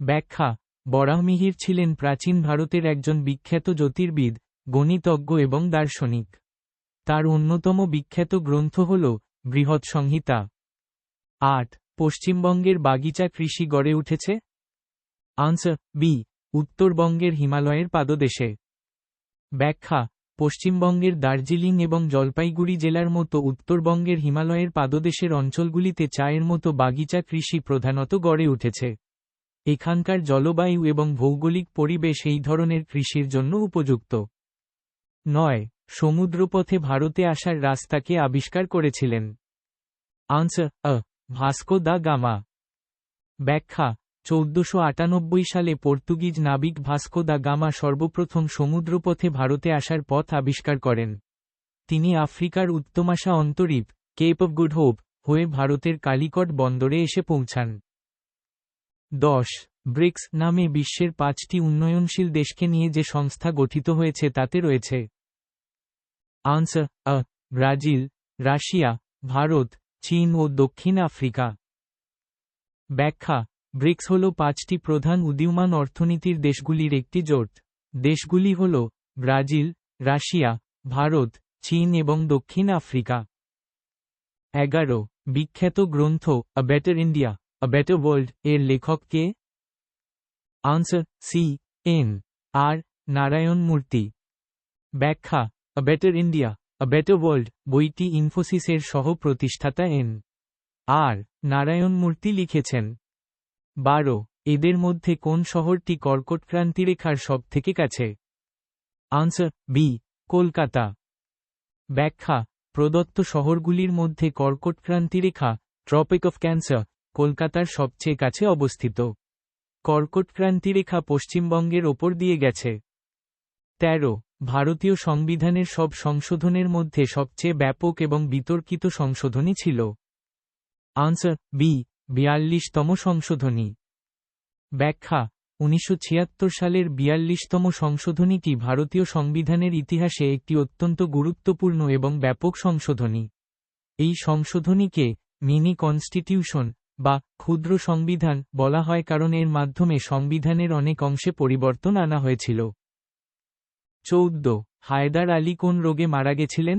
ব্যাখ্যা: বরাহমিহির ছিলেন প্রাচীন ভারতের একজন বিখ্যাত জ্যোতির্বিদ, গণিতজ্ঞ এবং দার্শনিক। তার অন্যতম বিখ্যাত গ্রন্থ হল বৃহৎ সংহিতা। 8. পশ্চিমবঙ্গের বাগিচা কৃষি গড়ে উঠেছে। আনসার বি, উত্তরবঙ্গের হিমালয়ের পাদদেশে। ব্যাখ্যা: পশ্চিমবঙ্গের দার্জিলিং এবং জলপাইগুড়ি জেলার মতো উত্তরবঙ্গের হিমালয়ের পাদদেশের অঞ্চলগুলিতে চায়ের মতো বাগিচা কৃষি প্রধানত গড়ে উঠেছে। এখানকার জলবায়ু এবং ভৌগোলিক পরিবেশ এই ধরনের কৃষির জন্য উপযুক্ত। 9. সমুদ্রপথে ভারতে আসার রাস্তাকে আবিষ্কার করেছিলেন। আনসার আ, ভাস্কো দা গামা। ব্যাখ্যা: 1498 সালে পর্তুগিজ নাবিক ভাস্কো দা গামা সর্বপ্রথম সমুদ্রপথে ভারতে আসার পথ আবিষ্কার করেন। তিনি আফ্রিকার উত্তমাশা অন্তরীপ, কেপ অফ গুড হোপ, হয়ে ভারতের কালিকট বন্দরে এসে পৌঁছান। 10. ব্রিক্স নামে বিশ্বের 5টি উন্নয়নশীল দেশকে নিয়ে যে সংস্থা গঠিত হয়েছে তাতে রয়েছে। আনসার আ, ব্রাজিল, রাশিয়া, ভারত, চীন ও দক্ষিণ আফ্রিকা। ব্যাখ্যা: ব্রিক্স হল 5টি প্রধান উদীয়মান অর্থনীতির দেশগুলির একটি জোট। দেশগুলি হল ব্রাজিল, রাশিয়া, ভারত, চীন এবং দক্ষিণ আফ্রিকা। 11. বিখ্যাত গ্রন্থ a better India, a better world এর লেখক কে? আনসার সি, এন আর নারায়ণ মূর্তি। ব্যাখ্যা: a better India, a better world বইটি ইনফোসিসের সহ প্রতিষ্ঠাতা এন আর নারায়ণ মূর্তি লিখেছেন। 12. এদের মধ্যে কোন শহরটি কর্কটক্রান্তিরেখার সবথেকে কাছে? Answer B, Kolkata. ব্যাখ্যা: প্রদত্ত শহরগুলির মধ্যে কর্কটক্রান্তিরেখা, ট্রপিক অফ ক্যান্সার, কলকাতার সবচেয়ে কাছে অবস্থিত। কর্কটক্রান্তিরেখা পশ্চিমবঙ্গের ওপর দিয়ে গেছে। 13. ভারতীয় সংবিধানের সব সংশোধনের মধ্যে সবচেয়ে ব্যাপক এবং বিতর্কিত সংশোধনী ছিল। আনসার বি, 42তম সংশোধনী। ব্যাখ্যা: 1976 সালের 42তম সংশোধনীটি ভারতীয় সংবিধানের ইতিহাসে একটি অত্যন্ত গুরুত্বপূর্ণ এবং ব্যাপক সংশোধনী। এই সংশোধনীকে মিনি কনস্টিটিউশন বা ক্ষুদ্র সংবিধান বলা হয় কারণ এর মাধ্যমে সংবিধানের অনেক অংশে পরিবর্তন আনা হয়েছিল। 14. হায়দার আলী কোন রোগে মারা গেছিলেন?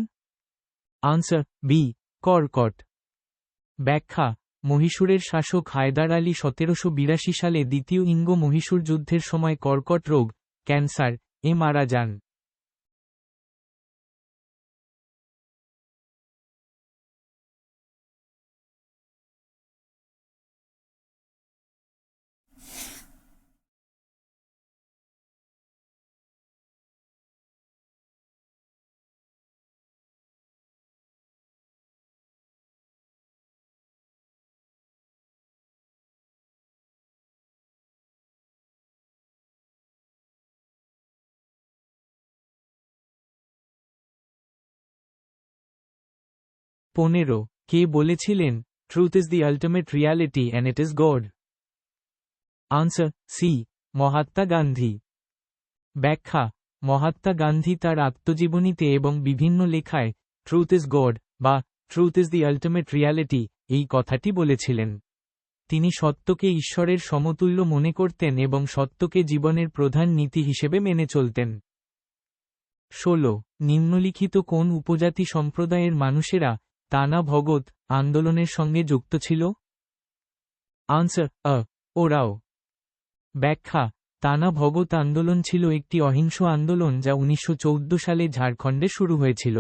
আনসার বি, কর্কট। ব্যাখ্যা: মহীশূরের শাসক হায়দার আলী 1782 সালে দ্বিতীয় ইঙ্গো-মহীশূর যুদ্ধের সময় কর্কট রোগ, ক্যান্সার এ মারা যান। পনেরো, কে বলেছিলেন, truth is the ultimate reality and it is God? Answer C, Mahatma Gandhi. ব্যাখ্যা: মহাত্মা গান্ধী তার আত্মজীবনীতে এবং বিভিন্ন লেখায় ট্রুথ ইজ গড বা truth is the ultimate reality এই কথাটি বলেছিলেন। তিনি সত্যকে ঈশ্বরের সমতুল্য মনে করতেন এবং সত্যকে জীবনের প্রধান নীতি হিসেবে মেনে চলতেন। 16 নিম্নলিখিত কোন উপজাতি সম্প্রদায়ের মানুষেরা টানা ভগৎ আন্দোলনের সঙ্গে যুক্ত ছিল? আনসার ওরাও। ব্যাখ্যা টানা ভগৎ আন্দোলন ছিল একটি অহিংস আন্দোলন যা 1914 সালে ঝাড়খণ্ডে শুরু হয়েছিল।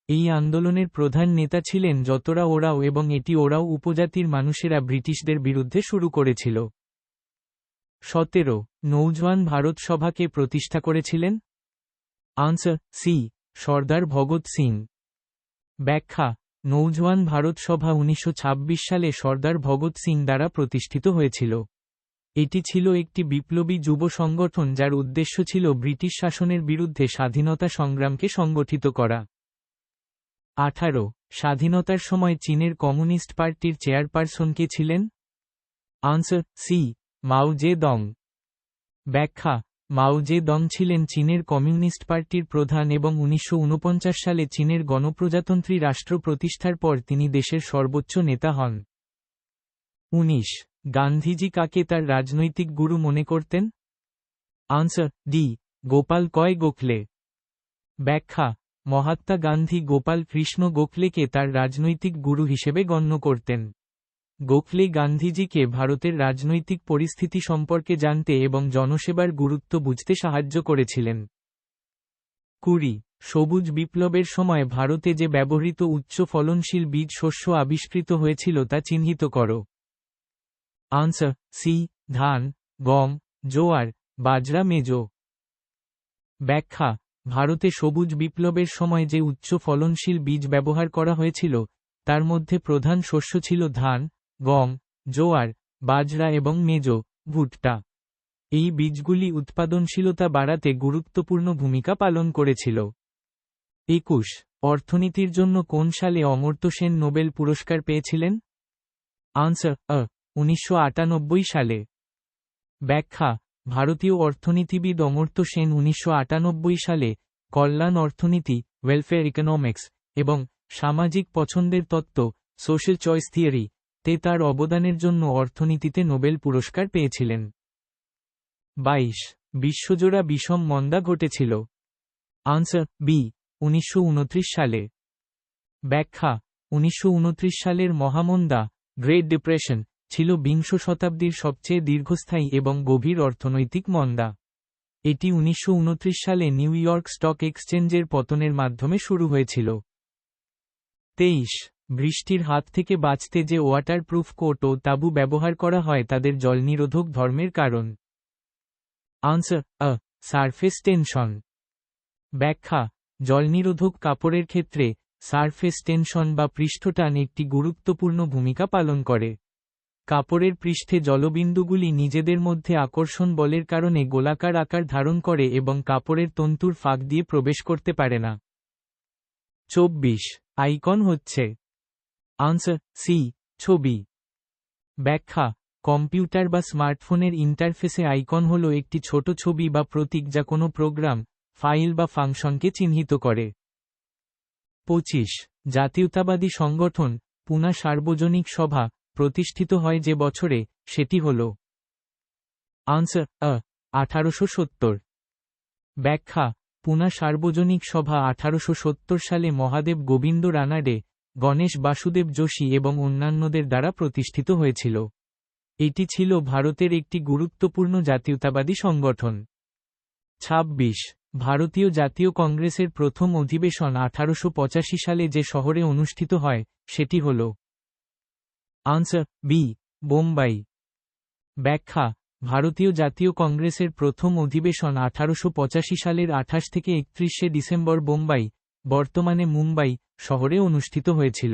এই আন্দোলনের প্রধান নেতা ছিলেন যতরা ওরাও এবং এটি ওরাও উপজাতির মানুষেরা ব্রিটিশদের বিরুদ্ধে শুরু করেছিল। 17 নৌজওয়ান ভারত সভাকে প্রতিষ্ঠা করেছিলেন? Answer C Sardar Bhagat Singh. ব্যাখ্যা নৌজওয়ান ভারত সভা 1926 সালে সর্দার ভগৎ সিং দ্বারা প্রতিষ্ঠিত হয়েছিল। এটি ছিল একটি বিপ্লবী যুব সংগঠন যার উদ্দেশ্য ছিল ব্রিটিশ শাসনের বিরুদ্ধে স্বাধীনতা সংগ্রামকে সংগঠিত করা। 18 স্বাধীনতার সময় চীনের কমিউনিস্ট পার্টির চেয়ারপারসন কে ছিলেন? আনসার সি মাও জে দং। ব্যাখ্যা মাও জে দং ছিলেন চীনের কমিউনিস্ট পার্টির প্রধান এবং 1949 সালে চীনের গণপ্রজাতন্ত্রী রাষ্ট্র প্রতিষ্ঠার পর তিনি দেশের সর্বোচ্চ নেতা হন। 19 গান্ধীজি কাকে তার রাজনৈতিক গুরু মনে করতেন? আনসার ডি গোপাল কয় গোখলে। ব্যাখ্যা মহাত্মা গান্ধী গোপাল কৃষ্ণ গোখলেকে তার রাজনৈতিক গুরু হিসেবে গণ্য করতেন। গোখলে গান্ধীজিকে ভারতের রাজনৈতিক পরিস্থিতি সম্পর্কে জানতে এবং জনসেবার গুরুত্ব বুঝতে সাহায্য করেছিলেন। 20 সবুজ বিপ্লবের সময় ভারতে যে ব্যবহৃত উচ্চ ফলনশীল বীজ শস্য আবিষ্কৃত হয়েছিল তা চিহ্নিত করো। আনসার সি ধান, গম, জোয়ার, বাজরা, মেজো। ব্যাখ্যা ভারতে সবুজ বিপ্লবের সময় যে উচ্চ ফলনশীল বীজ ব্যবহার করা হয়েছিল তার মধ্যে প্রধান শস্য ছিল ধান, গম, জোয়ার, বাজরা এবং মেজো, ভুট্টা। এই বীজগুলি উৎপাদনশীলতা বাড়াতে গুরুত্বপূর্ণ ভূমিকা পালন করেছিল। 21 অর্থনীতির জন্য কোন সালে অমর্ত্য সেন নোবেল পুরস্কার পেয়েছিলেন? আনসার 1998 সালে। ব্যাখ্যা ভারতীয় অর্থনীতিবিদ অমর্ত্য সেন 1998 সালে কল্যাণ অর্থনীতি ওয়েলফেয়ার ইকোনমিক্স এবং সামাজিক পছন্দের তত্ত্ব সোশ্যাল চয়েস থিওরি তে তার অবদানের জন্য অর্থনীতিতে নোবেল পুরস্কার পেয়েছিলেন। 22 বিশ্বজোড়া বিষম মন্দা ঘটেছিল। আনসার বি 1929 সালে। ব্যাখ্যা 1929 সালের মহামন্দা গ্রেট ডিপ্রেশন ছিল বিংশ শতাব্দীর সবচেয়ে দীর্ঘস্থায়ী এবং গভীর অর্থনৈতিক মন্দা। এটি 1929 সালে নিউ ইয়র্ক স্টক এক্সচেঞ্জের পতনের মাধ্যমে শুরু হয়েছিল। 23 বৃষ্টির হাত থেকে বাঁচতে যে ওয়াটারপ্রুফ কোট ও তাঁবু ব্যবহার করা হয় তাদের জলনিরোধক ধর্মের কারণ। Answer surface tension. ব্যাখ্যা জলনিরোধক কাপড়ের ক্ষেত্রে সারফেস টেনশন বা পৃষ্ঠটান একটি গুরুত্বপূর্ণ ভূমিকা পালন করে। কাপড়ের পৃষ্ঠে জলবিন্দুগুলি নিজেদের মধ্যে আকর্ষণ বলের কারণে গোলাকার আকার ধারণ করে এবং কাপড়ের তন্তুর ফাঁক দিয়ে প্রবেশ করতে পারে না। 24 আইকন হচ্ছে? আনসার সি ছবি। ব্যাখ্যা কম্পিউটার বা স্মার্টফোনের ইন্টারফেসে আইকন হল একটি ছোট ছবি বা প্রতীক যা কোনো প্রোগ্রাম, ফাইল বা ফাংশনকে চিহ্নিত করে। 25 জাতীয়তাবাদী সংগঠন পুনা সার্বজনিক সভা প্রতিষ্ঠিত হয় যে বছরে সেটি হল? আনসার 1870। ব্যাখ্যা পুনা সার্বজনিক সভা 1870 সালে মহাদেব গোবিন্দ রানাডে, গণেশ বাসুদেব যোশী এবং অন্যান্যদের দ্বারা প্রতিষ্ঠিত হয়েছিল। এটি ছিল ভারতের একটি গুরুত্বপূর্ণ জাতীয়তাবাদী সংগঠন। 26 ভারতীয় জাতীয় কংগ্রেসের প্রথম অধিবেশন 1885 সালে যে শহরে অনুষ্ঠিত হয় সেটি হল? Answer B Bombay. ব্যাখ্যা ভারতীয় জাতীয় কংগ্রেসের প্রথম অধিবেশন 1885 সালের 28 থেকে 31 ডিসেম্বর বোম্বাই, বর্তমানে মুম্বাই শহরে অনুষ্ঠিত হয়েছিল।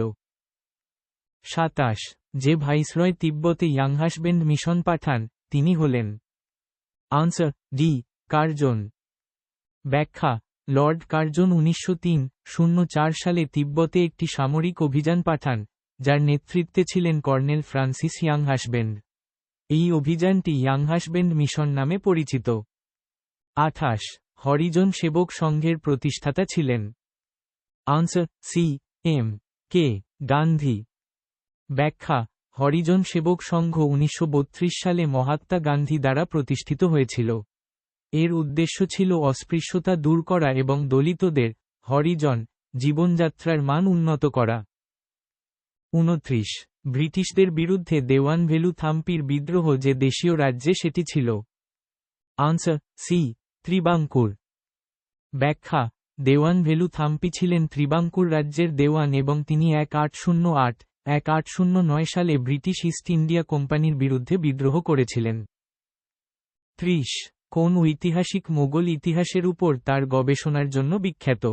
27 যে ভাইসরয় তিব্বতে ইয়াংহাসবেন্ড মিশন পাঠান তিনি হলেন? Answer D Curzon. ব্যাখ্যা লর্ড কার্জন 1903-04 সালে তিব্বতে একটি সামরিক অভিযান পাঠান যার নেতৃত্বে ছিলেন কর্নেল ফ্রান্সিস ইয়াংহাসবেন্ড। এই অভিযানটি ইয়াংহাসবেন্ড মিশন নামে পরিচিত। 28 হরিজন সেবক সংঘের প্রতিষ্ঠাতা ছিলেন? Answer C M K Gandhi. ব্যাখ্যা: হরিজন সেবক সংঘ 1932 সালে মহাত্মা গান্ধী দ্বারা প্রতিষ্ঠিত হয়েছিল। এর উদ্দেশ্য ছিল অস্পৃশ্যতা দূর করা এবং দলিতদের, হরিজন, জীবনযাত্রার মান উন্নত করা। 29. ব্রিটিশদের বিরুদ্ধে দেওয়ান ভেলু থাম্পির বিদ্রোহ যে দেশীয় রাজ্যে সেটি ছিল? Answer C Travancore. ব্যাখ্যা: দেওয়ান ভেলু থাম্পি ছিলেন ত্রিবাঙ্কুর রাজ্যের দেওয়ান এবং তিনি 1808-1809 সালে ব্রিটিশ ইস্ট ইন্ডিয়া কোম্পানির বিরুদ্ধে বিদ্রোহ করেছিলেন। 30. কোন ঐতিহাসিক মোগল ইতিহাসের উপর তার গবেষণার জন্য বিখ্যাত?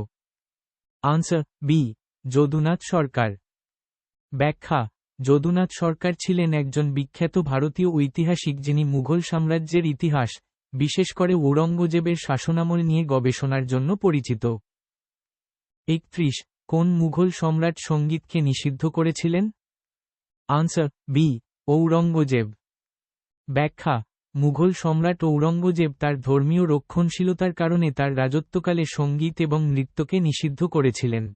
আনসার বি যদুনাথ সরকার। ব্যাখ্যা: যদুনাথ সরকার ছিলেন একজন বিখ্যাত ভারতীয় ঐতিহাসিক যিনি মুঘল সাম্রাজ্যের ইতিহাস, বিশেষ করে ঔরঙ্গজেবের শাসনামল নিয়ে গবেষণার জন্য পরিচিত। 31. কোন মুঘল সম্রাট সঙ্গীতকে নিষিদ্ধ করেছিলেন? Answer B Aurangzeb. ব্যাখ্যা: মুঘল সম্রাট ঔরঙ্গজেব তার ধর্মীয় রক্ষণশীলতার কারণে তার রাজত্বকালে সঙ্গীত এবং নৃত্যকে নিষিদ্ধ করেছিলেন।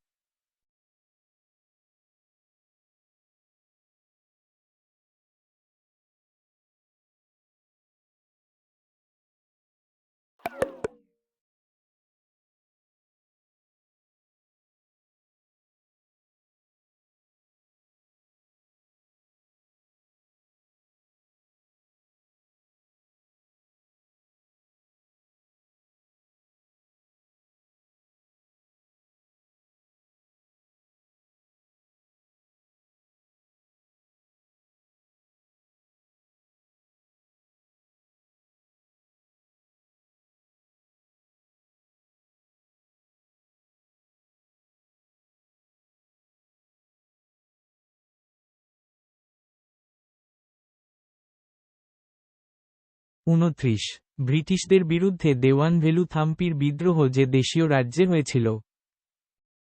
উনত্রিশ। ব্রিটিশদের বিরুদ্ধে দেওয়ান ভেলু থাম্পির বিদ্রোহ যে দেশীয় রাজ্যে হয়েছিল?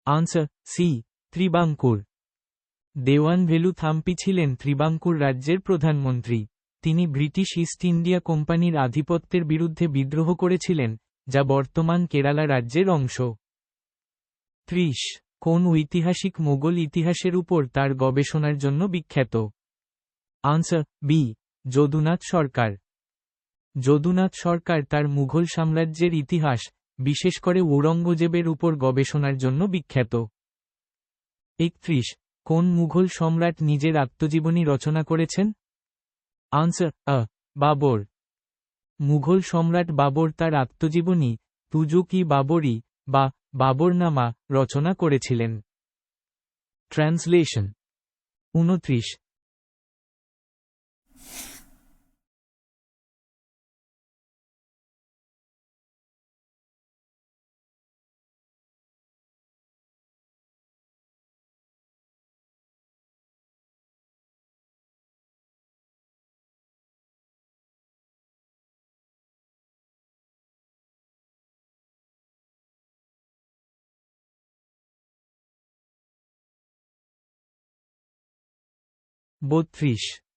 Answer C Travancore. দেওয়ান ভেলু থাম্পি ছিলেন ত্রিবাঙ্কুর রাজ্যের প্রধানমন্ত্রী। তিনি ব্রিটিশ ইস্ট ইন্ডিয়া কোম্পানির আধিপত্যের বিরুদ্ধে বিদ্রোহ করেছিলেন, যা বর্তমান কেরালা রাজ্যের অংশ। 30. কোন ঐতিহাসিক মোগল ইতিহাসের উপর তার গবেষণার জন্য বিখ্যাত? আনসার বি যদুনাথ সরকার। যদুনাথ সরকার তার মুঘল সাম্রাজ্যের ইতিহাস, বিশেষ করে ঔরঙ্গজেবের উপর গবেষণার জন্য বিখ্যাত। 31. কোন মুঘল সম্রাট নিজের আত্মজীবনী রচনা করেছেন? আনসার বাবর। মুঘল সম্রাট বাবর তার আত্মজীবনী তুজুক-ই-বাবরি বা বাবরনামা রচনা করেছিলেন। ট্রান্সলেশন। 29.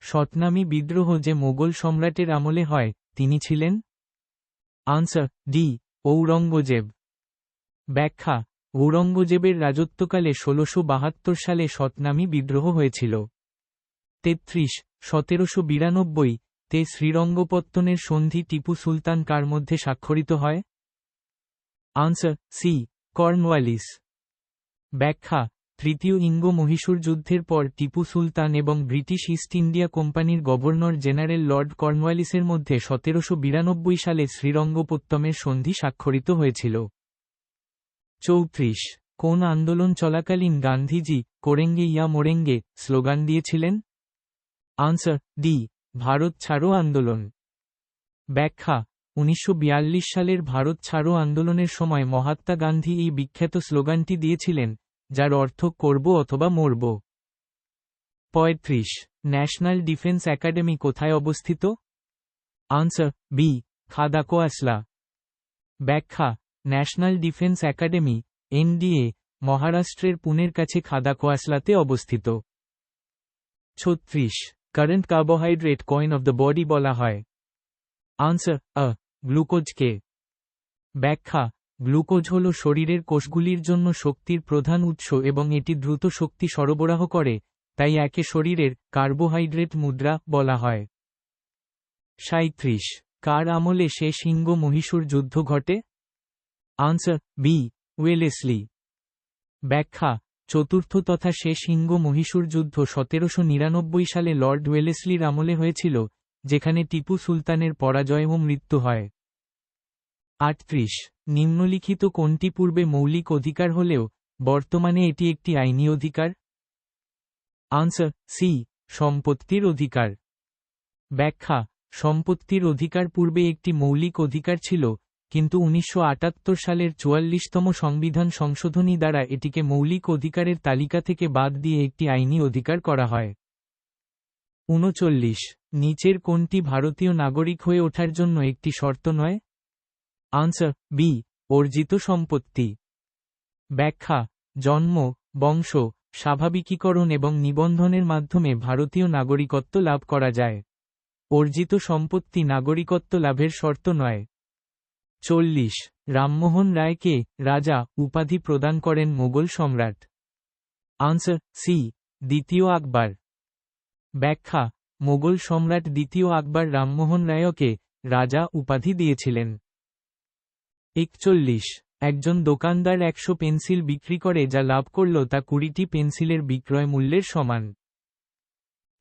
শতনামী বিদ্রোহ যে মোগল সম্রাটের আমলে হয়, তিনি ছিলেন? Answer D Aurangzeb. ব্যাখ্যা: ঔরঙ্গজেবের রাজত্বকালে 1672 সালে শতনামী বিদ্রোহ হয়েছিল। 33. 1792-তে শ্রীরঙ্গপত্তনের সন্ধি টিপু সুলতান কার মধ্যে স্বাক্ষরিত হয়? Answer C Cornwallis. ব্যাখ্যা: তৃতীয় ইঙ্গো-মহীশূর যুদ্ধের পর টিপু সুলতান এবং ব্রিটিশ ইস্ট ইন্ডিয়া কোম্পানির গভর্নর জেনারেল লর্ড কর্নওয়ালিসের মধ্যে 1792 সালে শ্রীরঙ্গপত্তমের সন্ধি স্বাক্ষরিত হয়েছিল। 34. কোন আন্দোলন চলাকালীন গান্ধীজি করেঙ্গে ইয়া মোরেঙ্গে স্লোগান দিয়েছিলেন? আনসার ডি ভারত ছাড়ো আন্দোলন। ব্যাখ্যা: 1942 সালের ভারত ছাড়ো আন্দোলনের সময় মহাত্মা গান্ধী এই বিখ্যাত স্লোগানটি দিয়েছিলেন, যার অর্থ করব অথবা মরব। 35. ন্যাশনাল ডিফেন্স একাডেমি কোথায় অবস্থিত? Answer B Khadakwasla. ব্যাখ্যা: ন্যাশনাল ডিফেন্স একাডেমি এনডিএ মহারাষ্ট্রের পুনের কাছে খাদাকোয়াসলাতে অবস্থিত। 36. Current carbohydrate coin of the body বলা হয়? আনসার গ্লুকোজকে। ব্যাখ্যা: গ্লুকোজ হল শরীরের কোষগুলির জন্য শক্তির প্রধান উৎস এবং এটি দ্রুত শক্তি সরবরাহ করে, তাই একে শরীরের কার্বোহাইড্রেট মুদ্রা বলা হয়। 37 কার আমলে শেষ শিঙ্গ মহীশূর যুদ্ধ ঘটে? Answer: B. ওয়েলেসলি। ব্যাখ্যা: চতুর্থ তথা শেষ শিঙ্গ মহীশূর যুদ্ধ 1799 সালে লর্ড ওয়েলেসলির আমলে হয়েছিল, যেখানে টিপু সুলতানের পরাজয় ও মৃত্যু হয়। 38 নিম্নলিখিত কোনটি পূর্বে মৌলিক অধিকার হলেও বর্তমানে এটি একটি আইনি অধিকার? Answer: C. সম্পত্তির অধিকার। ব্যাখ্যা: সম্পত্তির অধিকার পূর্বে একটি মৌলিক অধিকার ছিল, কিন্তু 1978 সালের 44তম সংবিধান সংশোধনী দ্বারা এটিকে মৌলিক অধিকারের তালিকা থেকে বাদ দিয়ে একটি আইনি অধিকার করা হয়। 39 নিচের কোনটি ভারতীয় নাগরিক হয়ে ওঠার জন্য একটি শর্ত নয়? Answer: B. অর্জিত সম্পত্তি। ব্যাখ্যা: জন্ম, বংশ, স্বাভাবিকীকরণ এবং নিবন্ধনের মাধ্যমে ভারতীয় নাগরিকত্ব লাভ করা যায়। অর্জিত সম্পত্তি নাগরিকত্ব লাভের শর্ত নয়। 40 রামমোহন রায়কে রাজা উপাধি প্রদান করেন মোগল সম্রাট? Answer: C. দ্বিতীয় আকবর। ব্যাখ্যা: মোগল সম্রাট দ্বিতীয় আকবর রামমোহন রায়কে রাজা উপাধি দিয়েছিলেন। 41 একজন দোকানদার 100 পেন্সিল বিক্রি করে যা লাভ করল তা 20টি পেন্সিলের বিক্রয় মূল্যের সমান।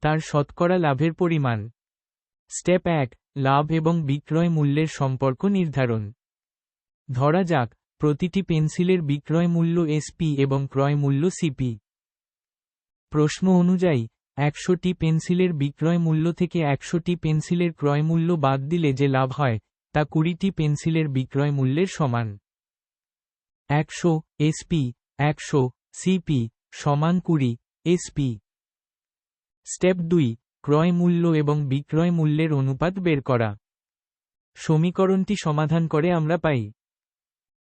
তার শতকরা লাভের পরিমাণ। স্টেপ 1 লাভ এবং বিক্রয় মূল্যের সম্পর্ক নির্ধারণ। ধরা যাক, প্রতিটি পেন্সিলের বিক্রয় মূল্য এসপি এবং ক্রয় মূল্য সিপি। প্রশ্ন অনুযায়ী 100টি পেন্সিলের বিক্রয় মূল্য থেকে 100টি পেন্সিলের ক্রয় মূল্য বাদ দিলে যে লাভ হয় তা 20টি পেন্সিলের বিক্রয় মূল্যের সমান। 100 এসপি 100 সিপি সমান 20 এসপি। স্টেপ 2 ক্রয় মূল্য এবং বিক্রয় মূল্যের অনুপাত বের করা। সমীকরণটি সমাধান করে আমরা পাই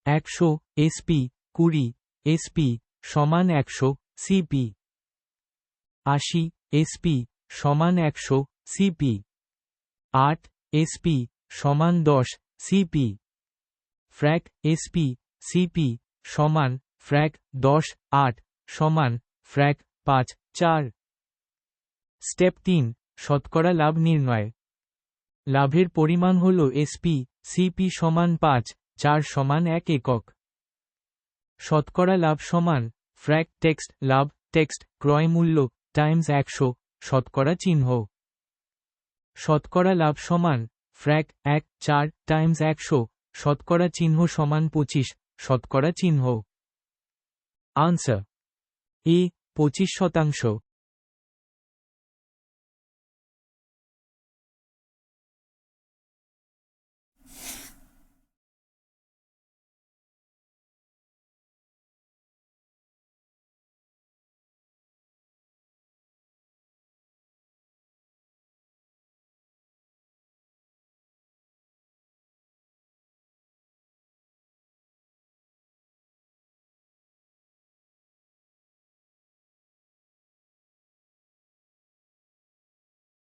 100 এসপি 20 এসপি সমান 100 সিপি। 80 এসপি সমান 100 সিপি। 8 এসপি সমান 10 সিপি। ফ্র্যাক এসপি সিপি সমান ফ্র্যাক 10 8 সমান ফ্র্যাক 5 4। স্টেপ 3 শতকরা লাভ নির্ণয়। লাভের পরিমাণ হল এসপি সিপি সমান 5 4 সমান 1 একক। শতকরা লাভ সমান ফ্র্যাক টেক্সট লাভ টেক্সট ক্রয় মূল্য টাইমস 100 শতকরা চিহ্ন। শতকরা লাভ সমান ফ্র্যাক 1 4 টাইমস 100 শতকরা চিহ্ন সমান 25 শতকরা চিহ্ন। আনসার: এ 25%।